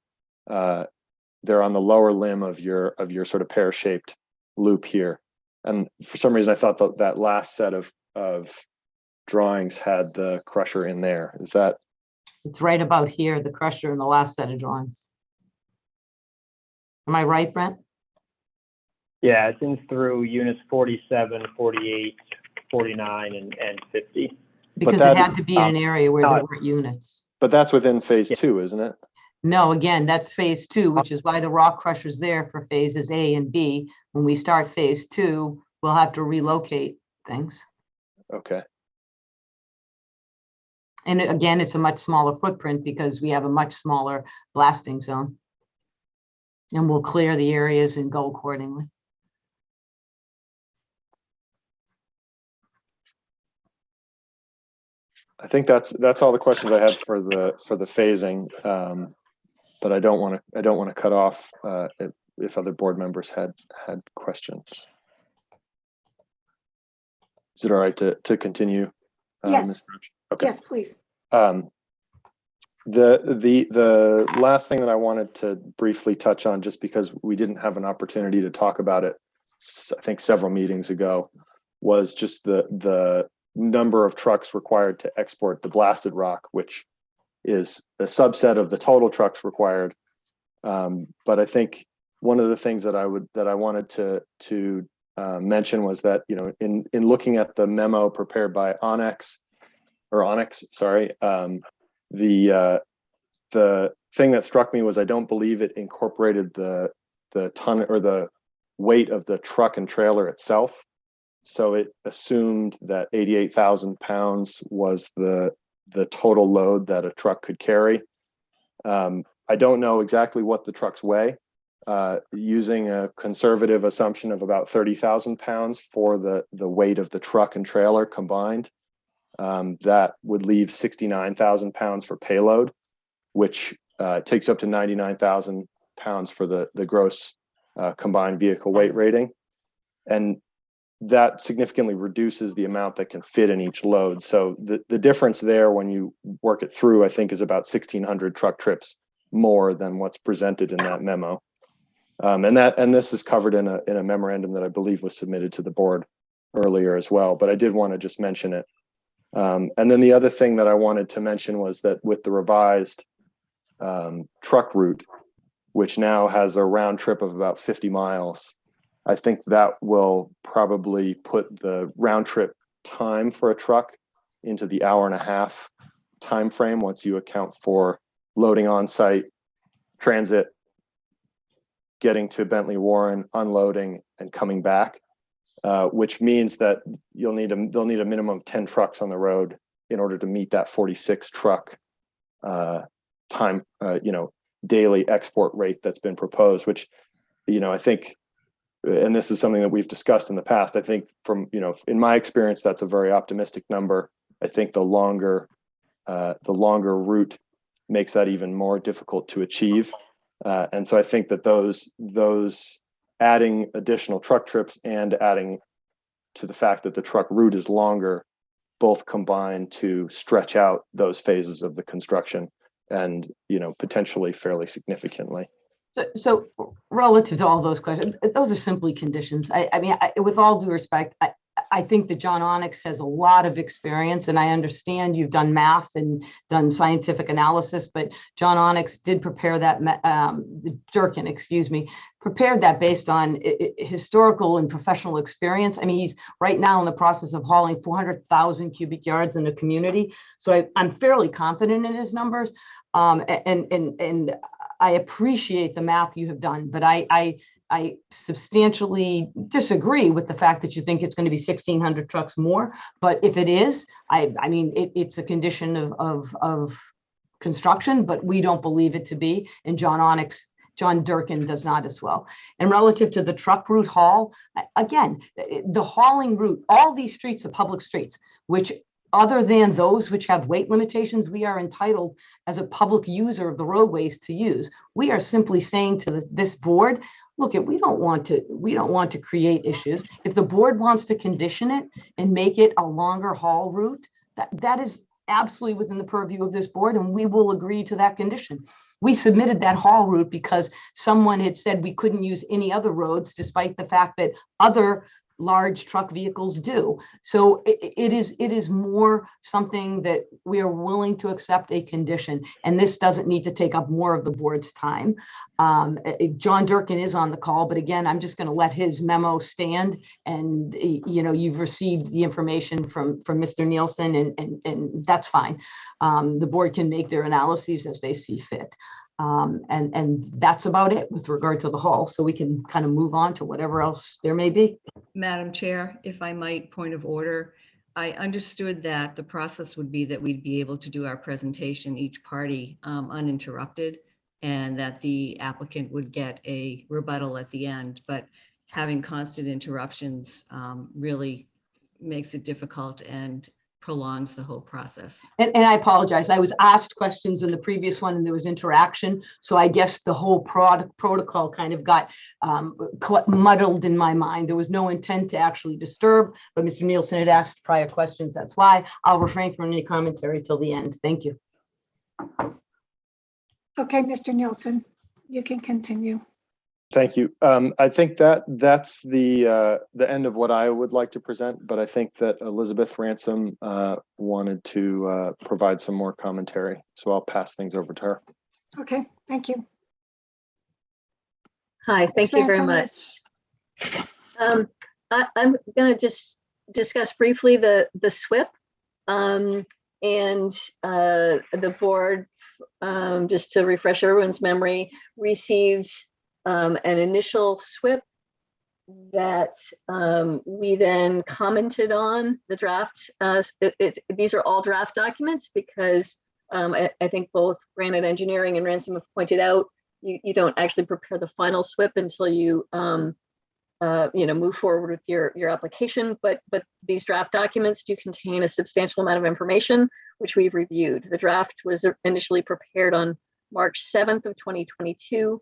They're on the lower limb of your sort of pear-shaped loop here, and for some reason I thought that last set of drawings had the crusher in there. Is that?
It's right about here, the crusher in the last set of drawings. Am I right, Brent?
Yeah, it's in through units 47, 48, 49, and 50.
Because it had to be in an area where there weren't units.
But that's within phase 2, isn't it?
No, again, that's phase 2, which is why the rock crusher's there for phases A and B. When we start phase 2, we'll have to relocate things.
Okay.
And again, it's a much smaller footprint because we have a much smaller blasting zone. And we'll clear the areas and go accordingly.
I think that's all the questions I had for the phasing, but I don't want to cut off if other board members had questions. Is it all right to continue?
Yes.
Ms. French? Okay.
Yes, please.
The last thing that I wanted to briefly touch on, just because we didn't have an opportunity to talk about it, I think several meetings ago, was just the number of trucks required to export the blasted rock, which is a subset of the total trucks required. But I think one of the things that I wanted to mention was that, you know, in looking at the memo prepared by Onyx, sorry, the thing that struck me was I don't believe it incorporated the ton or the weight of the truck and trailer itself. So it assumed that 88,000 pounds was the total load that a truck could carry. I don't know exactly what the trucks weigh. Using a conservative assumption of about 30,000 pounds for the weight of the truck and trailer combined, that would leave 69,000 pounds for payload, which takes up to 99,000 pounds for the gross combined vehicle weight rating. And that significantly reduces the amount that can fit in each load. So the difference there when you work it through, I think, is about 1,600 truck trips more than what's presented in that memo. And this is covered in a memorandum that I believe was submitted to the board earlier as well, but I did want to just mention it. And then the other thing that I wanted to mention was that with the revised truck route, which now has a round trip of about 50 miles, I think that will probably put the round trip time for a truck into the 1.5-hour time frame once you account for loading on site, transit, getting to Bentley Warren, unloading, and coming back, which means that they'll need a minimum of 10 trucks on the road in order to meet that 46 truck time, daily export rate that's been proposed, which, I think, and this is something that we've discussed in the past, I think from, in my experience, that's a very optimistic number. I think the longer route makes that even more difficult to achieve. And so I think that those adding additional truck trips and adding to the fact that the truck route is longer, both combine to stretch out those phases of the construction and, potentially fairly significantly.
So relative to all those questions, those are simply conditions. I mean, with all due respect, I think that John Onyx has a lot of experience, and I understand you've done math and done scientific analysis, but John Onyx did prepare that, Durkin, excuse me, prepared that based on historical and professional experience. I mean, he's right now in the process of hauling 400,000 cubic yards in the community. So I'm fairly confident in his numbers. And I appreciate the math you have done, but I substantially disagree with the fact that you think it's going to be 1,600 trucks more. But if it is, I mean, it's a condition of construction, but we don't believe it to be. And John Durkin does not as well. And relative to the truck route haul, again, the hauling route, all these streets are public streets, which other than those which have weight limitations, we are entitled as a public user of the roadways to use. We are simply saying to this board, look, we don't want to create issues. If the board wants to condition it and make it a longer haul route, that is absolutely within the purview of this board, and we will agree to that condition. We submitted that haul route because someone had said we couldn't use any other roads, despite the fact that other large truck vehicles do. So it is more something that we are willing to accept a condition, and this doesn't need to take up more of the board's time. John Durkin is on the call, but again, I'm just going to let his memo stand, and you've received the information from Mr. Nielsen, and that's fine. The board can make their analyses as they see fit. And that's about it with regard to the haul. So we can kind of move on to whatever else there may be.
Madam Chair, if I might, point of order. I understood that the process would be that we'd be able to do our presentation, each party uninterrupted, and that the applicant would get a rebuttal at the end. But having constant interruptions really makes it difficult and prolongs the whole process.
And I apologize. I was asked questions in the previous one and there was interaction. So I guess the whole protocol kind of got muddled in my mind. There was no intent to actually disturb, but Mr. Nielsen had asked prior questions. That's why I'll refrain from any commentary till the end. Thank you.
Okay, Mr. Nielsen, you can continue.
Thank you. I think that's the end of what I would like to present, but I think that Elizabeth Ransom wanted to provide some more commentary. So I'll pass things over to her.
Okay, thank you.
Hi, thank you very much. I'm going to just discuss briefly the SWIP, and the board, just to refresh everyone's memory, received an initial SWIP that we then commented on the draft. These are all draft documents because I think both Granite Engineering and Ransom have pointed out you don't actually prepare the final SWIP until you move forward with your application. But these draft documents do contain a substantial amount of information which we've reviewed. The draft was initially prepared on March 7th of 2022.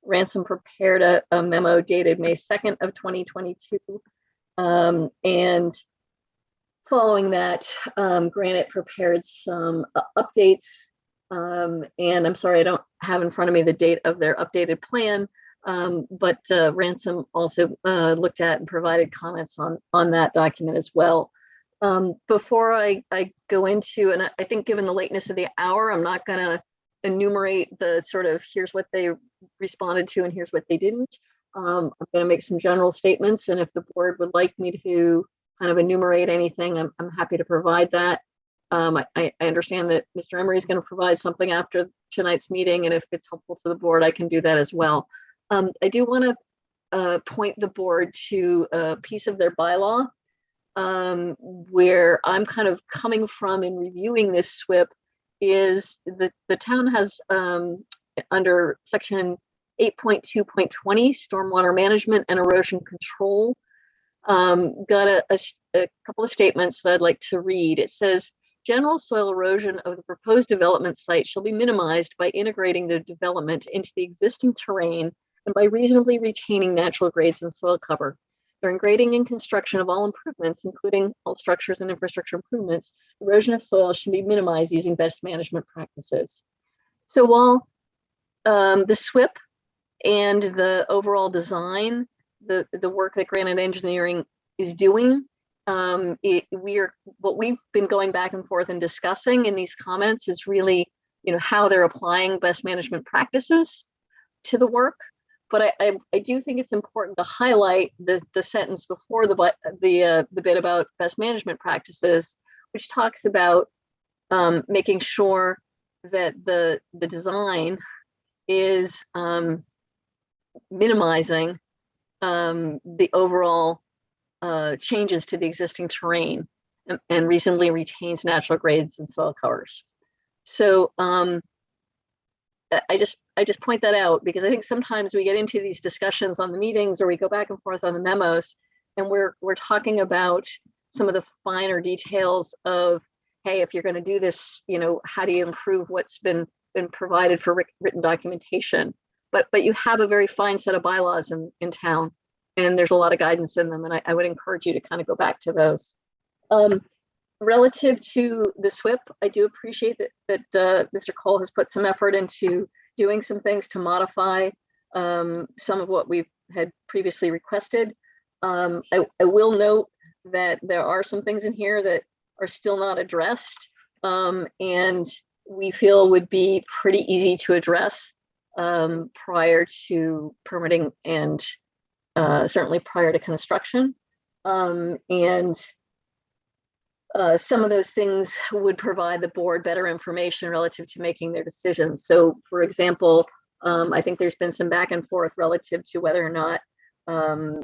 Ransom prepared a memo dated May 2nd of 2022. And following that, Granite prepared some updates. And I'm sorry, I don't have in front of me the date of their updated plan, but Ransom also looked at and provided comments on that document as well. Before I go into, and I think given the lateness of the hour, I'm not going to enumerate the sort of here's what they responded to and here's what they didn't. I'm going to make some general statements, and if the board would like me to kind of enumerate anything, I'm happy to provide that. I understand that Mr. Emery is going to provide something after tonight's meeting, and if it's helpful to the board, I can do that as well. I do want to point the board to a piece of their bylaw where I'm kind of coming from in reviewing this SWIP. Is the town has under section 8.2.20 stormwater management and erosion control got a couple of statements that I'd like to read. It says general soil erosion of the proposed development site shall be minimized by integrating the development into the existing terrain and by reasonably retaining natural grades and soil cover. During grading and construction of all improvements, including all structures and infrastructure improvements, erosion of soil should be minimized using best management practices. So while the SWIP and the overall design, the work that Granite Engineering is doing, what we've been going back and forth and discussing in these comments is really, how they're applying best management practices to the work. But I do think it's important to highlight the sentence before the bit about best management practices, which talks about making sure that the design is minimizing the overall changes to the existing terrain and reasonably retains natural grades and soil covers. So I just point that out because I think sometimes we get into these discussions on the meetings or we go back and forth on the memos and we're talking about some of the finer details of, hey, if you're going to do this, how do you improve what's been provided for written documentation? But you have a very fine set of bylaws in town, and there's a lot of guidance in them, and I would encourage you to kind of go back to those. Relative to the SWIP, I do appreciate that Mr. Cole has put some effort into doing some things to modify some of what we've had previously requested. I will note that there are some things in here that are still not addressed, and we feel would be pretty easy to address prior to permitting and certainly prior to construction. Some of those things would provide the board better information relative to making their decisions. So, for example, I think there's been some back and forth relative to whether or not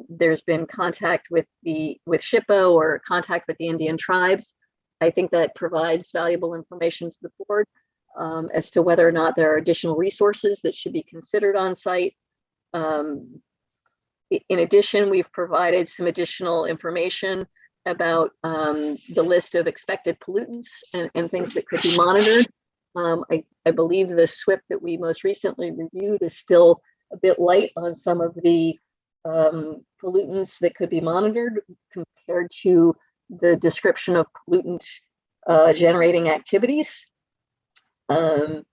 there's been contact with SHPO or contact with the Indian tribes. I think that provides valuable information to the board as to whether or not there are additional resources that should be considered on site. In addition, we've provided some additional information about the list of expected pollutants and things that could be monitored. I believe the SWIP that we most recently reviewed is still a bit light on some of the pollutants that could be monitored compared to the description of pollutant generating activities. There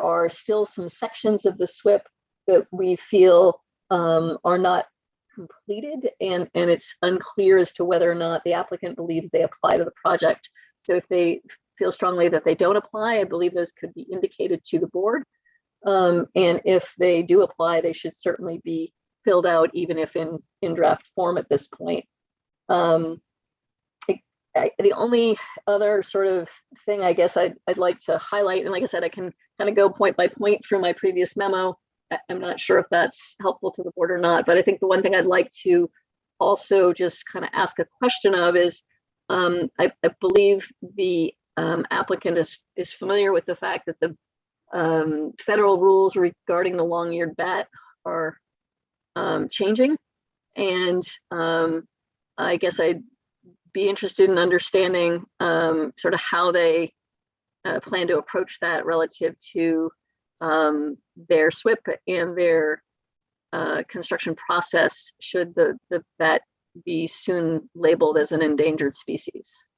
are still some sections of the SWIP that we feel are not completed, and it's unclear as to whether or not the applicant believes they apply to the project. So if they feel strongly that they don't apply, I believe those could be indicated to the board. And if they do apply, they should certainly be filled out, even if in draft form at this point. The only other sort of thing I guess I'd like to highlight, and like I said, I can kind of go point by point through my previous memo. I'm not sure if that's helpful to the board or not, but I think the one thing I'd like to also just kind of ask a question of is, I believe the applicant is familiar with the fact that the federal rules regarding the long-eared bat are changing. And I guess I'd be interested in understanding sort of how they plan to approach that relative to their SWIP and their construction process should the bat be soon labeled as an endangered species.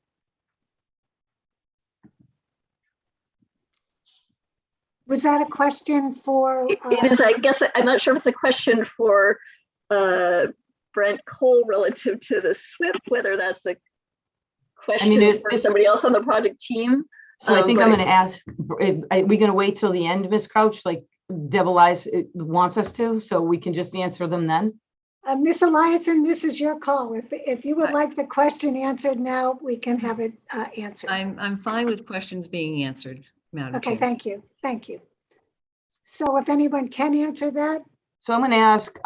Was that a question for?
It is, I guess, I'm not sure if it's a question for Brent Cole relative to the SWIP, whether that's a question for somebody else on the project team.
So I think I'm going to ask, are we going to wait till the end, Ms. Crouch, like Deb Elias wants us to, so we can just answer them then?
Ms. Eliason, this is your call. If you would like the question answered now, we can have it answered.
I'm fine with questions being answered, Madam
Okay,
Chair.
thank you. Thank you. So if anyone can answer that.
So I'm going to ask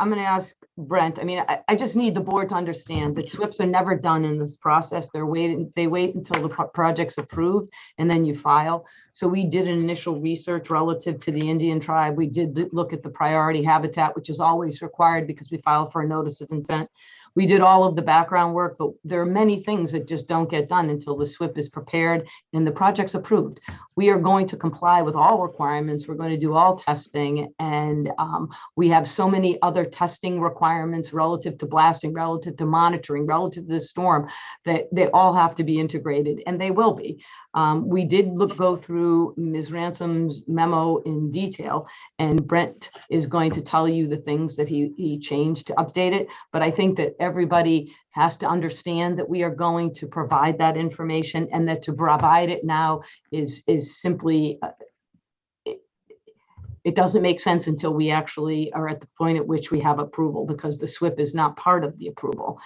Brent. I mean, I just need the board to understand that SWIPs are never done in this process. They wait until the project's approved and then you file. So we did an initial research relative to the Indian tribe. We did look at the priority habitat, which is always required because we file for a notice of intent. We did all of the background work, but there are many things that just don't get done until the SWIP is prepared and the project's approved. We are going to comply with all requirements. We're going to do all testing, and we have so many other testing requirements relative to blasting, relative to monitoring, relative to the storm, that they all have to be integrated, and they will be. We did go through Ms. Ransom's memo in detail, and Brent is going to tell you the things that he changed to update it. But I think that everybody has to understand that we are going to provide that information, and that to provide it now is simply, it doesn't make sense until we actually are at the point at which we have approval, because the SWIP is not part of the approval.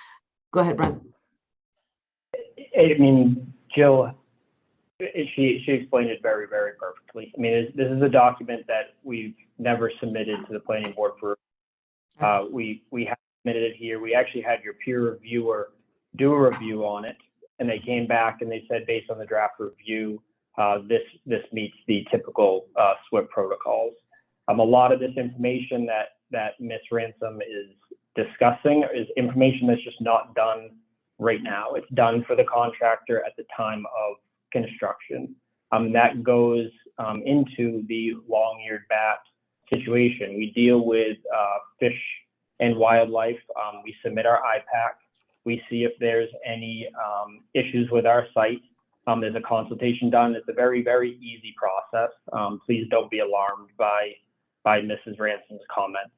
Go ahead, Brent.
I mean, Jill, she explained it very, very perfectly. I mean, this is a document that we've never submitted to the planning board for. We have submitted it here. We actually had your peer reviewer do a review on it, and they came back and they said, based on the draft review, this meets the typical SWIP protocols. A lot of this information that Ms. Ransom is discussing is information that's just not done right now. It's done for the contractor at the time of construction. That goes into the long-eared bat situation. We deal with fish and wildlife. We submit our IPAC. We see if there's any issues with our site. There's a consultation done. It's a very, very easy process. Please don't be alarmed by Mrs. Ransom's comments.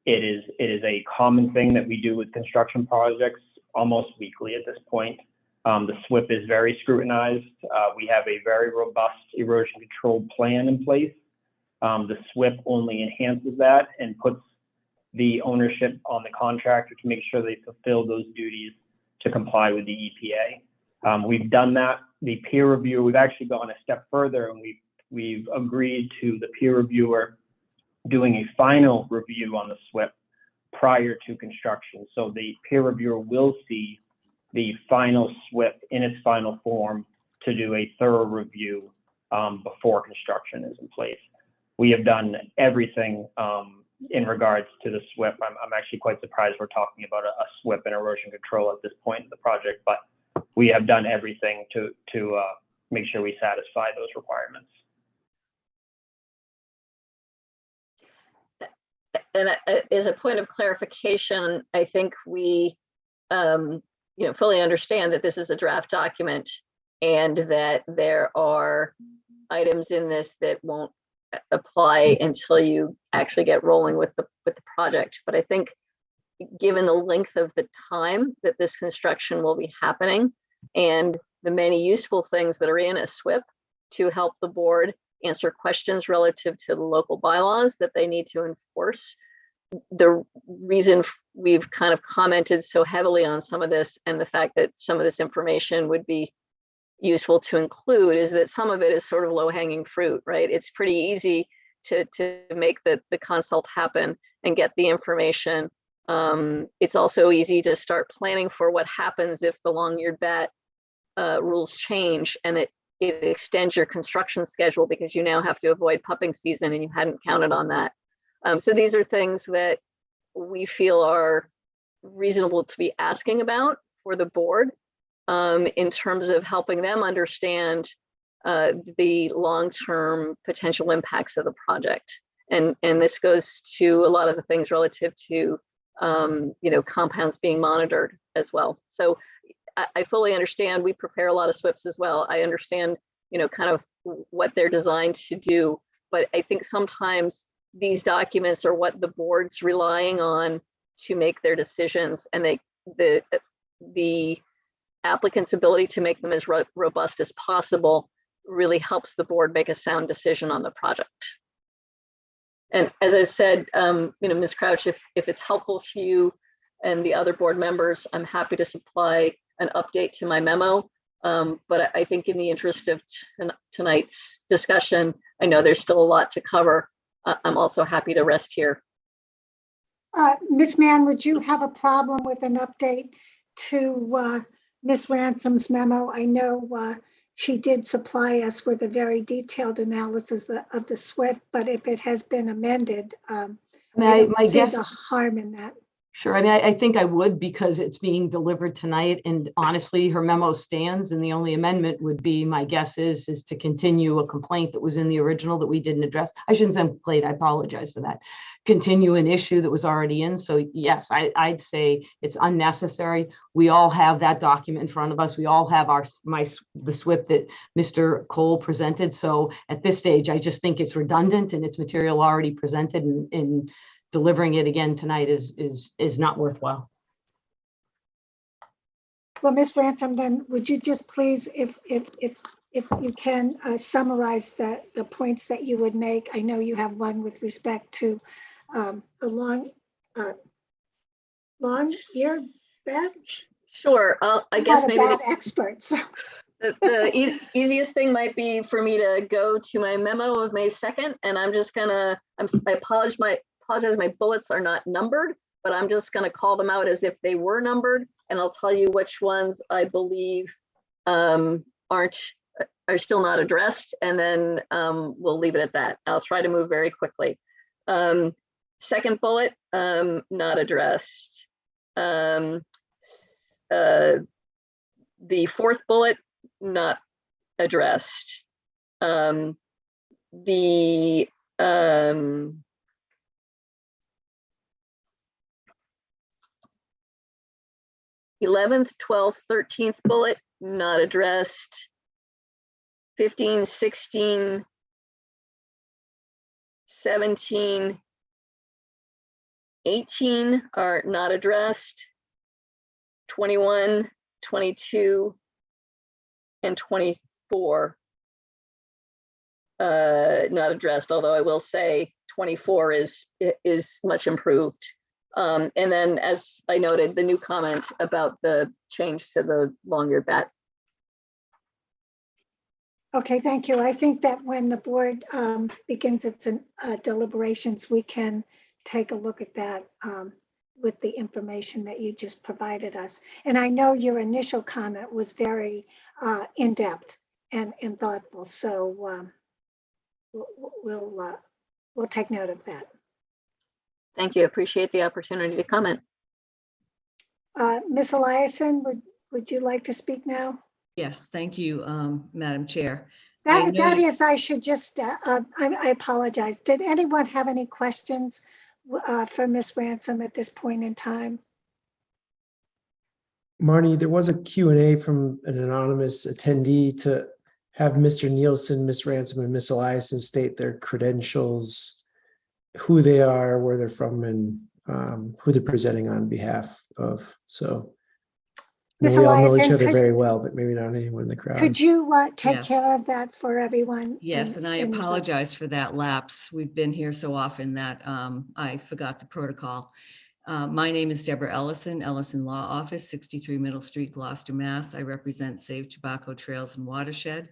It is a common thing that we do with construction projects almost weekly at this point. The SWIP is very scrutinized. We have a very robust erosion control plan in place. The SWIP only enhances that and puts the ownership on the contractor to make sure they fulfill those duties to comply with the EPA. We've done that. The peer reviewer, we've actually gone a step further, and we've agreed to the peer reviewer doing a final review on the SWIP prior to construction. So the peer reviewer will see the final SWIP in its final form to do a thorough review before construction is in place. We have done everything in regards to the SWIP. I'm actually quite surprised we're talking about a SWIP and erosion control at this point in the project, but we have done everything to make sure we satisfy those requirements.
And as a point of clarification, I think we fully understand that this is a draft document and that there are items in this that won't apply until you actually get rolling with the project. But I think given the length of the time that this construction will be happening and the many useful things that are in a SWIP to help the board answer questions relative to the local bylaws that they need to enforce, the reason we've kind of commented so heavily on some of this and the fact that some of this information would be useful to include is that some of it is sort of low-hanging fruit, right? It's pretty easy to make the consult happen and get the information. It's also easy to start planning for what happens if the long-eared bat rules change and it extends your construction schedule because you now have to avoid pupping season and you hadn't counted on that. So these are things that we feel are reasonable to be asking about for the board in terms of helping them understand the long-term potential impacts of the project. And this goes to a lot of the things relative to compounds being monitored as well. So I fully understand. We prepare a lot of SWIPs as well. I understand, kind of what they're designed to do, but I think sometimes these documents are what the board's relying on to make their decisions, and the applicant's ability to make them as robust as possible really helps the board make a sound decision on the project. And as I said, Ms. Crouch, if it's helpful to you and the other board members, I'm happy to supply an update to my memo. But I think in the interest of tonight's discussion, I know there's still a lot to cover. I'm also happy to rest here.
Ms. Mann, would you have a problem with an update to Ms. Ransom's memo? I know she did supply us with a very detailed analysis of the SWIP, but if it has been amended, I don't see the harm in that.
Sure. I mean, I think I would because it's being delivered tonight, and honestly, her memo stands, and the only amendment would be, my guess is to continue a complaint that was in the original that we didn't address. I shouldn't say complaint, I apologize for that. Continue an issue that was already in. So yes, I'd say it's unnecessary. We all have that document in front of us. We all have the SWIP that Mr. Cole presented. So at this stage, I just think it's redundant and it's material already presented, and delivering it again tonight is not worthwhile.
Well, Ms. Ransom, then would you just please, if you can, summarize the points that you would make? I know you have one with respect to a long ear bat.
Sure. I guess maybe
Not experts.
the easiest thing might be for me to go to my memo of May 2nd, and I'm just gonna, I apologize, my bullets are not numbered, but I'm just gonna call them out as if they were numbered, and I'll tell you which ones I believe are still not addressed, and then we'll leave it at that. I'll try to move very quickly. Second bullet, not addressed. The fourth bullet, not addressed. The 11th, 12th, 13th bullet, not addressed. 15, 16, 17, 18 are not addressed. 21, 22, and 24 not addressed, although I will say 24 is much improved. And then, as I noted, the new comment about the change to the long-eared bat.
Okay, thank you. I think that when the board begins its deliberations, we can take a look at that with the information that you just provided us. And I know your initial comment was very in-depth and thoughtful, so we'll take note of that.
Thank you. Appreciate the opportunity to comment.
Ms. Eliason, would you like to speak now?
Yes, thank you, Madam Chair.
That is, I should just, I apologize. Did anyone have any questions for Ms. Ransom at this point in time?
Marnie, there was a Q&A from an anonymous attendee to have Mr. Nielsen, Ms. Ransom, and Ms. Eliason state their credentials, who they are, where they're from, and who they're presenting on behalf of. So
Ms.
we all know each
Eliason,
other very well, but maybe not anyone in the crowd.
Could you take
Yes.
care of that for everyone?
Yes, and I
in-
apologize for that lapse. We've been here so often that I forgot the protocol. My name is Deborah Ellison, Ellison Law Office, 63 Middle Street, Gloucester, Mass. I represent Save Tobacco Trails and Watershed.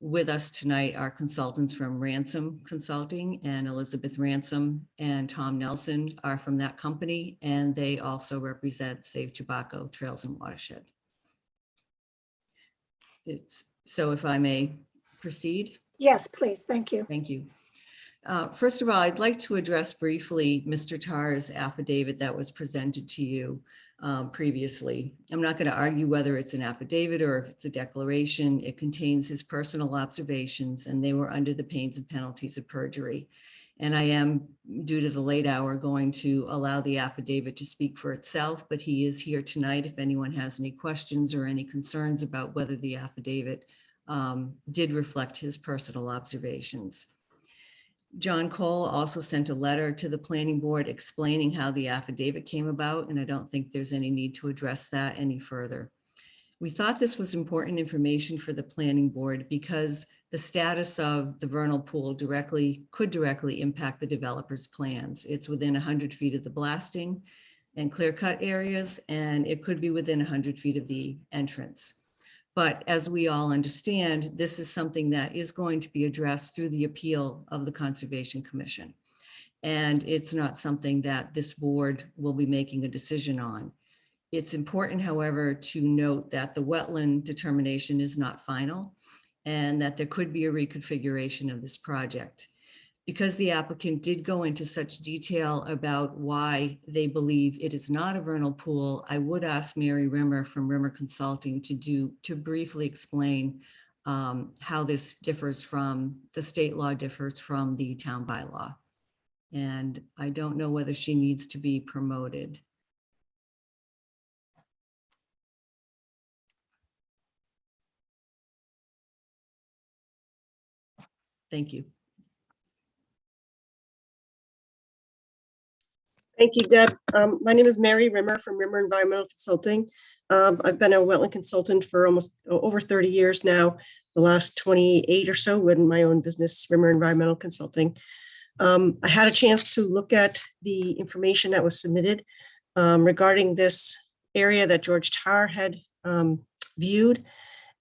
With us tonight are consultants from Ransom Consulting, and Elizabeth Ransom and Tom Nelson are from that company, and they also represent Save Tobacco Trails and Watershed. So if I may proceed.
Yes, please. Thank you.
Thank you. First of all, I'd like to address briefly Mr. Tarr's affidavit that was presented to you previously. I'm not going to argue whether it's an affidavit or if it's a declaration. It contains his personal observations, and they were under the pains and penalties of perjury. And I am, due to the late hour, going to allow the affidavit to speak for itself, but he is here tonight if anyone has any questions or any concerns about whether the affidavit did reflect his personal observations. John Cole also sent a letter to the planning board explaining how the affidavit came about, and I don't think there's any need to address that any further. We thought this was important information for the planning board because the status of the vernal pool could directly impact the developer's plans. It's within 100 feet of the blasting and clear cut areas, and it could be within 100 feet of the entrance. But as we all understand, this is something that is going to be addressed through the appeal of the Conservation Commission. And it's not something that this board will be making a decision on. It's important, however, to note that the wetland determination is not final and that there could be a reconfiguration of this project. because the applicant did go into such detail about why they believe it is not a vernal pool, I would ask Mary Rimmer from Rimmer Consulting to briefly explain how this differs from, the state law differs from the town bylaw. And I don't know whether she needs to be promoted. Thank you.
Thank you, Deb. My name is Mary Rimmer from Rimmer Environmental Consulting. I've been a wetland consultant for almost over 30 years now, the last 28 or so in my own business, Rimmer Environmental Consulting. I had a chance to look at the information that was submitted regarding this area that George Tarr had viewed.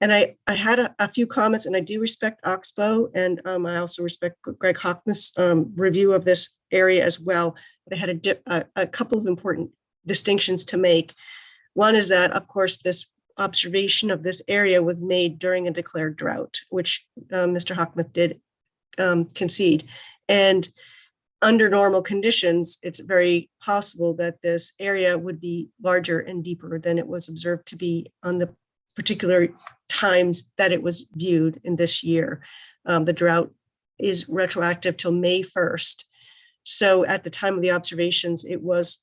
And I had a few comments, and I do respect Oxbow, and I also respect Greg Hockman's review of this area as well. But I had a couple of important distinctions to make. One is that, of course, this observation of this area was made during a declared drought, which Mr. Hockman did concede. And under normal conditions, it's very possible that this area would be larger and deeper than it was observed to be on the particular times that it was viewed in this year. The drought is retroactive till May 1st. So at the time of the observations, it was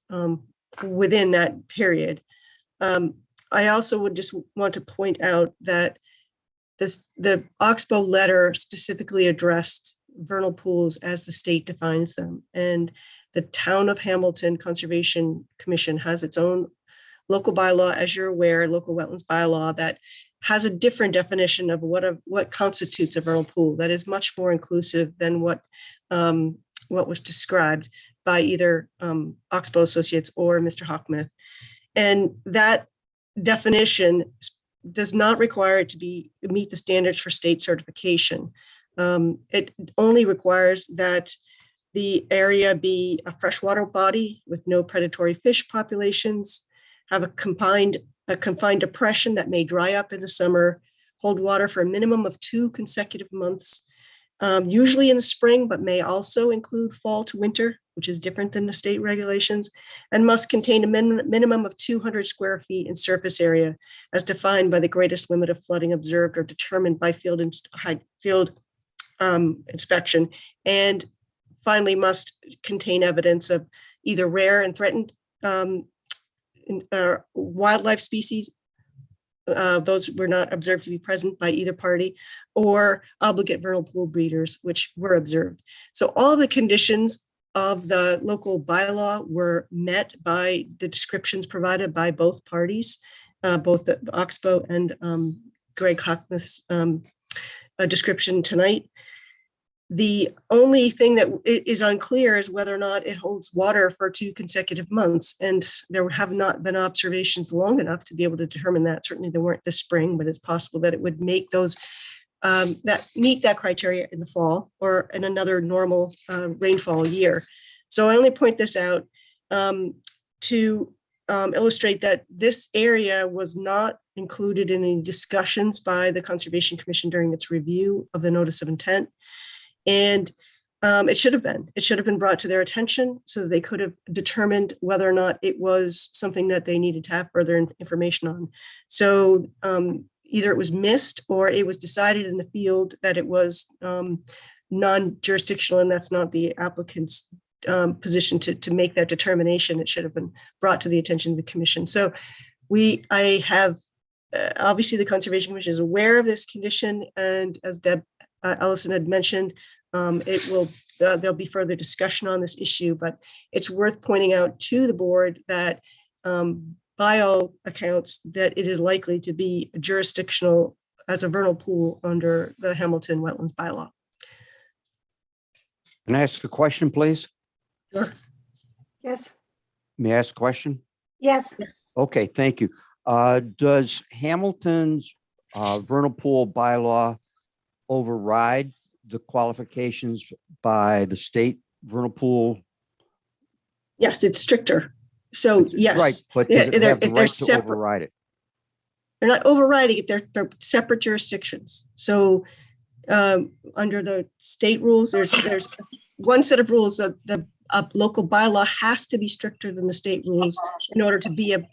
within that period. I also would just want to point out that the Oxbow letter specifically addressed vernal pools as the state defines them. And the Town of Hamilton Conservation Commission has its own local bylaw, as you're aware, local wetlands bylaw, that has a different definition of what constitutes a vernal pool that is much more inclusive than what was described by either Oxbow Associates or Mr. Hockman. And that definition does not require it to meet the standards for state certification. It only requires that the area be a freshwater body with no predatory fish populations, have a confined depression that may dry up in the summer, hold water for a minimum of 2 consecutive months, usually in the spring, but may also include fall to winter, which is different than the state regulations, and must contain a minimum of 200 square feet in surface area as defined by the greatest limit of flooding observed or determined by field inspection. And finally, must contain evidence of either rare and threatened wildlife species, those were not observed to be present by either party, or obligate vernal pool breeders, which were observed. So all the conditions of the local bylaw were met by the descriptions provided by both parties, both the Oxbow and Greg Hockman's description tonight. The only thing that is unclear is whether or not it holds water for 2 consecutive months. And there have not been observations long enough to be able to determine that. Certainly there weren't this spring, but it's possible that it would make those that meet that criteria in the fall or in another normal rainfall year. So I only point this out to illustrate that this area was not included in any discussions by the Conservation Commission during its review of the notice of intent. And it should have been brought to their attention so that they could have determined whether or not it was something that they needed to have further information on. So either it was missed or it was decided in the field that it was non-jurisdictional, and that's not the applicant's position to make that determination. It should have been brought to the attention of the commission. So I have, obviously the Conservation Commission is aware of this condition, and as Deb Ellison had mentioned, there'll be further discussion on this issue, but it's worth pointing out to the board that by all accounts that it is likely to be jurisdictional as a vernal pool under the Hamilton Wetlands Bylaw.
Can I ask a question, please?
Sure. Yes.
May I ask a question?
Yes.
Okay, thank you. Does Hamilton's vernal pool bylaw override the qualifications by the state vernal pool?
Yes, it's stricter. So yes.
Right, but does it have the
they're
right to
separate.
override it?
They're not overriding it. They're separate jurisdictions. So under the state rules, there's one set of rules that the local bylaw has to be stricter than the state rules in order to be a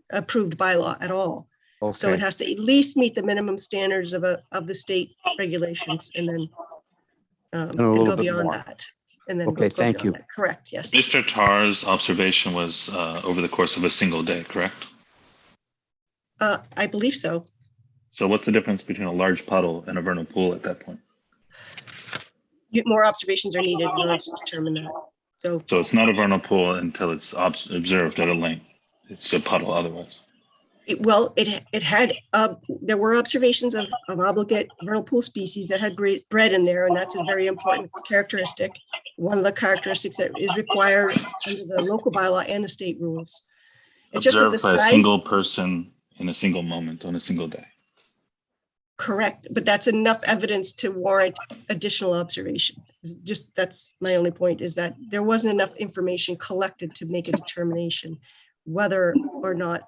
approved bylaw at all. So it
Okay,
has to at least meet the minimum standards of the state regulations, and then
a
and
little
go
bit
beyond
more.
that. And then
Okay,
go
thank
beyond
you.
that. Correct, yes.
Mr. Tar's observation was over the course of a single day, correct?
I believe so.
So what's the difference between a large puddle and a vernal pool at that point?
More observations are needed in order to determine that. So
So it's not a vernal pool until it's observed at a length. It's a puddle otherwise.
it had, there were observations of obligate vernal pool species that had bred in there, and that's a very important characteristic. One of the characteristics that is required under the local bylaw and the state rules. It's just that the
Observed by a
size,
single person in a single moment on a single day.
correct, but that's enough evidence to warrant additional observation. Just, that's my only point, is that there wasn't enough information collected to make a determination whether or not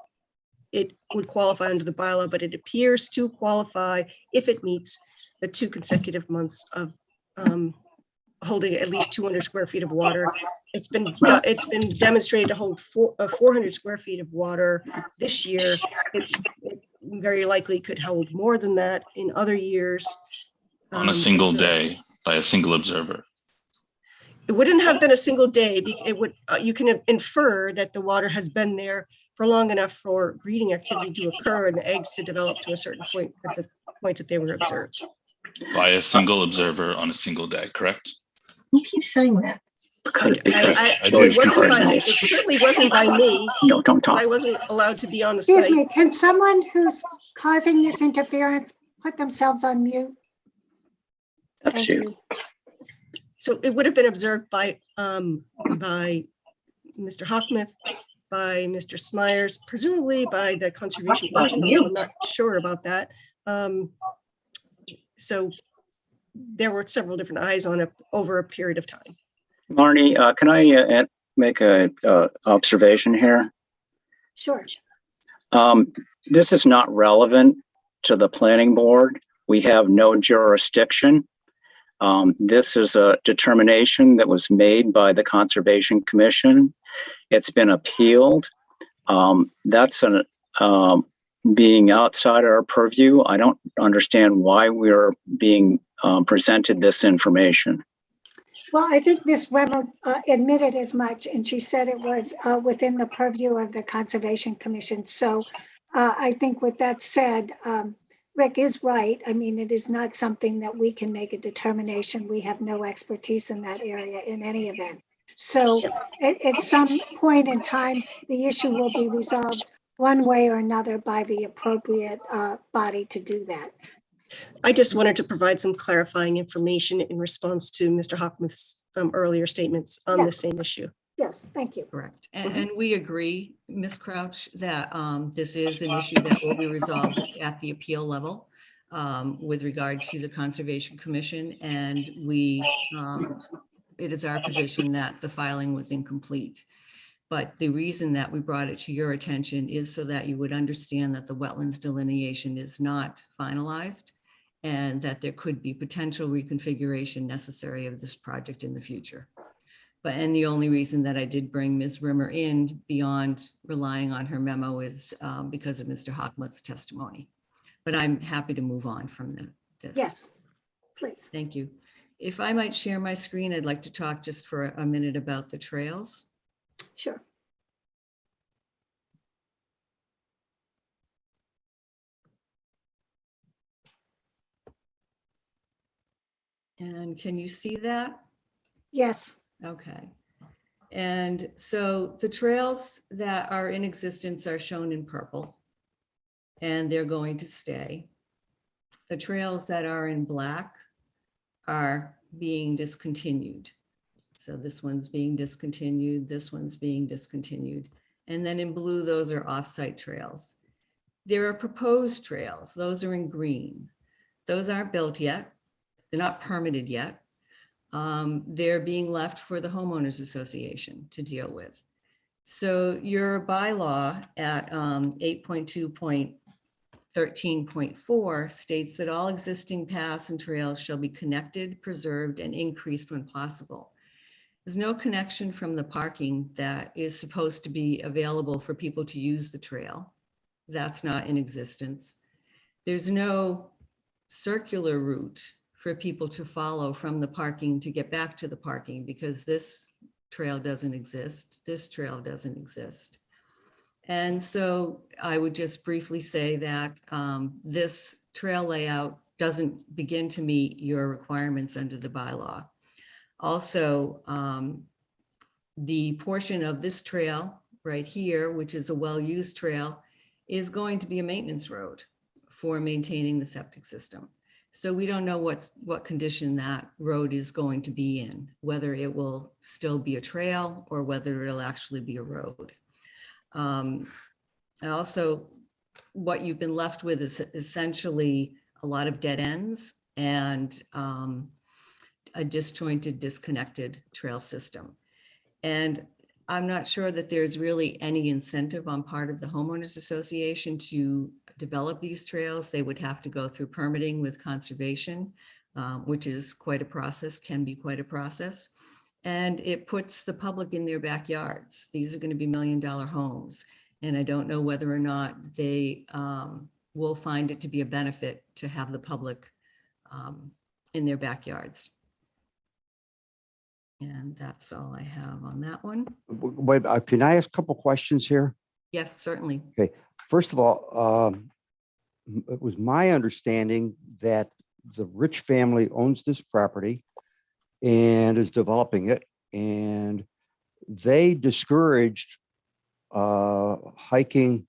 it would qualify under the bylaw, but it appears to qualify if it meets the 2 consecutive months of holding at least 200 square feet of water. It's been demonstrated to hold 400 square feet of water this year. It very likely could hold more than that in other years.
On a single
so
day by a single observer.
it wouldn't have been a single day. It would, you can infer that the water has been there for long enough for breeding activity to occur and the eggs to develop to a certain point at the point that they were observed.
By a single observer on a single day, correct?
You keep saying that.
It certainly wasn't by me.
No, don't talk.
I wasn't allowed to be on the
Excuse
site.
me, can someone who's causing this interference put themselves on mute?
That's
Thank
you.
So it would have been observed by Mr. Hockmuth, by Mr. Smyers, presumably by the conservation agent. I'm not sure about that. So there were several different eyes on it over a period of time.
Marnie, can I make a observation here?
Sure.
This is not relevant to the planning board. We have no jurisdiction. This is a determination that was made by the Conservation Commission. It's been appealed. That's being outside our purview. I don't understand why we're being presented this information.
Well, I think Ms. Remmer admitted as much, and she said it was within the purview of the Conservation Commission. So I think with that said, Rick is right. I mean, it is not something that we can make a determination. We have no expertise in that area in any event. So at some point in time, the issue will be resolved one way or another by the appropriate body to do that.
I just wanted to provide some clarifying information in response to Mr. Hockmuth's earlier statements on the same issue.
Yes, thank you.
Correct. And we agree, Ms. Crouch, that this is an issue that will be resolved at the appeal level with regard to the Conservation Commission. And it is our position that the filing was incomplete. But the reason that we brought it to your attention is so that you would understand that the wetlands delineation is not finalized and that there could be potential reconfiguration necessary of this project in the future. And the only reason that I did bring Ms. Rimmer in beyond relying on her memo is because of Mr. Hockmuth's testimony. But I'm happy to move on from this.
Yes, please.
Thank you. If I might share my screen, I'd like to talk just for a minute about the trails.
Sure.
And can you see that?
Yes.
Okay. And so the trails that are in existence are shown in purple, and they're going to stay. The trails that are in black are being discontinued. So this one's being discontinued, this one's being discontinued. And then in blue, those are off-site trails. There are proposed trails, those are in green. Those aren't built yet. They're not permitted yet. They're being left for the homeowners association to deal with. So your bylaw at 8.2.3 13.4 states that all existing paths and trails shall be connected, preserved, and increased when possible. There's no connection from the parking that is supposed to be available for people to use the trail. That's not in existence. There's no circular route for people to follow from the parking to get back to the parking, because this trail doesn't exist. This trail doesn't exist. And so I would just briefly say that this trail layout doesn't begin to meet your requirements under the bylaw. Also, the portion of this trail right here, which is a well-used trail, is going to be a maintenance road for maintaining the septic system. So we don't know what condition that road is going to be in, whether it will still be a trail or whether it'll actually be a road. And also, what you've been left with is essentially a lot of dead ends and a disjointed, disconnected trail system. And I'm not sure that there's really any incentive on part of the homeowners association to develop these trails. They would have to go through permitting with conservation, which is quite a process, can be quite a process. And it puts the public in their backyards. These are going to be $1 million homes. And I don't know whether or not they will find it to be a benefit to have the public in their backyards. And that's all I have on that one.
Wait, can I ask a couple questions here?
Yes, certainly.
Okay, first of all, it was my understanding that the Rich family owns this property and is developing it, and they discouraged hiking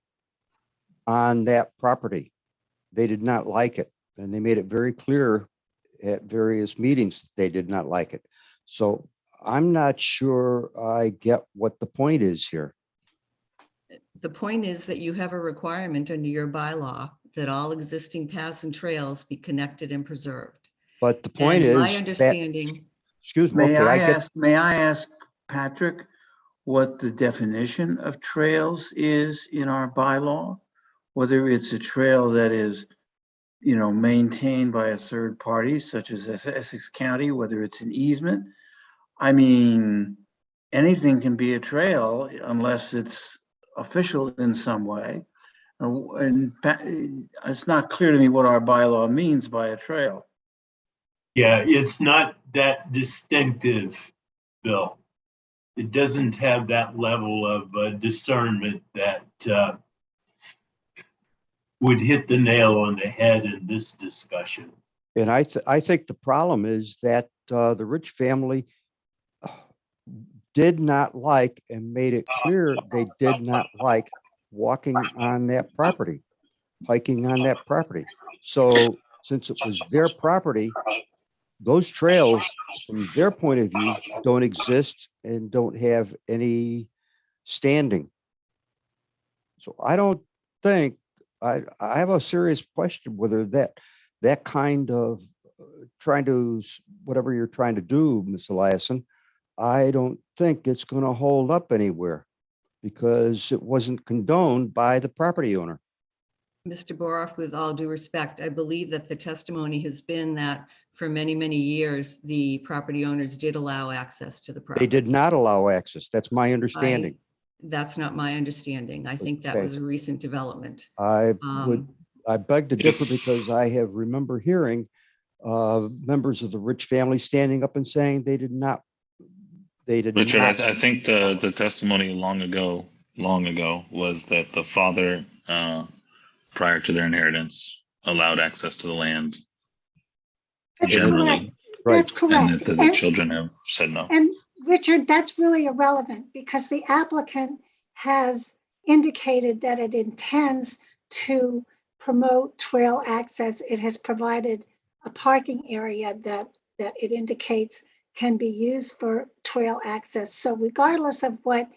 on that property. They did not like it, and they made it very clear at various meetings that they did not like it. So I'm not sure I get what the point is here.
The point is that you have a requirement under your bylaw that all existing paths and trails be connected and preserved.
But the point
And
is
my
that,
understanding,
excuse me,
May
okay,
I
get-
ask, may I ask Patrick what the definition of trails is in our bylaw? Whether it's a trail that is, you know, maintained by a third party such as Essex County, whether it's an easement. I mean, anything can be a trail unless it's official in some way. And it's not clear to me what our bylaw means by a trail.
Yeah, it's not that distinctive, Bill. It doesn't have that level of discernment that would hit the nail on the head in this discussion.
and I think the problem is that the Rich family did not like and made it clear they did not like walking on that property, hiking on that property. So since it was their property, those trails from their point of view don't exist and don't have any standing. So I don't think, I have a serious question whether that kind of trying to, whatever you're trying to do, Ms. Eliason, I don't think it's going to hold up anywhere because it wasn't condoned by the property owner.
Mr. Boroff, with all due respect, I believe that the testimony has been that for many, many years, the property owners did allow access to the
They
property.
did not allow access. That's my understanding.
That's not my understanding. I think that
Okay.
was a recent development.
I beg to differ
If-
because I remember hearing members of the Rich family standing up and saying they did not.
Richard, I think the testimony long ago was that the father, prior to their inheritance, allowed access to the land
That's
generally.
correct. That's
And
correct.
that the children have said no.
And Richard, that's really irrelevant because the applicant has indicated that it intends to promote trail access. It has provided a parking area that it indicates can be used for trail access. So regardless of what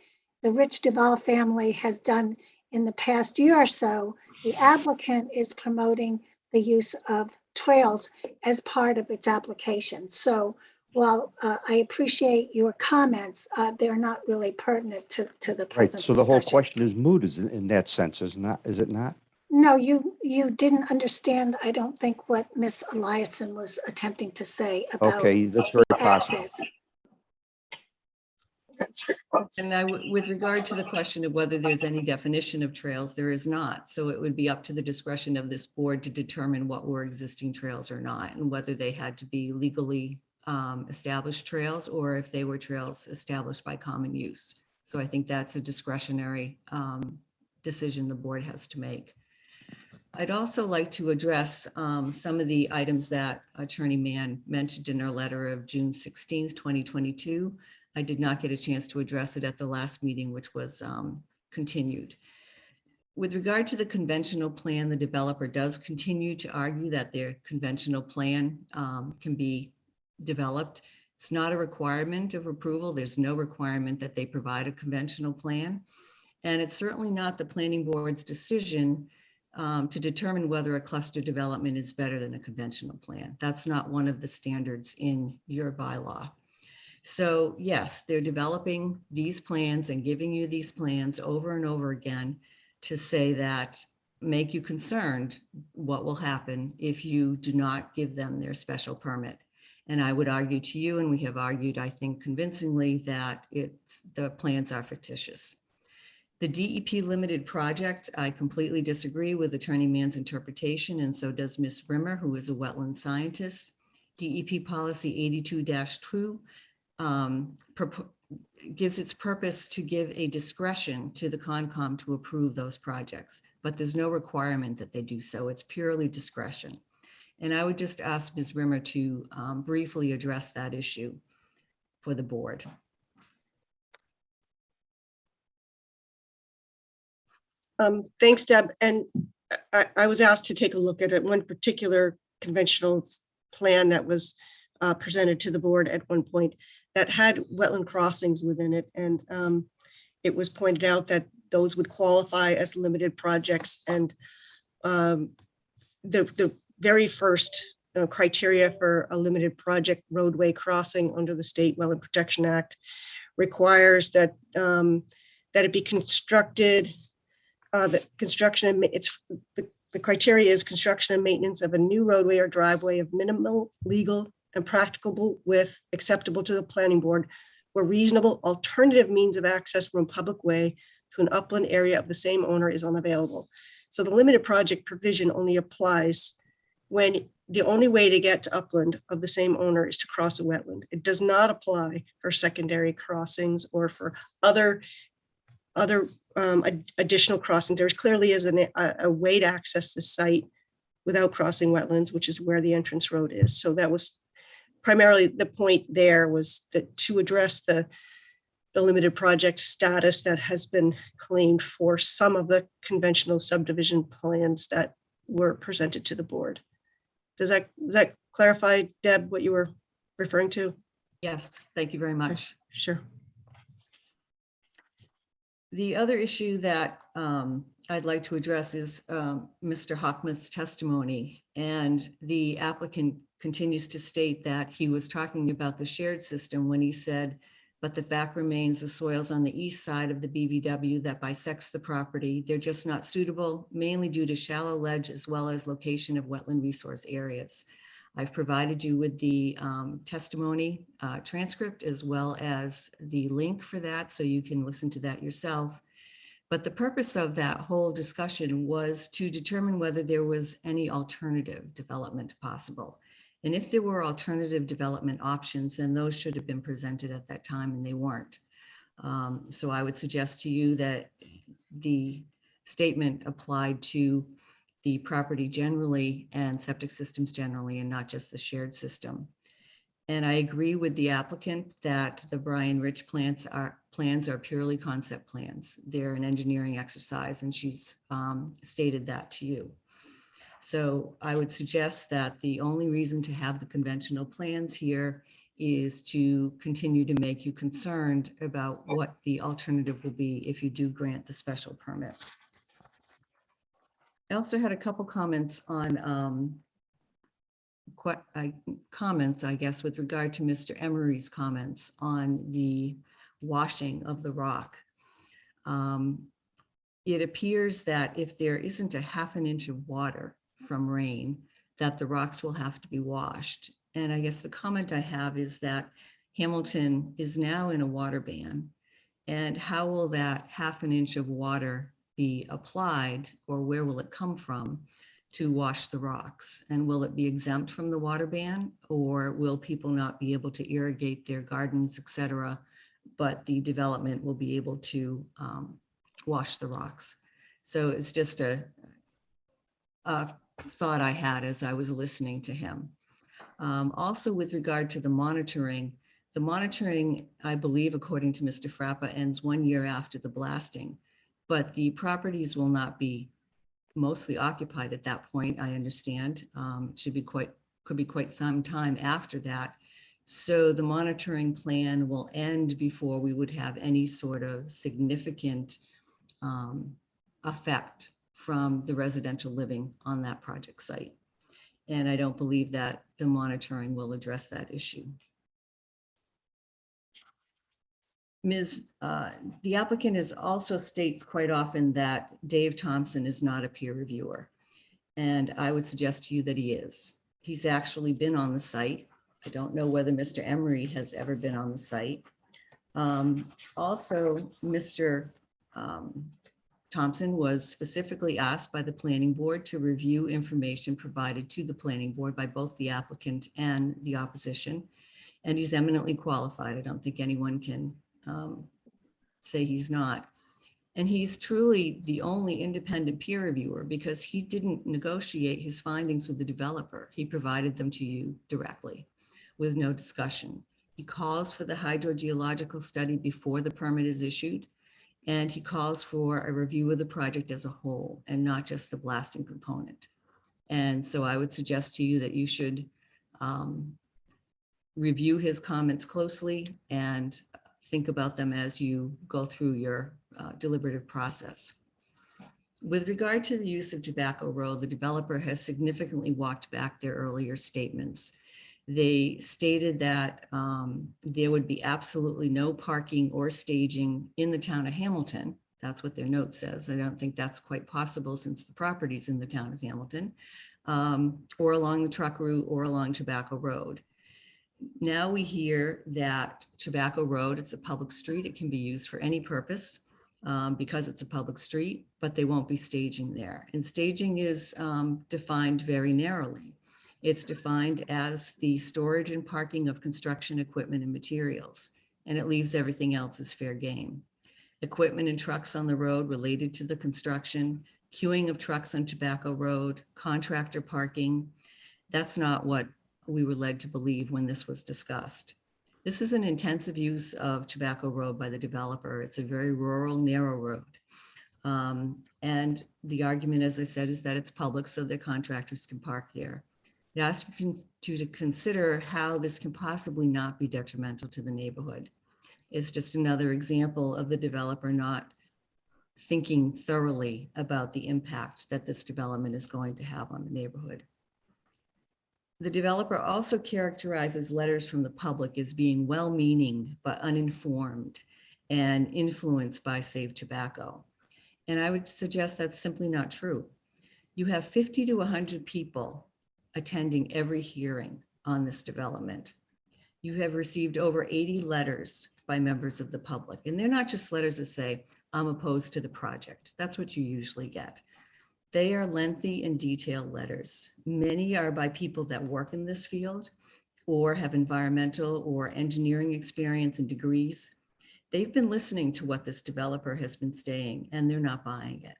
the Rich Duval family has done in the past year or so, the applicant is promoting the use of trails as part of its application. So while I appreciate your comments, they're not really pertinent to the
Right.
present
So the whole
discussion.
question is moot is in that sense, is it not?
No, you didn't understand, I don't think, what Miss Eliason was attempting to say about
Okay, that's very
the
possible.
access.
And with regard to the question of whether there's any definition of trails, there is not. So it would be up to the discretion of this board to determine what were existing trails or not, and whether they had to be legally established trails or if they were trails established by common use. So I think that's a discretionary decision the board has to make. I'd also like to address some of the items that Attorney Mann mentioned in her letter of June 16th, 2022. I did not get a chance to address it at the last meeting, which was continued. With regard to the conventional plan, the developer does continue to argue that their conventional plan can be developed. It's not a requirement of approval. There's no requirement that they provide a conventional plan. And it's certainly not the planning board's decision to determine whether a cluster development is better than a conventional plan. That's not one of the standards in your bylaw. So yes, they're developing these plans and giving you these plans over and over again to say that make you concerned what will happen if you do not give them their special permit. And I would argue to you, and we have argued, I think convincingly, that the plans are fictitious. The DEP limited project, I completely disagree with Attorney Mann's interpretation, and so does Ms. Brimmer, who is a wetland scientist. DEP policy 82-2 gives its purpose to give a discretion to the Concom to approve those projects, but there's no requirement that they do so. It's purely discretion. And I would just ask Ms. Rimmer to briefly address that issue for the board.
Thanks, Deb. And I was asked to take a look at it. One particular conventional plan that was presented to the board at one point that had wetland crossings within it. And it was pointed out that those would qualify as limited projects. And the very first criteria for a limited project roadway crossing under the State Wetland Protection Act requires that that it be constructed. The criteria is construction and maintenance of a new roadway or driveway of minimal legal and practicable width acceptable to the planning board, where reasonable alternative means of access from a public way to an upland area of the same owner is unavailable. So the limited project provision only applies when the only way to get to upland of the same owner is to cross a wetland. It does not apply for secondary crossings or for other additional crossings. There clearly is a way to access the site without crossing wetlands, which is where the entrance road is. So that was primarily the point there, was that to address the limited project status that has been claimed for some of the conventional subdivision plans that were presented to the board. Does that clarify, Deb, what you were referring to?
Yes, thank you very much.
Sure.
The other issue that I'd like to address is Mr. Hockmuth's testimony, and the applicant continues to state that he was talking about the shared system when he said, but the fact remains the soils on the east side of the BVW that bisects the property, they're just not suitable, mainly due to shallow ledge as well as location of wetland resource areas. I've provided you with the testimony transcript as well as the link for that, so you can listen to that yourself. But the purpose of that whole discussion was to determine whether there was any alternative development possible. And if there were alternative development options, then those should have been presented at that time, and they weren't. So I would suggest to you that the statement applied to the property generally and septic systems generally, and not just the shared system. And I agree with the applicant that the Brian Rich plans are purely concept plans. They're an engineering exercise, and she's stated that to you. So I would suggest that the only reason to have the conventional plans here is to continue to make you concerned about what the alternative will be if you do grant the special permit. I also had a couple comments on comments, I guess, with regard to Mr. Emery's comments on the washing of the rock. it appears that if there isn't a half an inch of water from rain, that the rocks will have to be washed. And I guess the comment I have is that Hamilton is now in a water ban. And how will that half an inch of water be applied, or where will it come from to wash the rocks? And will it be exempt from the water ban, or will people not be able to irrigate their gardens, et cetera, but the development will be able to wash the rocks? So it's just a thought I had as I was listening to him. Also, with regard to the monitoring, I believe, according to Mr. Frappa, ends 1 year after the blasting, but the properties will not be mostly occupied at that point, I understand. Could be quite some time after that. So the monitoring plan will end before we would have any sort of significant effect from the residential living on that project site. And I don't believe that the monitoring will address that issue. The applicant is also states quite often that Dave Thompson is not a peer reviewer. And I would suggest to you that he is. He's actually been on the site. I don't know whether Mr. Emery has ever been on the site. Also, Mr. Thompson was specifically asked by the planning board to review information provided to the planning board by both the applicant and the opposition. And he's eminently qualified. I don't think anyone can say he's not. And he's truly the only independent peer reviewer because he didn't negotiate his findings with the developer. He provided them to you directly with no discussion. He calls for the hydrogeological study before the permit is issued. And he calls for a review of the project as a whole and not just the blasting component. And so I would suggest to you that you should review his comments closely and think about them as you go through your deliberative process. With regard to the use of Tobacco Road, the developer has significantly walked back their earlier statements. They stated that there would be absolutely no parking or staging in the town of Hamilton. That's what their note says. I don't think that's quite possible since the property's in the town of Hamilton, or along the truck route or along Tobacco Road. Now we hear that Tobacco Road, it's a public street. It can be used for any purpose because it's a public street, but they won't be staging there. And staging is defined very narrowly. It's defined as the storage and parking of construction equipment and materials, and it leaves everything else as fair game. Equipment and trucks on the road related to the construction, queuing of trucks on Tobacco Road, contractor parking. That's not what we were led to believe when this was discussed. This is an intensive use of Tobacco Road by the developer. It's a very rural, narrow road. And the argument, as I said, is that it's public so their contractors can park there. It asks you to consider how this can possibly not be detrimental to the neighborhood. It's just another example of the developer not thinking thoroughly about the impact that this development is going to have on the neighborhood. The developer also characterizes letters from the public as being well-meaning but uninformed and influenced by Save Tobacco. And I would suggest that's simply not true. You have 50 to 100 people attending every hearing on this development. You have received over 80 letters by members of the public. And they're not just letters that say, I'm opposed to the project. That's what you usually get. They are lengthy and detailed letters. Many are by people that work in this field or have environmental or engineering experience and degrees. They've been listening to what this developer has been saying, and they're not buying it.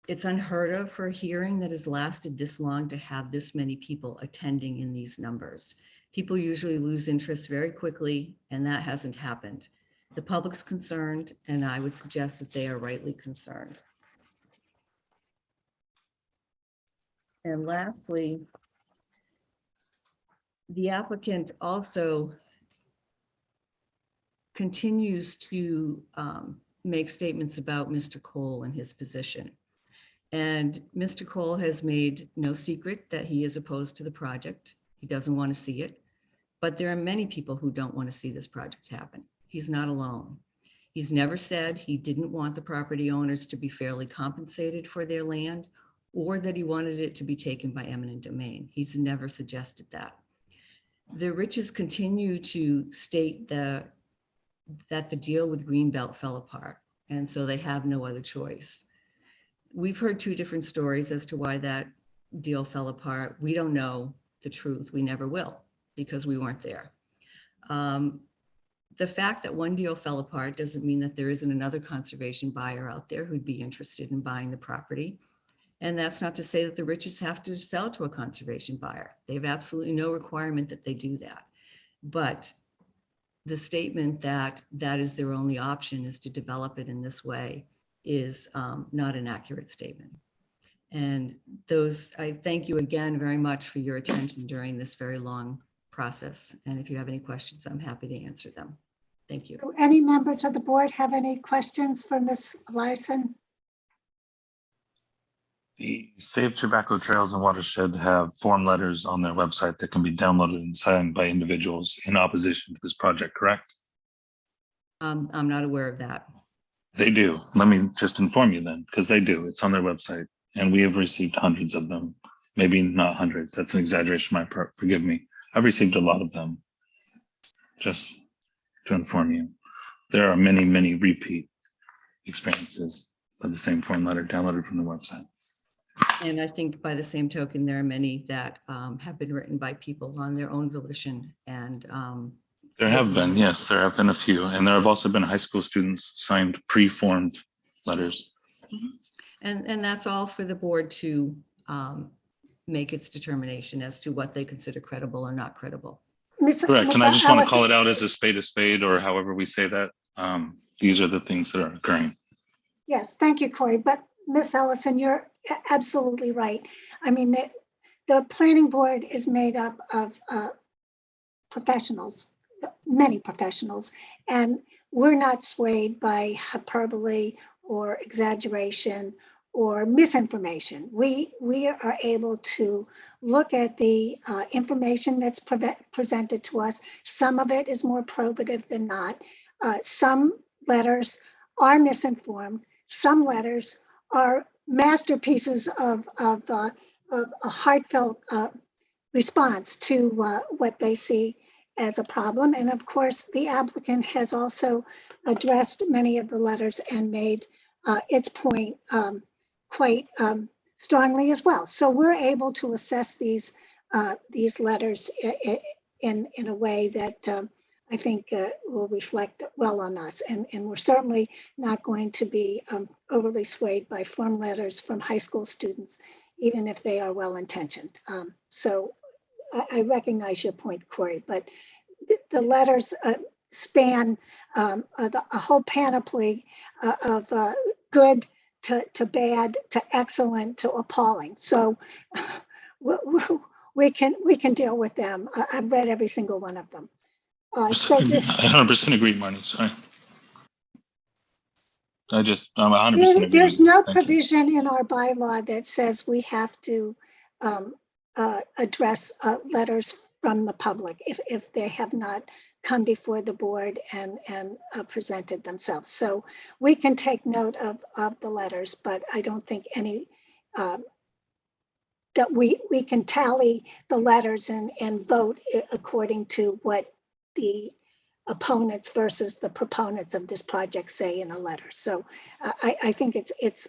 It's unheard of for a hearing that has lasted this long to have this many people attending in these numbers. People usually lose interest very quickly, and that hasn't happened. The public's concerned, and I would suggest that they are rightly concerned. And lastly, the applicant also continues to make statements about Mr. Cole and his position. And Mr. Cole has made no secret that he is opposed to the project. He doesn't want to see it, but there are many people who don't want to see this project happen. He's not alone. He's never said he didn't want the property owners to be fairly compensated for their land or that he wanted it to be taken by eminent domain. He's never suggested that. The Riches continue to state that the deal with Greenbelt fell apart, and so they have no other choice. We've heard two different stories as to why that deal fell apart. We don't know the truth. We never will, because we weren't there. The fact that one deal fell apart doesn't mean that there isn't another conservation buyer out there who'd be interested in buying the property. And that's not to say that the Riches have to sell to a conservation buyer. They have absolutely no requirement that they do that. But the statement that that is their only option is to develop it in this way is not an accurate statement. And I thank you again very much for your attention during this very long process. And if you have any questions, I'm happy to answer them. Thank you.
Do any members of the board have any questions for Ms. Eliason?
The Save Tobacco Trails and Watershed have form letters on their website that can be downloaded and signed by individuals in opposition to this project, correct?
I'm not aware of that.
They do. Let me just inform you then, because they do. It's on their website, and we have received hundreds of them. Maybe not hundreds. That's an exaggeration on my part. Forgive me. I've received a lot of them. Just to inform you, there are many, many repeat experiences of the same form letter downloaded from the website.
And I think by the same token, there are many that have been written by people on their own volition. And
There have been, yes, there have been a few. And there have also been high school students signed pre-formed letters.
and that's all for the board to make its determination as to what they consider credible or not credible.
Correct. And I just want to call it out as a spade, or however we say that. These are the things that are occurring.
Yes, thank you, Corey. But Ms. Ellison, you're absolutely right. I mean, the planning board is made up of professionals, many professionals, and we're not swayed by hyperbole or exaggeration or misinformation. We are able to look at the information that's presented to us. Some of it is more probative than not. Some letters are misinformed. Some letters are masterpieces of a heartfelt response to what they see as a problem. And of course, the applicant has also addressed many of the letters and made its point quite strongly as well. So we're able to assess these letters in a way that I think will reflect well on us. And we're certainly not going to be overly swayed by form letters from high school students, even if they are well-intentioned. So I recognize your point, Corey, but the letters span a whole panoply of good to bad to excellent to appalling. So we can deal with them. I've read every single one of them. So
I 100% agree, Marnie. Sorry. I'm 100% agree.
There's no
Thank you.
provision in our bylaw that says we have to address letters from the public if they have not come before the board and presented themselves. So we can take note of the letters, but I don't think any that we can tally the letters and vote according to what the opponents versus the proponents of this project say in a letter. So I think it's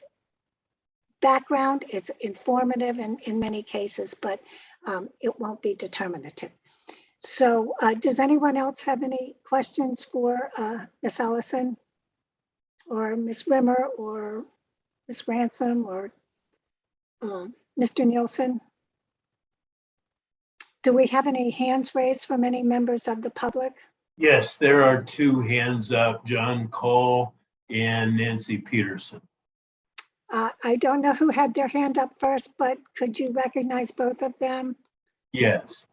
background, it's informative in many cases, but it won't be determinative. So does anyone else have any questions for Ms. Ellison or Ms. Rimmer or Ms. Ransom or Mr. Nielsen? Do we have any hands raised from any members of the public?
Yes, there are two hands up, John Cole and Nancy Peterson.
I don't know who had their hand up first, but could you recognize both of them?
Yes.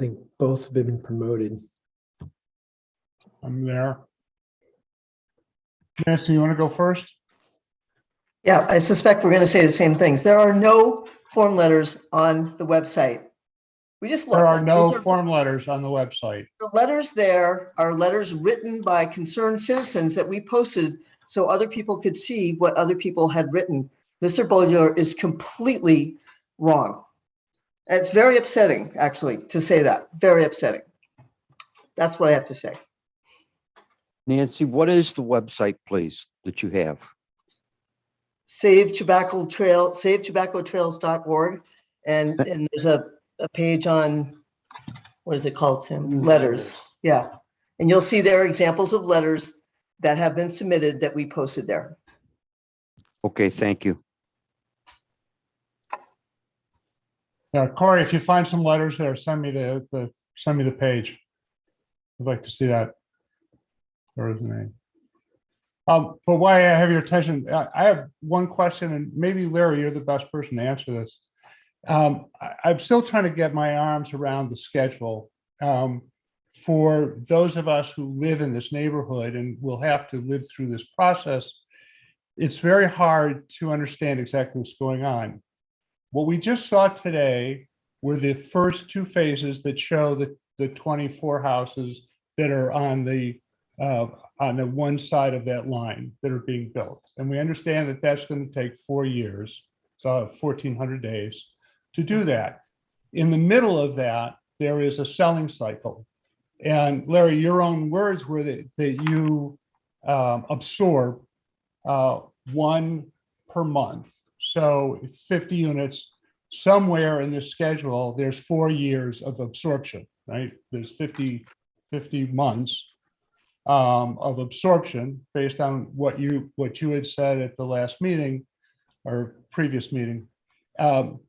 think both have been promoted.
I'm there. Nancy, you want to go first?
Yeah, I suspect we're going to say the same things. There are no form letters on the website. We just
There are
looked.
no
These
form letters on the website.
The letters there are letters written by concerned citizens that we posted so other people could see what other people had written. Mr. Bolger is completely wrong. And it's very upsetting, actually, to say that. Very upsetting. That's what I have to say.
Nancy, what is the website, please, that you have?
SaveTobaccoTrails.org. And there's a page on, what is it called, Tim? Letters. Yeah. And you'll see there are examples of letters that have been submitted that we posted there.
Okay, thank you.
Yeah, Corey, if you find some letters there, send me the page. I'd like to see that. Or his name. But why I have your attention, I have one question, and maybe Larry, you're the best person to answer this. I'm still trying to get my arms around the schedule. For those of us who live in this neighborhood and will have to live through this process, it's very hard to understand exactly what's going on. What we just saw today were the first two phases that show the 24 houses that are on the one side of that line that are being built. And we understand that that's going to take 4 years, so 1,400 days to do that. In the middle of that, there is a selling cycle. And Larry, your own words were that you absorb one per month. So 50 units, somewhere in the schedule, there's 4 years of absorption, right? There's 50 months of absorption based on what you had said at the last meeting or previous meeting.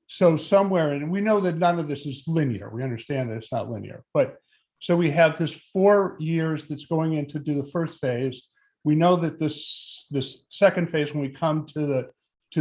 So somewhere, and we know that none of this is linear. We understand that it's not linear, but so we have this 4 years that's going in to do the first phase. We know that this second phase, when we come to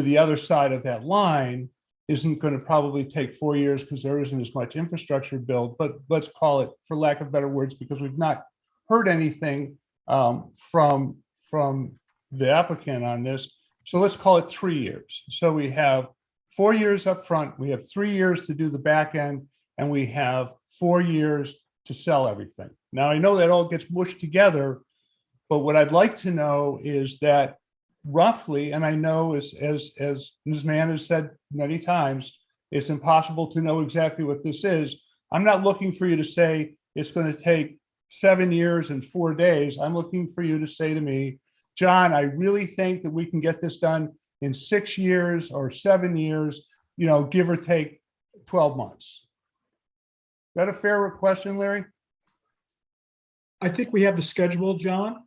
the other side of that line, isn't going to probably take 4 years because there isn't as much infrastructure built, but let's call it, for lack of better words, because we've not heard anything from the applicant on this. So let's call it 3 years. So we have 4 years up front, we have 3 years to do the back end, and we have 4 years to sell everything. Now, I know that all gets mushed together, but what I'd like to know is that roughly, and I know as Ms. Mann has said many times, it's impossible to know exactly what this is. I'm not looking for you to say it's going to take 7 years and 4 days. I'm looking for you to say to me, John, I really think that we can get this done in 6 years or 7 years, give or take 12 months. Is that a fair question, Larry?
I think we have the schedule, John.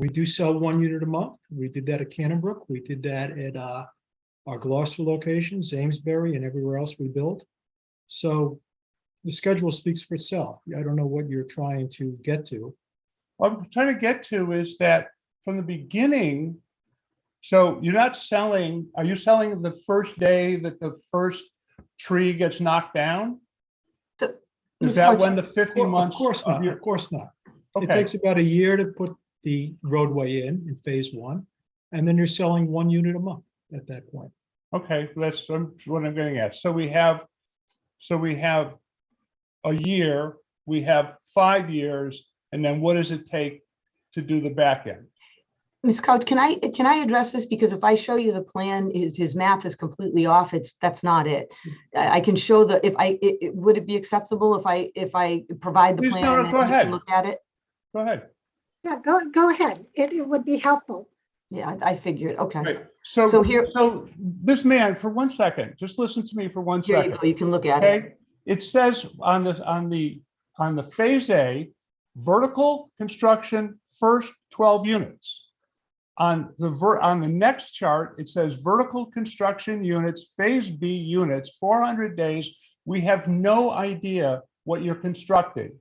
We do sell 1 unit a month. We did that at Cannonbrook. We did that at our Gloucester location, Amesbury, and everywhere else we built. So the schedule speaks for itself. I don't know what you're trying to get to.
What I'm trying to get to is that from the beginning, so you're not selling, are you selling the first day that the first tree gets knocked down? Is that when the 50 months?
Of course not. Of course not. It
Okay.
takes about a year to put the roadway in phase one, and then you're selling 1 unit a month at that point.
Okay, that's what I'm getting at. So we have a year, we have 5 years, and then what does it take to do the back end?
Ms. Crouch, can I address this? Because if I show you the plan, his math is completely off. That's not it. I can show would it be acceptable if I provide the
Please,
plan?
no,
and
go
you
ahead.
can look at it?
Go ahead.
Yeah, go ahead. It would be helpful.
Yeah, I figured. Okay.
Right.
So
this man, for 1 second, just listen to me for 1
Here
second.
you go. You can look at
Okay,
it.
it says on the phase A, vertical construction, first 12 units. On the next chart, it says vertical construction units, phase B units, 400 days. We have no idea what you're constructing.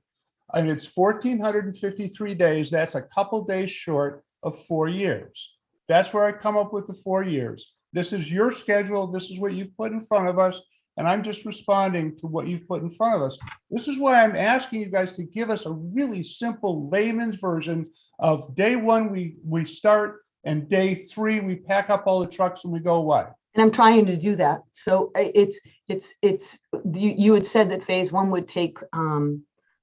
And it's 1,453 days. That's a couple days short of 4 years. That's where I come up with the 4 years. This is your schedule. This is what you've put in front of us.
and I'm just responding to what you've put in front of us. This is why I'm asking you guys to give us a really simple layman's version of day one, we start, and day three, we pack up all the trucks and we go away.
And I'm trying to do that. So you had said that phase one would take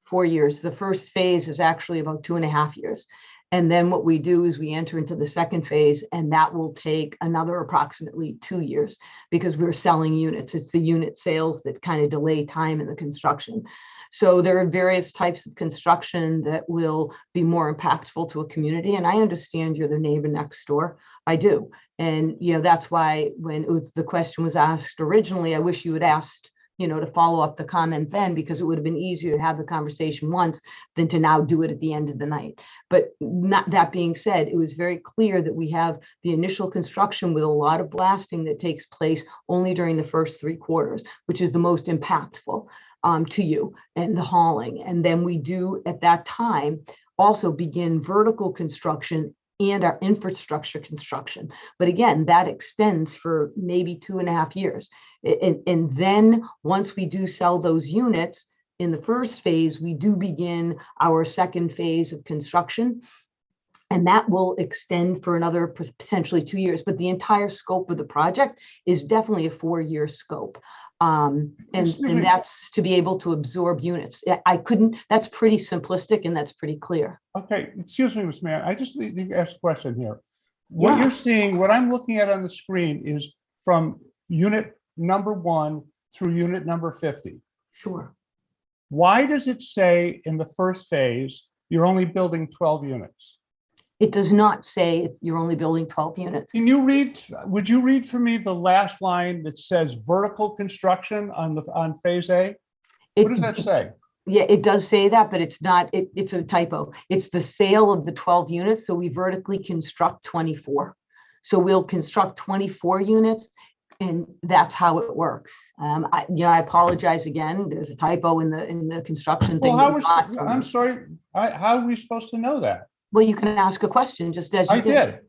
4 years. The first phase is actually about 2.5 years. And then what we do is we enter into the second phase, and that will take another approximately 2 years because we're selling units. It's the unit sales that kind of delay time in the construction. So there are various types of construction that will be more impactful to a community. And I understand you're the neighbor next door. I do. And, that's why when the question was asked originally, I wish you had asked, to follow up the comment then, because it would have been easier to have the conversation once than to now do it at the end of the night. But not that being said, it was very clear that we have the initial construction with a lot of blasting that takes place only during the first 3 quarters, which is the most impactful to you, and the hauling. And then we do at that time also begin vertical construction and our infrastructure construction. But again, that extends for maybe 2.5 years. And then once we do sell those units in the first phase, we do begin our second phase of construction. And that will extend for another potentially 2 years. But the entire scope of the project is definitely a 4-year scope. And that's to be able to absorb units. That's pretty simplistic and that's pretty clear.
Okay, excuse me, Ms. Mann, I just need to ask a question here. What you're seeing, what I'm looking at on the screen is from unit number 1 through unit number 50.
Sure.
Why does it say in the first phase, you're only building 12 units?
It does not say you're only building 12 units.
Would you read for me the last line that says vertical construction on phase A? What does that say?
Yeah, it does say that, but it's not, it's a typo. It's the sale of the 12 units. So we vertically construct 24. So we'll construct 24 units, and that's how it works. I apologize again. There's a typo in the construction thing.
Well, I'm sorry. How are we supposed to know that?
Well, you can ask a question just as you did.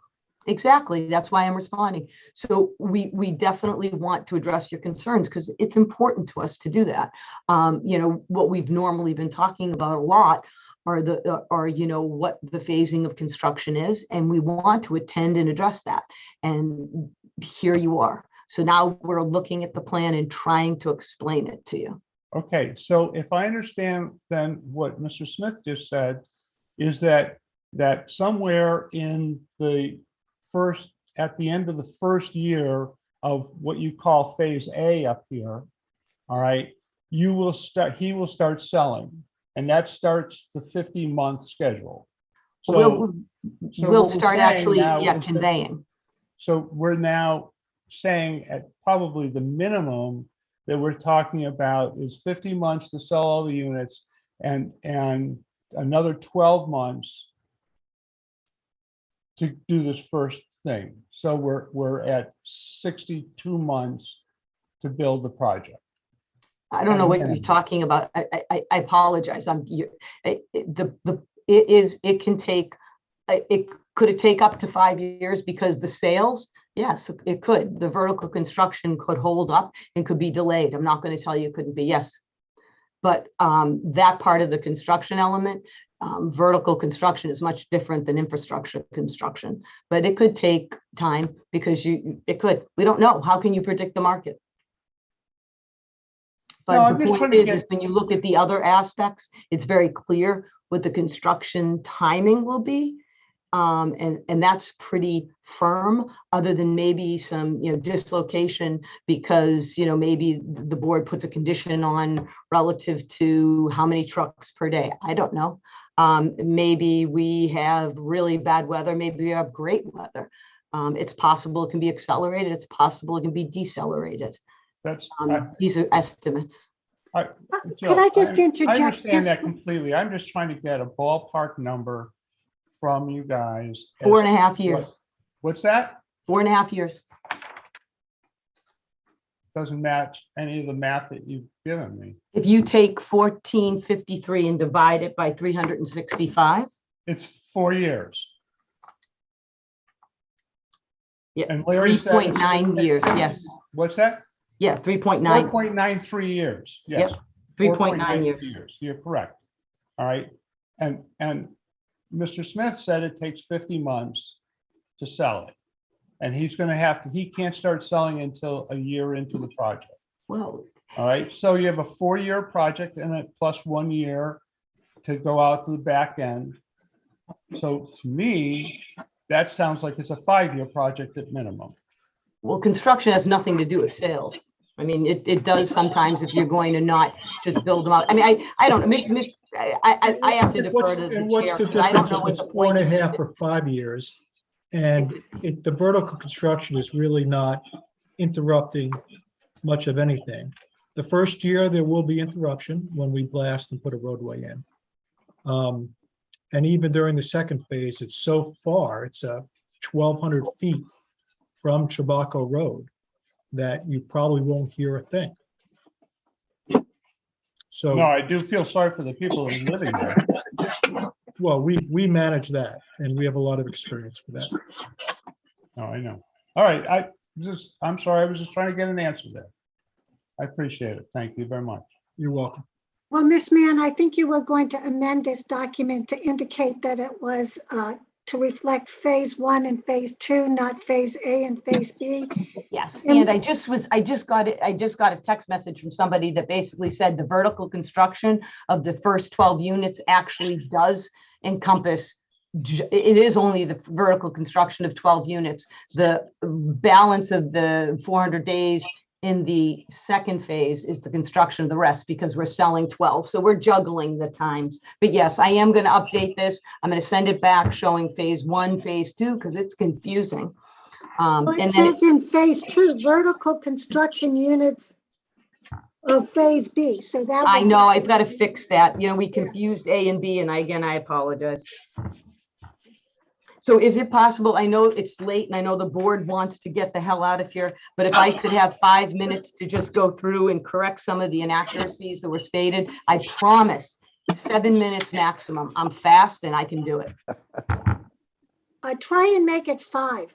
Exactly. That's why I'm responding. So we definitely want to address your concerns because it's important to us to do that. What we've normally been talking about a lot are what the phasing of construction is, and we want to attend and address that. And here you are. So now we're looking at the plan and trying to explain it to you.
Okay. So if I understand then what Mr. Smith just said is that somewhere in at the end of the first year of what you call phase A up here, all right, he will start selling, and that starts the 50-month schedule. So
we'll start actually conveying.
So we're now saying at probably the minimum that we're talking about is 50 months to sell all the units and another 12 months to do this first thing. So we're at 62 months to build the project.
I don't know what you're talking about. I apologize. Could it take up to 5 years because the sales? Yes, it could. The vertical construction could hold up and could be delayed. I'm not going to tell you it couldn't be. Yes. But that part of the construction element, vertical construction is much different than infrastructure construction, but it could take time because it could. We don't know. How can you predict the market? But the point is when you look at the other aspects, it's very clear what the construction timing will be. And that's pretty firm, other than maybe some, dislocation because, maybe the board puts a condition on relative to how many trucks per day. I don't know. Maybe we have really bad weather. Maybe we have great weather. It's possible it can be accelerated. It's possible it can be decelerated. These are estimates.
Could I just interject?
I understand that completely. I'm just trying to get a ballpark number from you guys.
4.5 years.
What's that?
4.5 years.
Doesn't match any of the math that you've given me.
If you take 1453 and divide it by 365.
It's 4 years.
Yeah,
and Larry said
3.9 years, yes.
What's that?
Yeah, 3.9.
4.93 years, yes.
Yep, 3.9
4.93
years.
You're correct. All right, and Mr. Smith said it takes 50 months to sell it. And he's gonna have to, he can't start selling until a year into the project.
Well,
All right, so you have a 4-year project and it plus 1 year to go out to the back end. So to me, that sounds like it's a 5-year project at minimum.
well, construction has nothing to do with sales. I mean, it does sometimes if you're going to not just build them out. I mean, I don't know, I have to defer to the
And what's
chair
the
because I don't
difference
know
if
what
it's
the
4.5 or 5 years? And the vertical construction is really not interrupting much of anything. The first year, there will be interruption when we blast and put a roadway in. And even during the second phase, it's so far, it's 1,200 feet from Chabaco Road that you probably won't hear a thing. So.
No, I do feel sorry for the people who are living there.
Well, we manage that and we have a lot of experience with that.
Oh, I know. All right, I'm sorry, I was just trying to get an answer there. I appreciate it. Thank you very much.
You're welcome.
Well, Ms. Mann, I think you were going to amend this document to indicate that it was to reflect phase 1 and phase 2, not phase A and phase B.
Yes, and I just got a text message from somebody that basically said the vertical construction of the first 12 units actually does encompass, it is only the vertical construction of 12 units. The balance of the 400 days in the second phase is the construction of the rest because we're selling 12. So we're juggling the times. But yes, I am going to update this. I'm going to send it back showing phase 1, phase 2, because it's confusing.
Well, it says in phase 2, vertical construction units of phase B. So that
I know I've got to fix that. You know, we confused A and B, and I apologize. So is it possible, I know it's late and I know the board wants to get the hell out of here, but if I could have 5 minutes to just go through and correct some of the inaccuracies that were stated, I promise 7 minutes maximum. I'm fast and I can do it.
try and make it 5.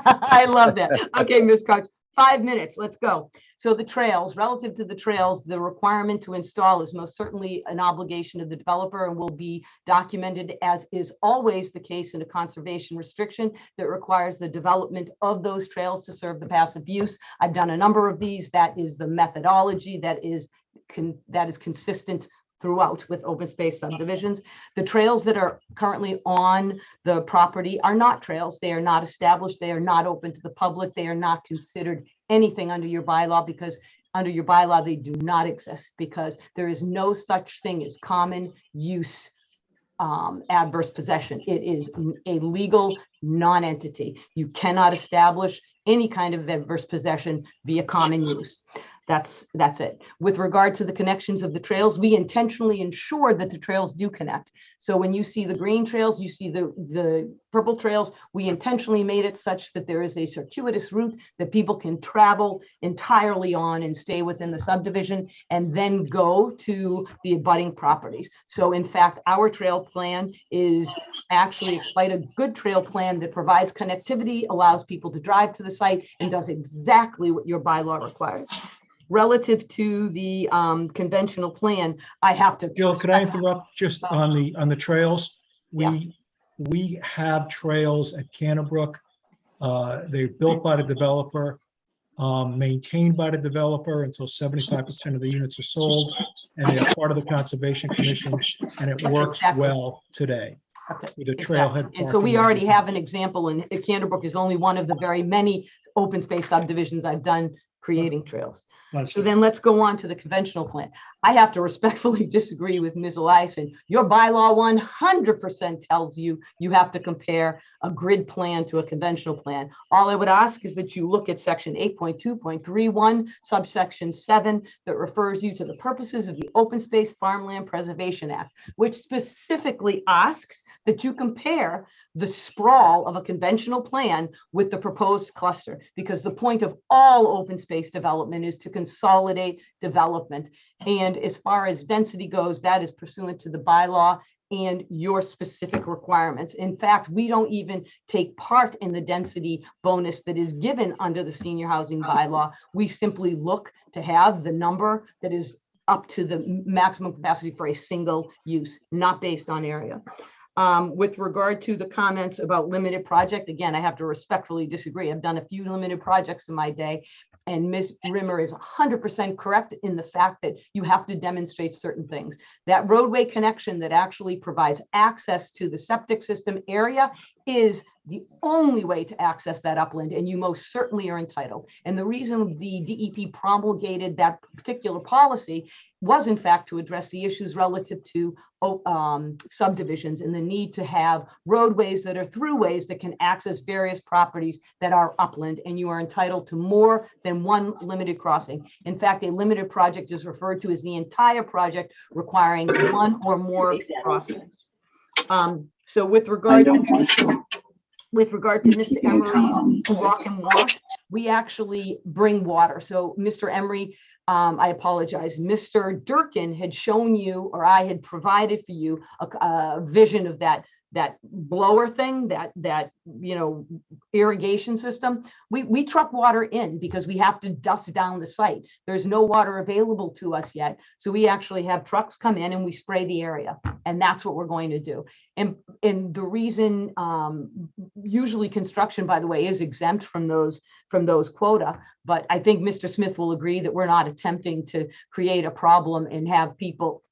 I love that. Okay, Ms. Coach, 5 minutes, let's go. So the trails, relative to the trails, the requirement to install is most certainly an obligation of the developer and will be documented, as is always the case in a conservation restriction that requires the development of those trails to serve the passive use. I've done a number of these. That is the methodology that is consistent throughout with open space subdivisions. The trails that are currently on the property are not trails. They are not established. They are not open to the public. They are not considered anything under your bylaw because under your bylaw, they do not exist because there is no such thing as common use adverse possession. It is a legal non-entity. You cannot establish any kind of adverse possession via common use. That's it. With regard to the connections of the trails, we intentionally ensure that the trails do connect. So when you see the green trails, you see the purple trails, we intentionally made it such that there is a circuitous route that people can travel entirely on and stay within the subdivision and then go to the abutting properties. So in fact, our trail plan is actually quite a good trail plan that provides connectivity, allows people to drive to the site, and does exactly what your bylaw requires. Relative to the conventional plan, I have to.
Jill, could I interrupt just on the trails? We have trails at Canterbrook. They're built by the developer, maintained by the developer until 75% of the units are sold, and they are part of the Conservation Commission, and it works well today. With a trailhead.
And so we already have an example, and Canterbrook is only one of the very many open space subdivisions I've done creating trails. So then let's go on to the conventional plan. I have to respectfully disagree with Ms. Eliason. Your bylaw 100% tells you you have to compare a grid plan to a conventional plan. All I would ask is that you look at section 8.2.31, subsection 7, that refers you to the purposes of the Open Space Farmland Preservation Act, which specifically asks that you compare the sprawl of a conventional plan with the proposed cluster, because the point of all open space development is to consolidate development. And as far as density goes, that is pursuant to the bylaw and your specific requirements. In fact, we don't even take part in the density bonus that is given under the senior housing bylaw. We simply look to have the number that is up to the maximum capacity for a single use, not based on area. With regard to the comments about limited project, again, I have to respectfully disagree. I've done a few limited projects in my day, and Ms. Rimmer is 100% correct in the fact that you have to demonstrate certain things. That roadway connection that actually provides access to the septic system area is the only way to access that upland, and you most certainly are entitled. And the reason the DEP promulgated that particular policy was in fact to address the issues relative to subdivisions and the need to have roadways that are throughways that can access various properties that are upland, and you are entitled to more than one limited crossing. In fact, a limited project is referred to as the entire project requiring one or more crossings. So with regard to Mr. Emery's walk and wash, we actually bring water. So Mr. Emery, I apologize, Mr. Durkin had shown you, or I had provided for you a vision of that blower thing, that irrigation system. We truck water in because we have to dust down the site. There's no water available to us yet. So we actually have trucks come in and we spray the area, and that's what we're going to do. And the reason, usually construction, by the way, is exempt from those quota, but I think Mr. Smith will agree that we're not attempting to create a problem and have people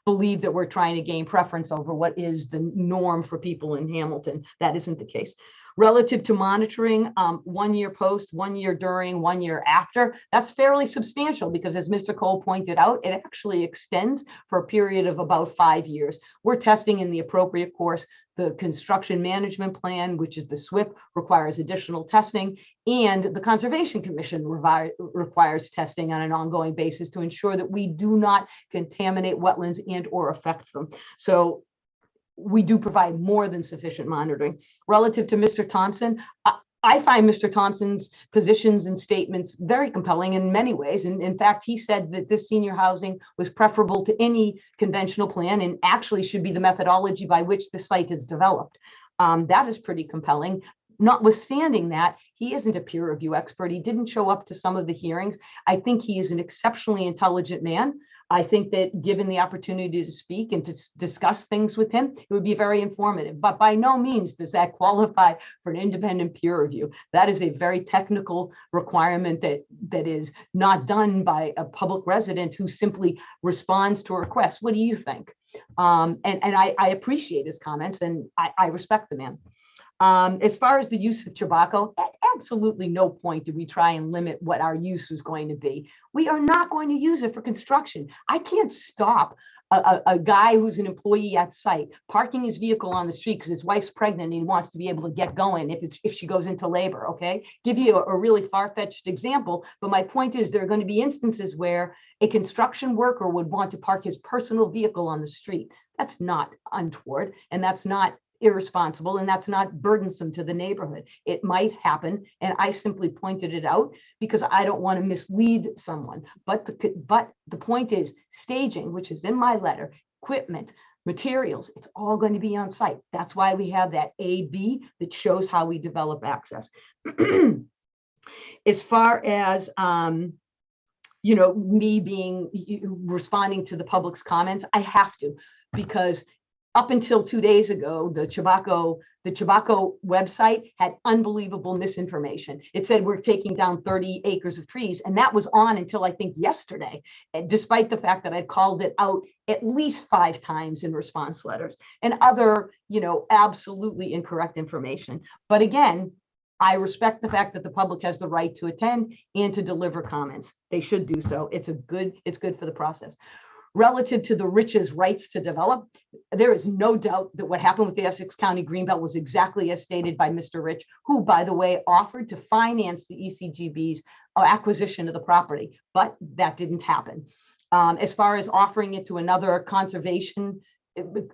believe that we're trying to gain preference over what is the norm for people in Hamilton. That isn't the case. Relative to monitoring, 1 year post, 1 year during, 1 year after, that's fairly substantial because, as Mr. Cole pointed out, it actually extends for a period of about 5 years. We're testing in the appropriate course. The construction management plan, which is the SWIP, requires additional testing, and the Conservation Commission requires testing on an ongoing basis to ensure that we do not contaminate wetlands and or affect them. So we do provide more than sufficient monitoring. Relative to Mr. Thompson, I find Mr. Thompson's positions and statements very compelling in many ways. And in fact, he said that this senior housing was preferable to any conventional plan and actually should be the methodology by which the site is developed. That is pretty compelling. Notwithstanding that, he isn't a peer review expert. He didn't show up to some of the hearings. I think he is an exceptionally intelligent man. I think that given the opportunity to speak and to discuss things with him, it would be very informative, but by no means does that qualify for an independent peer review. That is a very technical requirement that is not done by a public resident who simply responds to a request. What do you think? And I appreciate his comments, and I respect the man. As far as the use of tobacco, at absolutely no point did we try and limit what our use was going to be. We are not going to use it for construction. I can't stop a guy who's an employee at site parking his vehicle on the street because his wife's pregnant and he wants to be able to get going if she goes into labor, okay? Give you a really far-fetched example, but my point is there are going to be instances where a construction worker would want to park his personal vehicle on the street. That's not untoward, and that's not irresponsible, and that's not burdensome to the neighborhood. It might happen, and I simply pointed it out because I don't want to mislead someone. But the point is staging, which is in my letter, equipment, materials, it's all going to be on site. That's why we have that A-B that shows how we develop access. As far as me responding to the public's comments, I have to, because up until 2 days ago, the Chabaco website had unbelievable misinformation. It said we're taking down 30 acres of trees, and that was on until I think yesterday, despite the fact that I'd called it out at least 5 times in response letters and other, absolutely incorrect information. But again, I respect the fact that the public has the right to attend and to deliver comments. They should do so. It's good for the process. Relative to the Rich's rights to develop, there is no doubt that what happened with the Essex County Greenbelt was exactly as stated by Mr. Rich, who, by the way, offered to finance the ECGB's acquisition of the property, but that didn't happen. As far as offering it to another conservation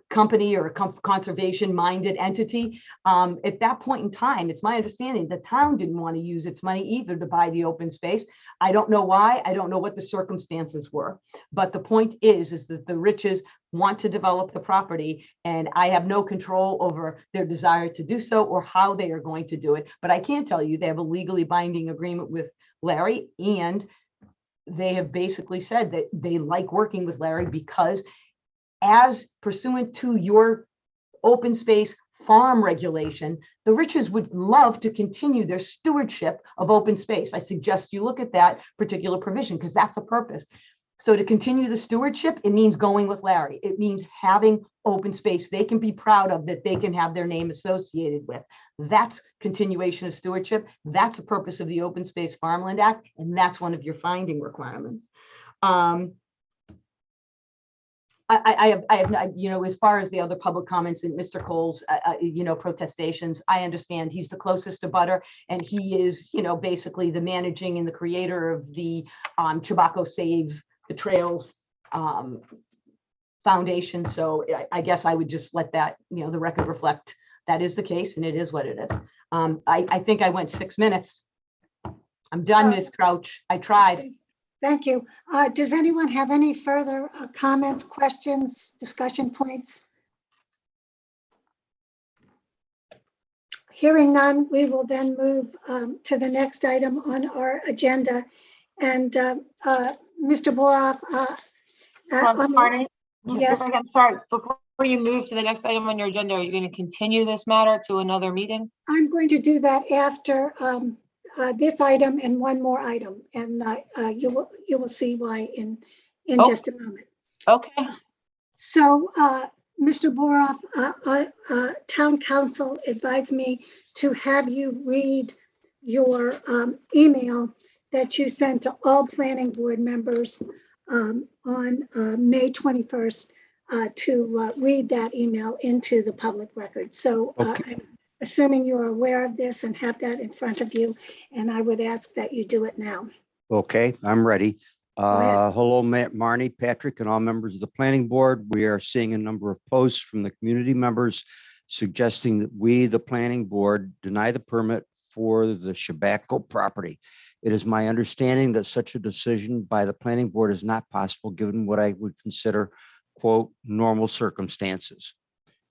company or conservation-minded entity. At that point in time, it's my understanding the town didn't want to use its money either to buy the open space. I don't know why. I don't know what the circumstances were. But the point is that the Riches want to develop the property, and I have no control over their desire to do so or how they are going to do it. But I can tell you they have a legally binding agreement with Larry, and they have basically said that they like working with Larry because, as pursuant to your open space farm regulation, the Riches would love to continue their stewardship of open space. I suggest you look at that particular provision because that's a purpose. So to continue the stewardship, it means going with Larry. It means having open space they can be proud of, that they can have their name associated with. That's continuation of stewardship. That's the purpose of the Open Space Farmland Act, and that's one of your finding requirements. I have, you know, as far as the other public comments and Mr. Cole's, you know, protestations, I understand he's the closest to butter, and he is, you know, basically the managing and the creator of the Chabaco Save the Trails Foundation. So I guess I would just let that, you know, the record reflect that is the case, and it is what it is. I think I went 6 minutes. I'm done, Ms. Crouch. I tried.
Thank you. Does anyone have any further comments, questions, discussion points? Hearing none, we will then move to the next item on our agenda. And Mr. Boroff.
Pardon?
Yes.
I'm sorry. Before you move to the next item on your agenda, are you going to continue this matter to another meeting?
I'm going to do that after this item and one more item, and you will see why in just a moment.
Okay.
So, Mr. Boroff, Town Council advised me to have you read your email that you sent to all planning board members on May 21st to read that email into the public record. So I'm assuming you're aware of this and have that in front of you, and I would ask that you do it now.
Okay, I'm ready. Hello, Marnie, Patrick, and all members of the planning board. We are seeing a number of posts from the community members suggesting that we, the planning board, deny the permit for the Chabaco property. It is my understanding that such a decision by the planning board is not possible given what I would consider, quote, normal circumstances.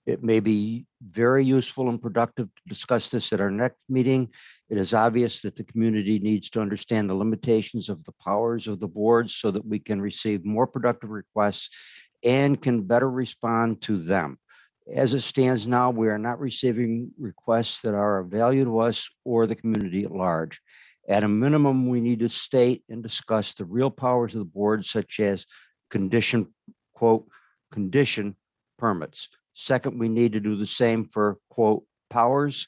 It may be very useful and productive to discuss this at our next meeting. It is obvious that the community needs to understand the limitations of the powers of the board so that we can receive more productive requests and can better respond to them. As it stands now, we are not receiving requests that are of value to us or the community at large. At a minimum, we need to state and discuss the real powers of the board, such as condition, quote, condition permits. Second, we need to do the same for, quote, powers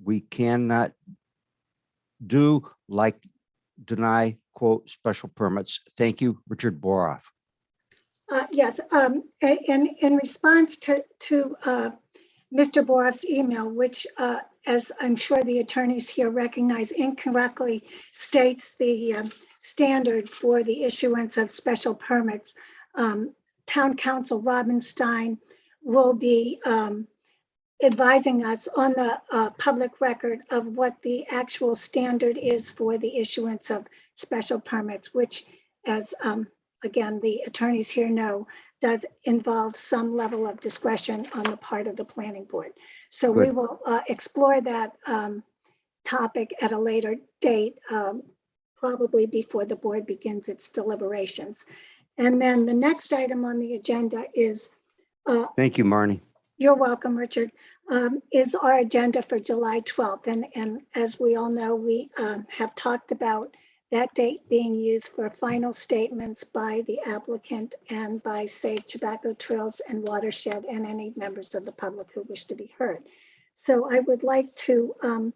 we cannot do, like deny, quote, special permits. Thank you, Richard Boroff.
Yes, in response to Mr. Boroff's email, which, as I'm sure the attorneys here recognize, incorrectly states the standard for the issuance of special permits, Town Council Robin Stein will be advising us on the public record of what the actual standard is for the issuance of special permits, which, as again, the attorneys here know, does involve some level of discretion on the part of the planning board. So we will explore that topic at a later date, probably before the board begins its deliberations. And then the next item on the agenda is.
Thank you, Marnie.
You're welcome, Richard. Is our agenda for July 12th. And as we all know, we have talked about that date being used for final statements by the applicant and by Save Chabaco Trails and Watershed and any members of the public who wish to be heard. So I would like to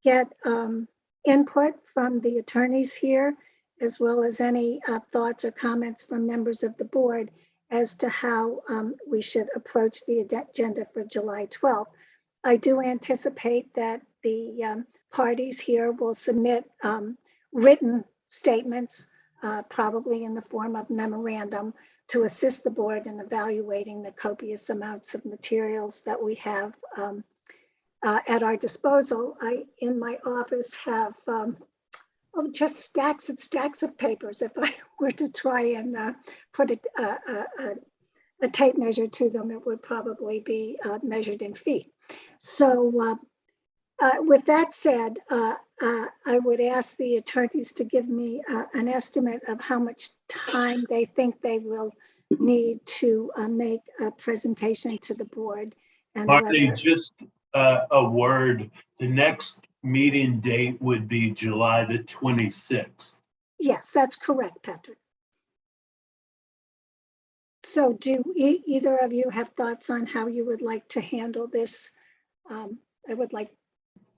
get input from the attorneys here, as well as any thoughts or comments from members of the board as to how we should approach the agenda for July 12th. I do anticipate that the parties here will submit written statements, probably in the form of memorandum, to assist the board in evaluating the copious amounts of materials that we have at our disposal. I, in my office, have just stacks and stacks of papers. If I were to try and put a tape measure to them, it would probably be measured in feet. So with that said, I would ask the attorneys to give me an estimate of how much time they think they will need to make a presentation to the board. And
Marty,
whether,
just a word, the next meeting date would be July the 26th.
yes, that's correct, Patrick. So do either of you have thoughts on how you would like to handle this? I would like,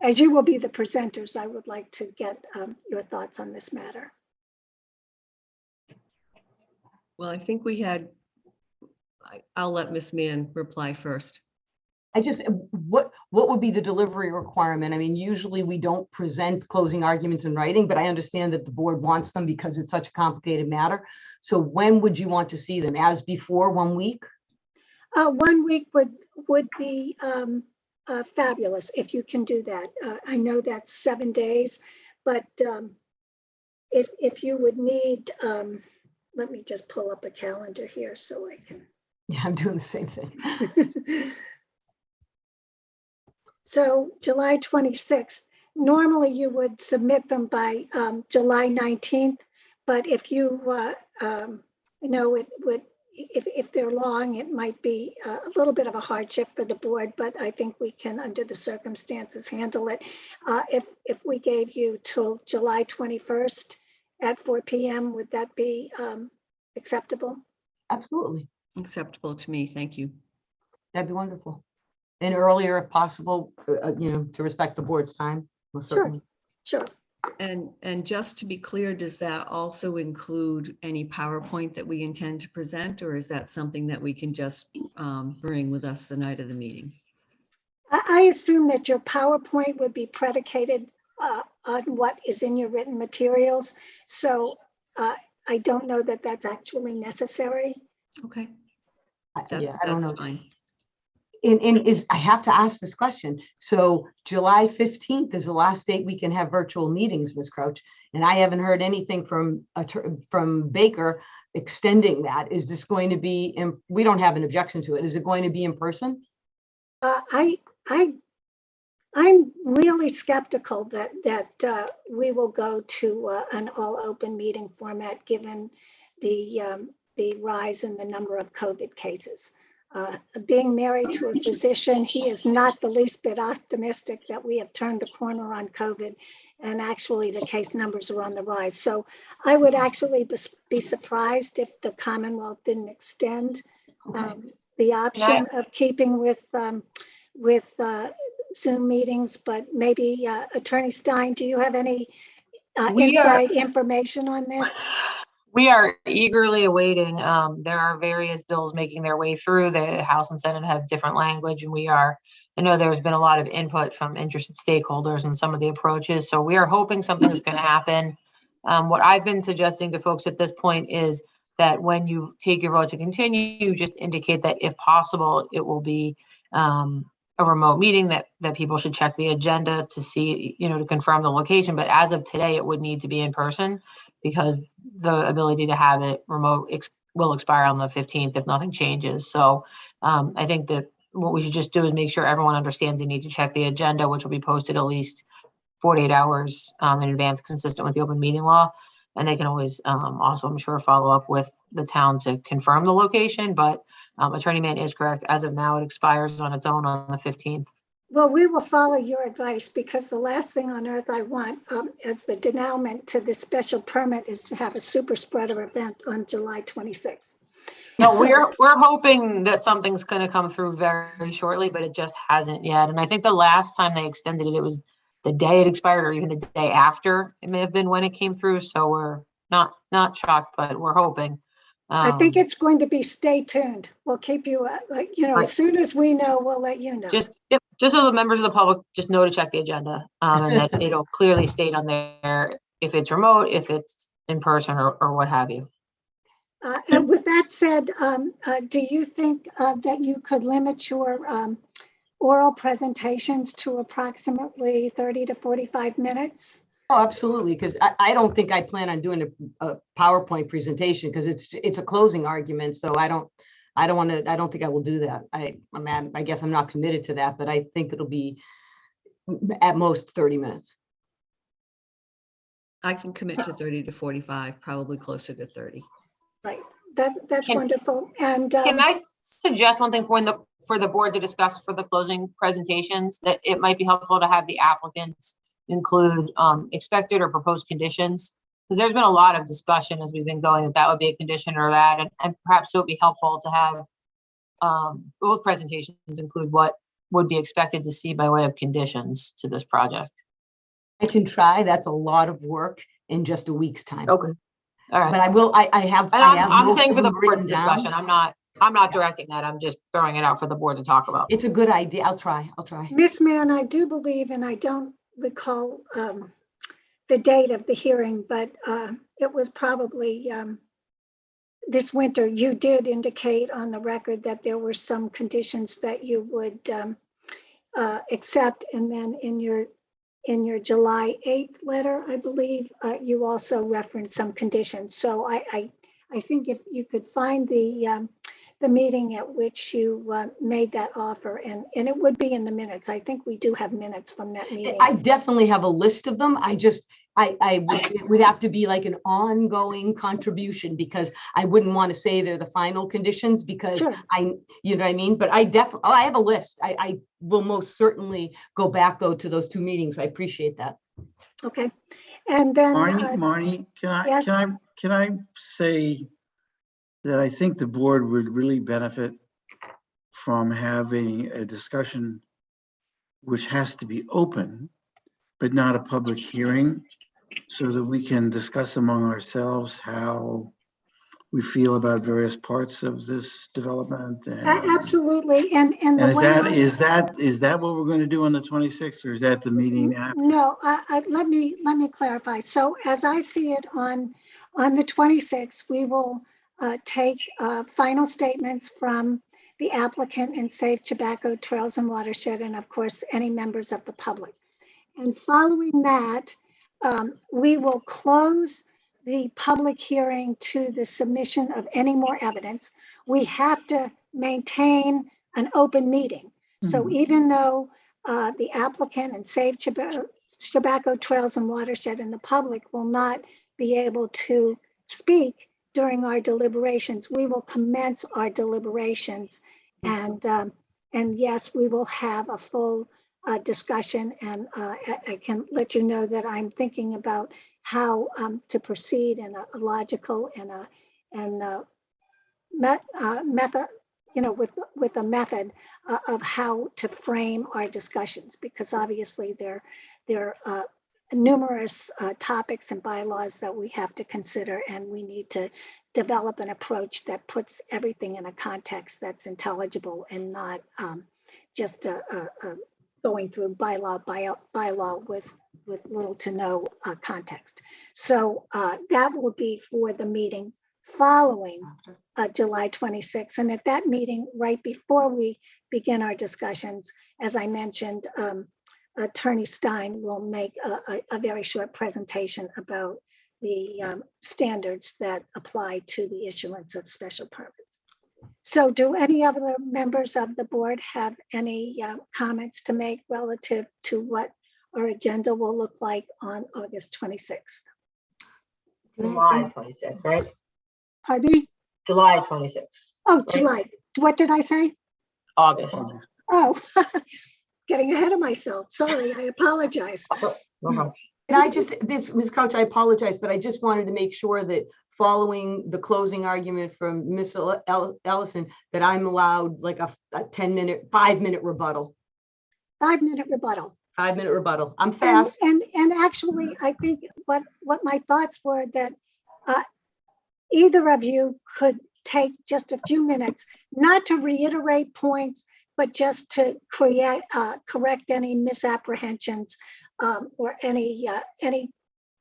as you will be the presenters, I would like to get your thoughts on this matter.
Well, I think we had, I'll let Ms. Mann reply first.
I just, what would be the delivery requirement? I mean, usually we don't present closing arguments in writing, but I understand that the board wants them because it's such a complicated matter. So when would you want to see them? As before, 1 week?
1 week would be fabulous if you can do that. I know that's 7 days, but if you would need, let me just pull up a calendar here so I can.
Yeah, I'm doing the same thing.
So July 26th, normally you would submit them by July 19th, but if you know it would, if they're long, it might be a little bit of a hardship for the board, but I think we can, under the circumstances, handle it. If we gave you till July 21st at 4 p.m., would that be acceptable?
Absolutely.
Acceptable to me, thank you.
That'd be wonderful. And earlier if possible, to respect the board's time. Most certainly.
Sure.
And just to be clear, does that also include any PowerPoint that we intend to present, or is that something that we can just bring with us the night of the meeting?
I assume that your PowerPoint would be predicated on what is in your written materials. So I don't know that that's actually necessary.
Okay.
Yeah, I don't know.
Fine.
I have to ask this question. So July 15th is the last date we can have virtual meetings, Ms. Crouch, and I haven't heard anything from Baker extending that. Is this going to be, we don't have an objection to it. Is it going to be in person?
I'm really skeptical that we will go to an all open meeting format given the rise in the number of COVID cases. Being married to a physician, he is not the least bit optimistic that we have turned the corner on COVID, and actually the case numbers are on the rise. So I would actually be surprised if the Commonwealth didn't extend the option of keeping with Zoom meetings, but maybe Attorney Stein, do you have any inside information on this?
We are eagerly awaiting. There are various bills making their way through. The House and Senate have different language, and I know there's been a lot of input from interested stakeholders and some of the approaches. So we are hoping something's going to happen. What I've been suggesting to folks at this point is that when you take your vote to continue, you just indicate that if possible, it will be a remote meeting, that people should check the agenda to see, to confirm the location. But as of today, it would need to be in person because the ability to have it remote will expire on the 15th if nothing changes. So I think that what we should just do is make sure everyone understands they need to check the agenda, which will be posted at least 48 hours in advance, consistent with the open meeting law. And they can always also, I'm sure, follow up with the town to confirm the location. But Attorney Mann is correct. As of now, it expires on its own on the 15th.
Well, we will follow your advice because the last thing on earth I want as the denouement to this special permit is to have a super spreader event on July 26th.
No, we're hoping that something's going to come through very shortly, but it just hasn't yet. And I think the last time they extended it, it was the day it expired or even the day after. It may have been when it came through. So we're not shocked, but we're hoping.
I think it's going to be stay tuned. We'll keep you,
Right.
as soon as we know, we'll let you know.
Just so the members of the public just know to check the agenda and that it'll clearly state on there if it's remote, if it's in person or what have you.
And with that said, do you think that you could limit your oral presentations to approximately 30 to 45 minutes?
Oh, absolutely, because I don't think I plan on doing a PowerPoint presentation because it's a closing argument. So I don't think I will do that. I guess I'm not committed to that, but I think it'll be at most 30 minutes.
I can commit to 30 to 45, probably closer to 30.
Right, that's wonderful. And
Can I suggest one thing for the board to discuss for the closing presentations, that it might be helpful to have the applicants include expected or proposed conditions? Because there's been a lot of discussion as we've been going that would be a condition or that, and perhaps it would be helpful to have both presentations include what would be expected to see by way of conditions to this project.
I can try. That's a lot of work in just a week's time.
Okay. All right.
But I will, I have.
And
I have
I'm
most
saying
of
for the
them
board's
written down.
discussion, I'm not directing that. I'm just throwing it out for the board to talk about.
It's a good idea. I'll try.
Miss Mann, I do believe, and I don't recall the date of the hearing, but it was probably this winter. You did indicate on the record that there were some conditions that you would accept, and then in your July 8th letter, I believe, you also referenced some conditions. So I think if you could find the meeting at which you made that offer, and it would be in the minutes. I think we do have minutes from that meeting.
I definitely have a list of them. It would have to be like an ongoing contribution, because I wouldn't want to say they're the final conditions, because
Sure.
You know what I mean? But I have a list. I will most certainly go back though to those two meetings. I appreciate that.
Okay. And then
Marnie,
yes?
can I say that I think the board would really benefit from having a discussion which has to be open, but not a public hearing, so that we can discuss among ourselves how we feel about various parts of this development.
Absolutely. And the way
is that what we're going to do on the 26th, or is that the meeting after?
No, let me clarify. So as I see it, on the 26th, we will take final statements from the applicant and Safe Tobacco Trails and Watershed, and of course, any members of the public. And following that, we will close the public hearing to the submission of any more evidence. We have to maintain an open meeting. So even though the applicant and Safe Tobacco Trails and Watershed and the public will not be able to speak during our deliberations, we will commence our deliberations. And yes, we will have a full discussion, and I can let you know that I'm thinking about how to proceed in a logical and method, with a method of how to frame our discussions, because obviously there are numerous topics and bylaws that we have to consider, and we need to develop an approach that puts everything in a context that's intelligible and not just going through bylaw with little to no context. So that will be for the meeting following July 26th. And at that meeting, right before we begin our discussions, as I mentioned, Attorney Stein will make a very short presentation about the standards that apply to the issuance of special permits. So do any other members of the board have any comments to make relative to what our agenda will look like on August 26th?
July 26th, right?
Pardon me?
July 26th.
Oh, July. What did I say?
August.
Oh, getting ahead of myself. Sorry, I apologize.
And I just, Ms. Crouch, I apologize, but I just wanted to make sure that following the closing argument from Ms. Ellison, that I'm allowed like a 5-minute rebuttal.
5-minute rebuttal.
5-minute rebuttal. I'm fast.
And actually, I think what my thoughts were that either of you could take just a few minutes, not to reiterate points, but just to correct any misapprehensions or any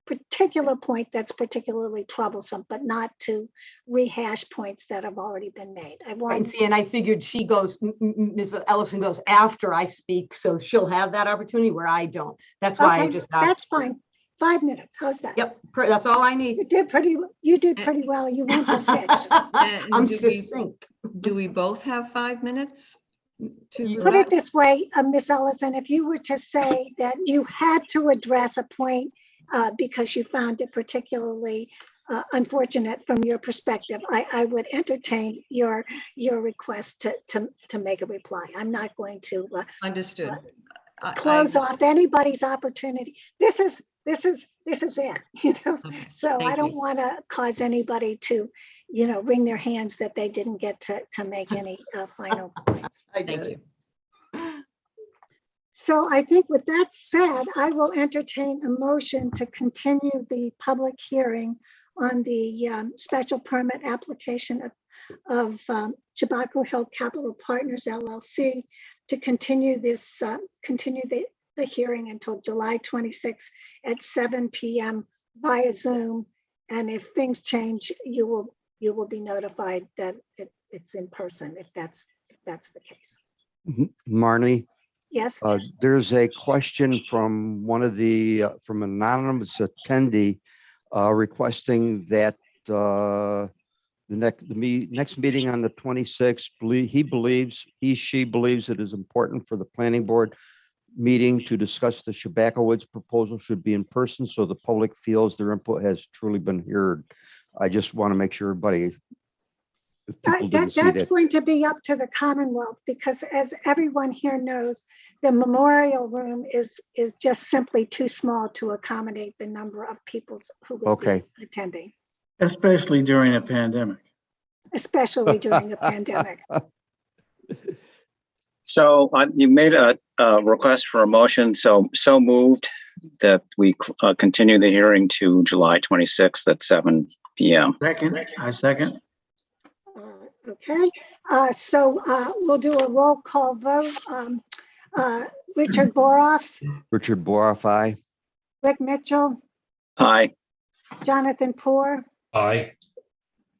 particular point that's particularly troublesome, but not to rehash points that have already been made. I
Right,
want,
and see, and I figured she goes, Ms. Ellison goes after I speak, so she'll have that opportunity where I don't. That's why I
okay,
just
that's
asked.
fine. 5 minutes, how's that?
Yep, that's all I need.
You did pretty well. You went to 6.
And
I'm
do we-
succinct.
Do we both have 5 minutes? To
Put it this way, Ms. Ellison, if you were to say that you had to address a point because you found it particularly unfortunate from your perspective, I would entertain your request to make a reply. I'm not going to
Understood.
close off anybody's opportunity. This is it, you know. So I
thank
don't
you.
want to cause anybody to, you know, wring their hands that they didn't get to make any final points.
Thank you.
So I think with that said, I will entertain a motion to continue the public hearing on the special permit application of Chabaco Hill Capital Partners LLC to continue this, continue the hearing until July 26th at 7 p.m. via Zoom. And if things change, you will be notified that it's in person if that's the case.
Marnie,
Yes.
there's a question from one of the, from an anonymous attendee requesting that the next meeting on the 26th, she believes it is important for the planning board meeting to discuss the Chabaco Woods proposal should be in person so the public feels their input has truly been heard. I just want to make sure everybody, if people didn't see
That's
that.
going to be up to the Commonwealth because as everyone here knows, the memorial room is just simply too small to accommodate the number of people who will be attending,
Especially during a pandemic.
especially during a pandemic.
So you made a request for a motion, so moved that we continue the hearing to July 26th at 7 p.m.
I second.
Okay, so we'll do a roll call vote. Richard Boroff,
Richard Boroff, aye.
Rick Mitchell,
Aye.
Jonathan Poor,
Aye.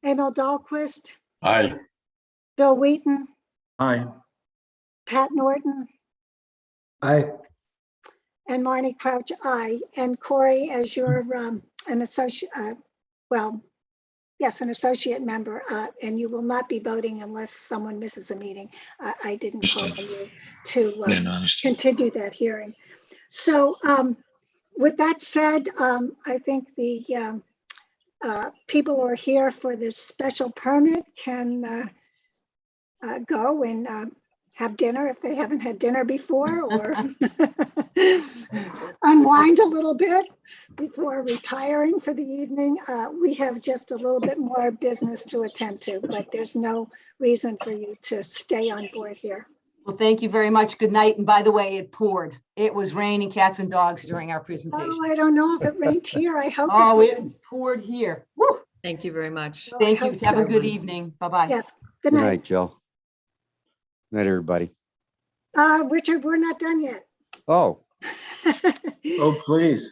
Emil Dahlquist,
Aye.
Bill Wheaton,
Aye.
Pat Norton,
Aye.
and Marnie Crouch, aye. And Corey, as you're an associate, an associate member, and you will not be voting unless someone misses a meeting. I didn't call on you to continue that hearing. So with that said, I think the people who are here for the special permit can go and have dinner if they haven't had dinner before, or unwind a little bit before retiring for the evening. We have just a little bit more business to attend to, but there's no reason for you to stay on board here.
Well, thank you very much. Good night. And by the way, it poured. It was raining cats and dogs during our presentation.
Oh, I don't know if it rained here. I hope
Oh,
it did.
it poured here. Woo.
Thank you very much.
Well, I
Thank you.
hope
Have a
so.
good evening. Bye-bye.
Yes,
Good
good night.
night, Joe. Good night, everybody.
Richard, we're not done yet.
Oh,
Oh, please.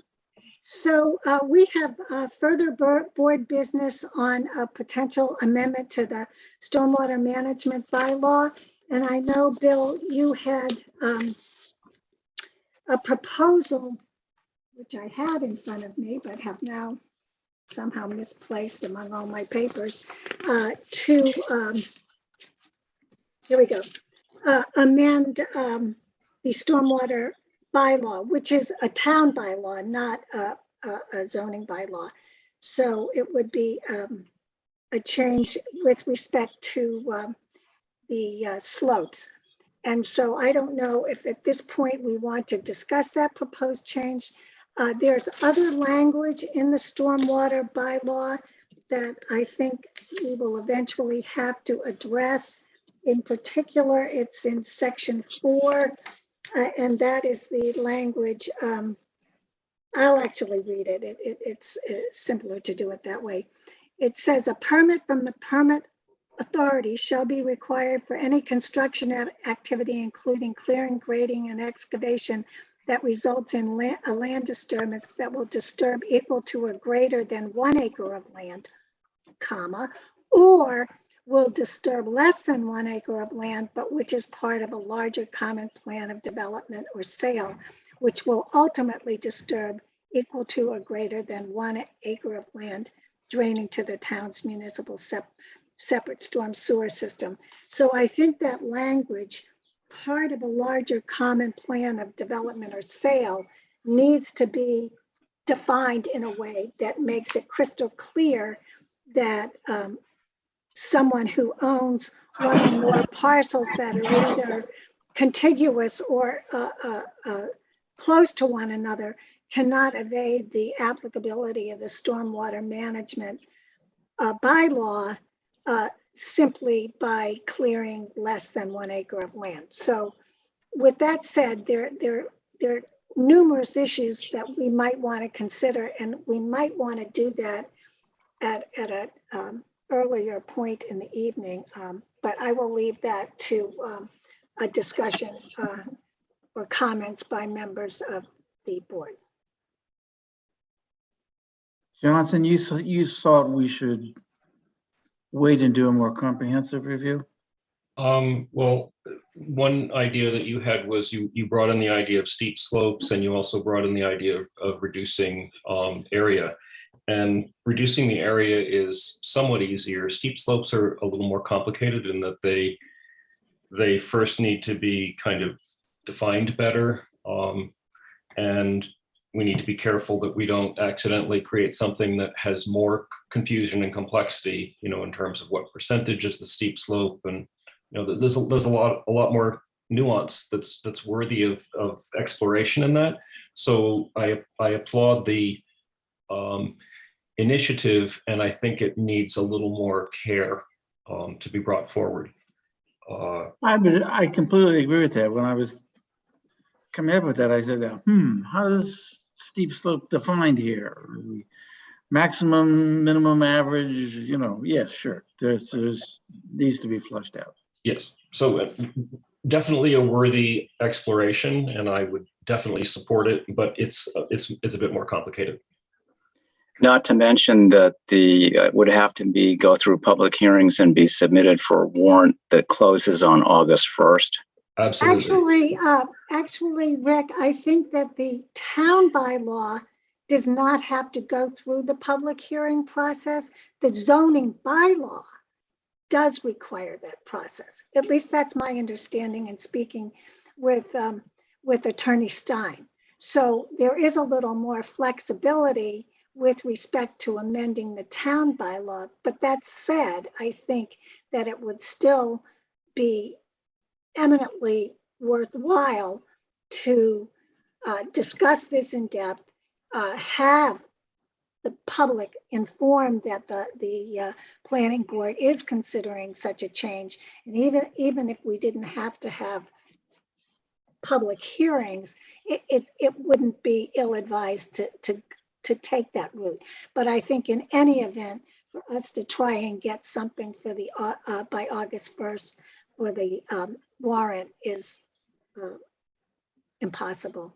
So we have further board business on a potential amendment to the stormwater management bylaw. And I know, Bill, you had a proposal, which I had in front of me, but have now somehow misplaced among all my papers, to, here we go, amend the stormwater bylaw, which is a town bylaw, not a zoning bylaw. So it would be a change with respect to the slopes. And so I don't know if at this point we want to discuss that proposed change. There's other language in the stormwater bylaw that I think we will eventually have to address. In particular, it's in section 4, and that is the language. I'll actually read it. It's simpler to do it that way. It says a permit from the permit authority shall be required for any construction activity, including clearing, grading, and excavation that results in a land disturbance that will disturb equal to or greater than 1 acre of land, comma, or will disturb less than 1 acre of land, but which is part of a larger common plan of development or sale, which will ultimately disturb equal to or greater than 1 acre of land draining to the town's municipal separate storm sewer system. So I think that language, part of a larger common plan of development or sale, needs to be defined in a way that makes it crystal clear that someone who owns one or more parcels that are either contiguous or close to one another cannot evade the applicability of the stormwater management bylaw simply by clearing less than 1 acre of land. So with that said, there are numerous issues that we might want to consider, and we might want to do that at an earlier point in the evening, but I will leave that to a discussion or comments by members of the board.
Johnson, you thought we should wait and do a more comprehensive review?
Well, one idea that you had was you brought in the idea of steep slopes, and you also brought in the idea of reducing area. And reducing the area is somewhat easier. Steep slopes are a little more complicated in that they first need to be kind of defined better. And we need to be careful that we don't accidentally create something that has more confusion and complexity, you know, in terms of what percentage is the steep slope. And, you know, there's a lot more nuance that's worthy of exploration in that. So I applaud the initiative, and I think it needs a little more care to be brought forward.
I completely agree with that. When I was coming up with that, I said, how does steep slope defined here? Maximum, minimum, average, you know, yes, sure. There's needs to be flushed out.
Yes, so definitely a worthy exploration, and I would definitely support it, but it's a bit more complicated.
Not to mention that the would have to go through public hearings and be submitted for a warrant that closes on August 1st.
Absolutely.
Actually, Rick, I think that the town bylaw does not have to go through the public hearing process. The zoning bylaw does require that process. At least that's my understanding in speaking with Attorney Stein. So there is a little more flexibility with respect to amending the town bylaw. But that said, I think that it would still be eminently worthwhile to discuss this in depth, have the public informed that the planning board is considering such a change. And even if we didn't have to have public hearings, it wouldn't be ill-advised to take that route. But I think in any event, for us to try and get something for the by August 1st for the warrant is impossible.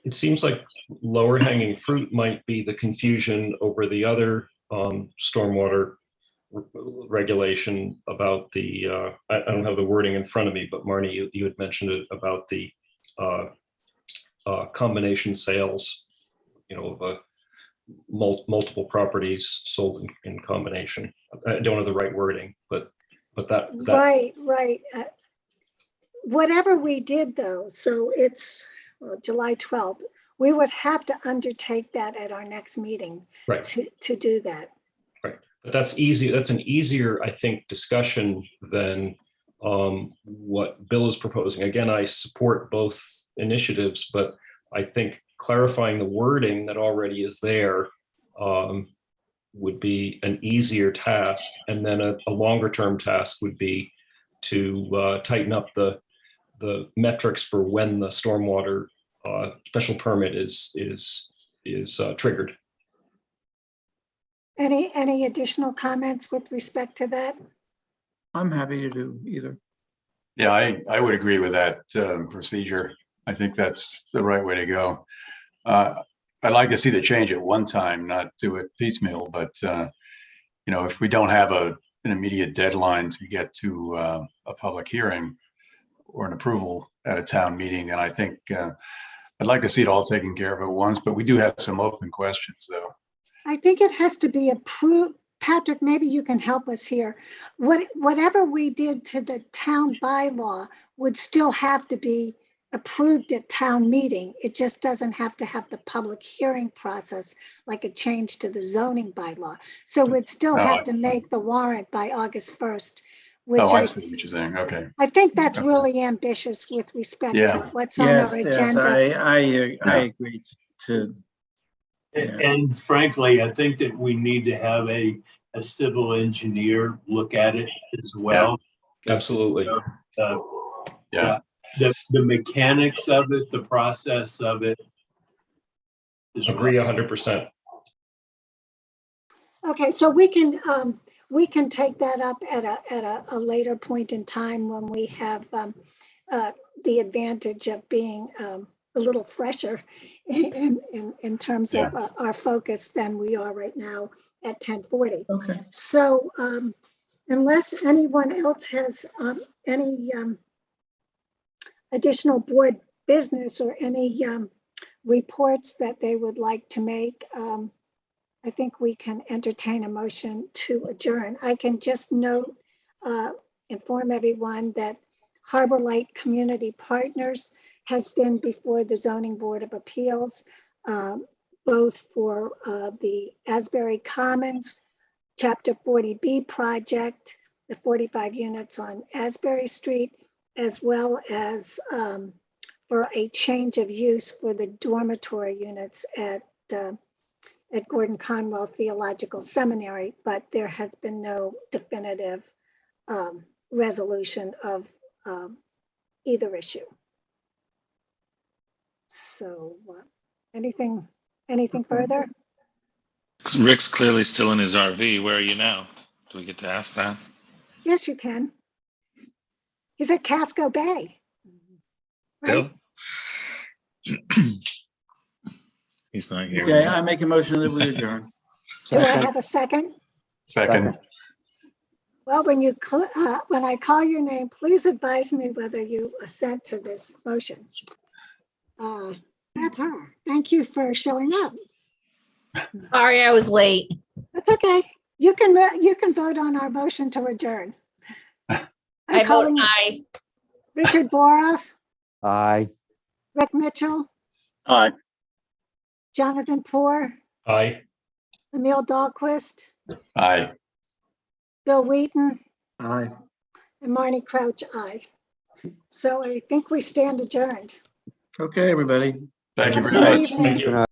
It seems like lower hanging fruit might be the confusion over the other stormwater regulation about the, I don't have the wording in front of me, but Marnie, you had mentioned it about the combination sales, you know, of multiple properties sold in combination. I don't have the right wording, but that.
Right. Whatever we did though, so it's July 12th, we would have to undertake that at our next meeting,
right,
to do that.
Right, but that's easy. That's an easier, I think, discussion than what Bill is proposing. Again, I support both initiatives, but I think clarifying the wording that already is there would be an easier task, and then a longer term task would be to tighten up the metrics for when the stormwater special permit is triggered.
Any additional comments with respect to that?
I'm happy to do either.
Yeah, I would agree with that procedure. I think that's the right way to go. I'd like to see the change at one time, not do it piecemeal, but if we don't have an immediate deadline to get to a public hearing or an approval at a town meeting, then I think I'd like to see it all taken care of at once, but we do have some open questions though.
I think it has to be approved. Patrick, maybe you can help us here. Whatever we did to the town bylaw would still have to be approved at town meeting. It just doesn't have to have the public hearing process like a change to the zoning bylaw. So we'd still have to make the warrant by August 1st, which
I see what you're saying. Okay.
I think that's
Okay.
really ambitious with respect to
Yeah.
what's on
Yes,
our
yes,
agenda.
I agree to.
And frankly, I think that we need to have a civil engineer look at it as well.
Absolutely.
Yeah.
The mechanics of it, the process of it.
Agree 100%.
Okay, so we can take that up at a later point in time when we have the advantage of being a little fresher in terms of our focus than we are right now at 10:40.
Okay.
So unless anyone else has any additional board business or any reports that they would like to make, I think we can entertain a motion to adjourn. I can just inform everyone that Harbor Light Community Partners has been before the Zoning Board of Appeals, both for the Asbury Commons Chapter 40B project, the 45 units on Asbury Street, as well as for a change of use for the dormitory units at Gordon Conwell Theological Seminary, but there has been no definitive resolution of either issue. So anything further?
Rick's clearly still in his RV. Where are you now? Do we get to ask that?
Yes, you can. He's at Casco Bay.
Bill? He's not here.
Okay, I make a motion that we adjourn.
Do I have a second?
Second.
Well, when I call your name, please advise me whether you assent to this motion. Pepper, thank you for showing up.
Sorry, I was late.
That's okay. You can vote on our motion to adjourn.
I vote aye.
Richard Boroff,
Aye.
Rick Mitchell,
Aye.
Jonathan Poor,
Aye.
Emil Dahlquist,
Aye.
Bill Wheaton,
Aye.
and Marnie Crouch, aye. So I think we stand adjourned.
Okay, everybody.
Thank you
Have a
very
good
much.
evening.
Thank you.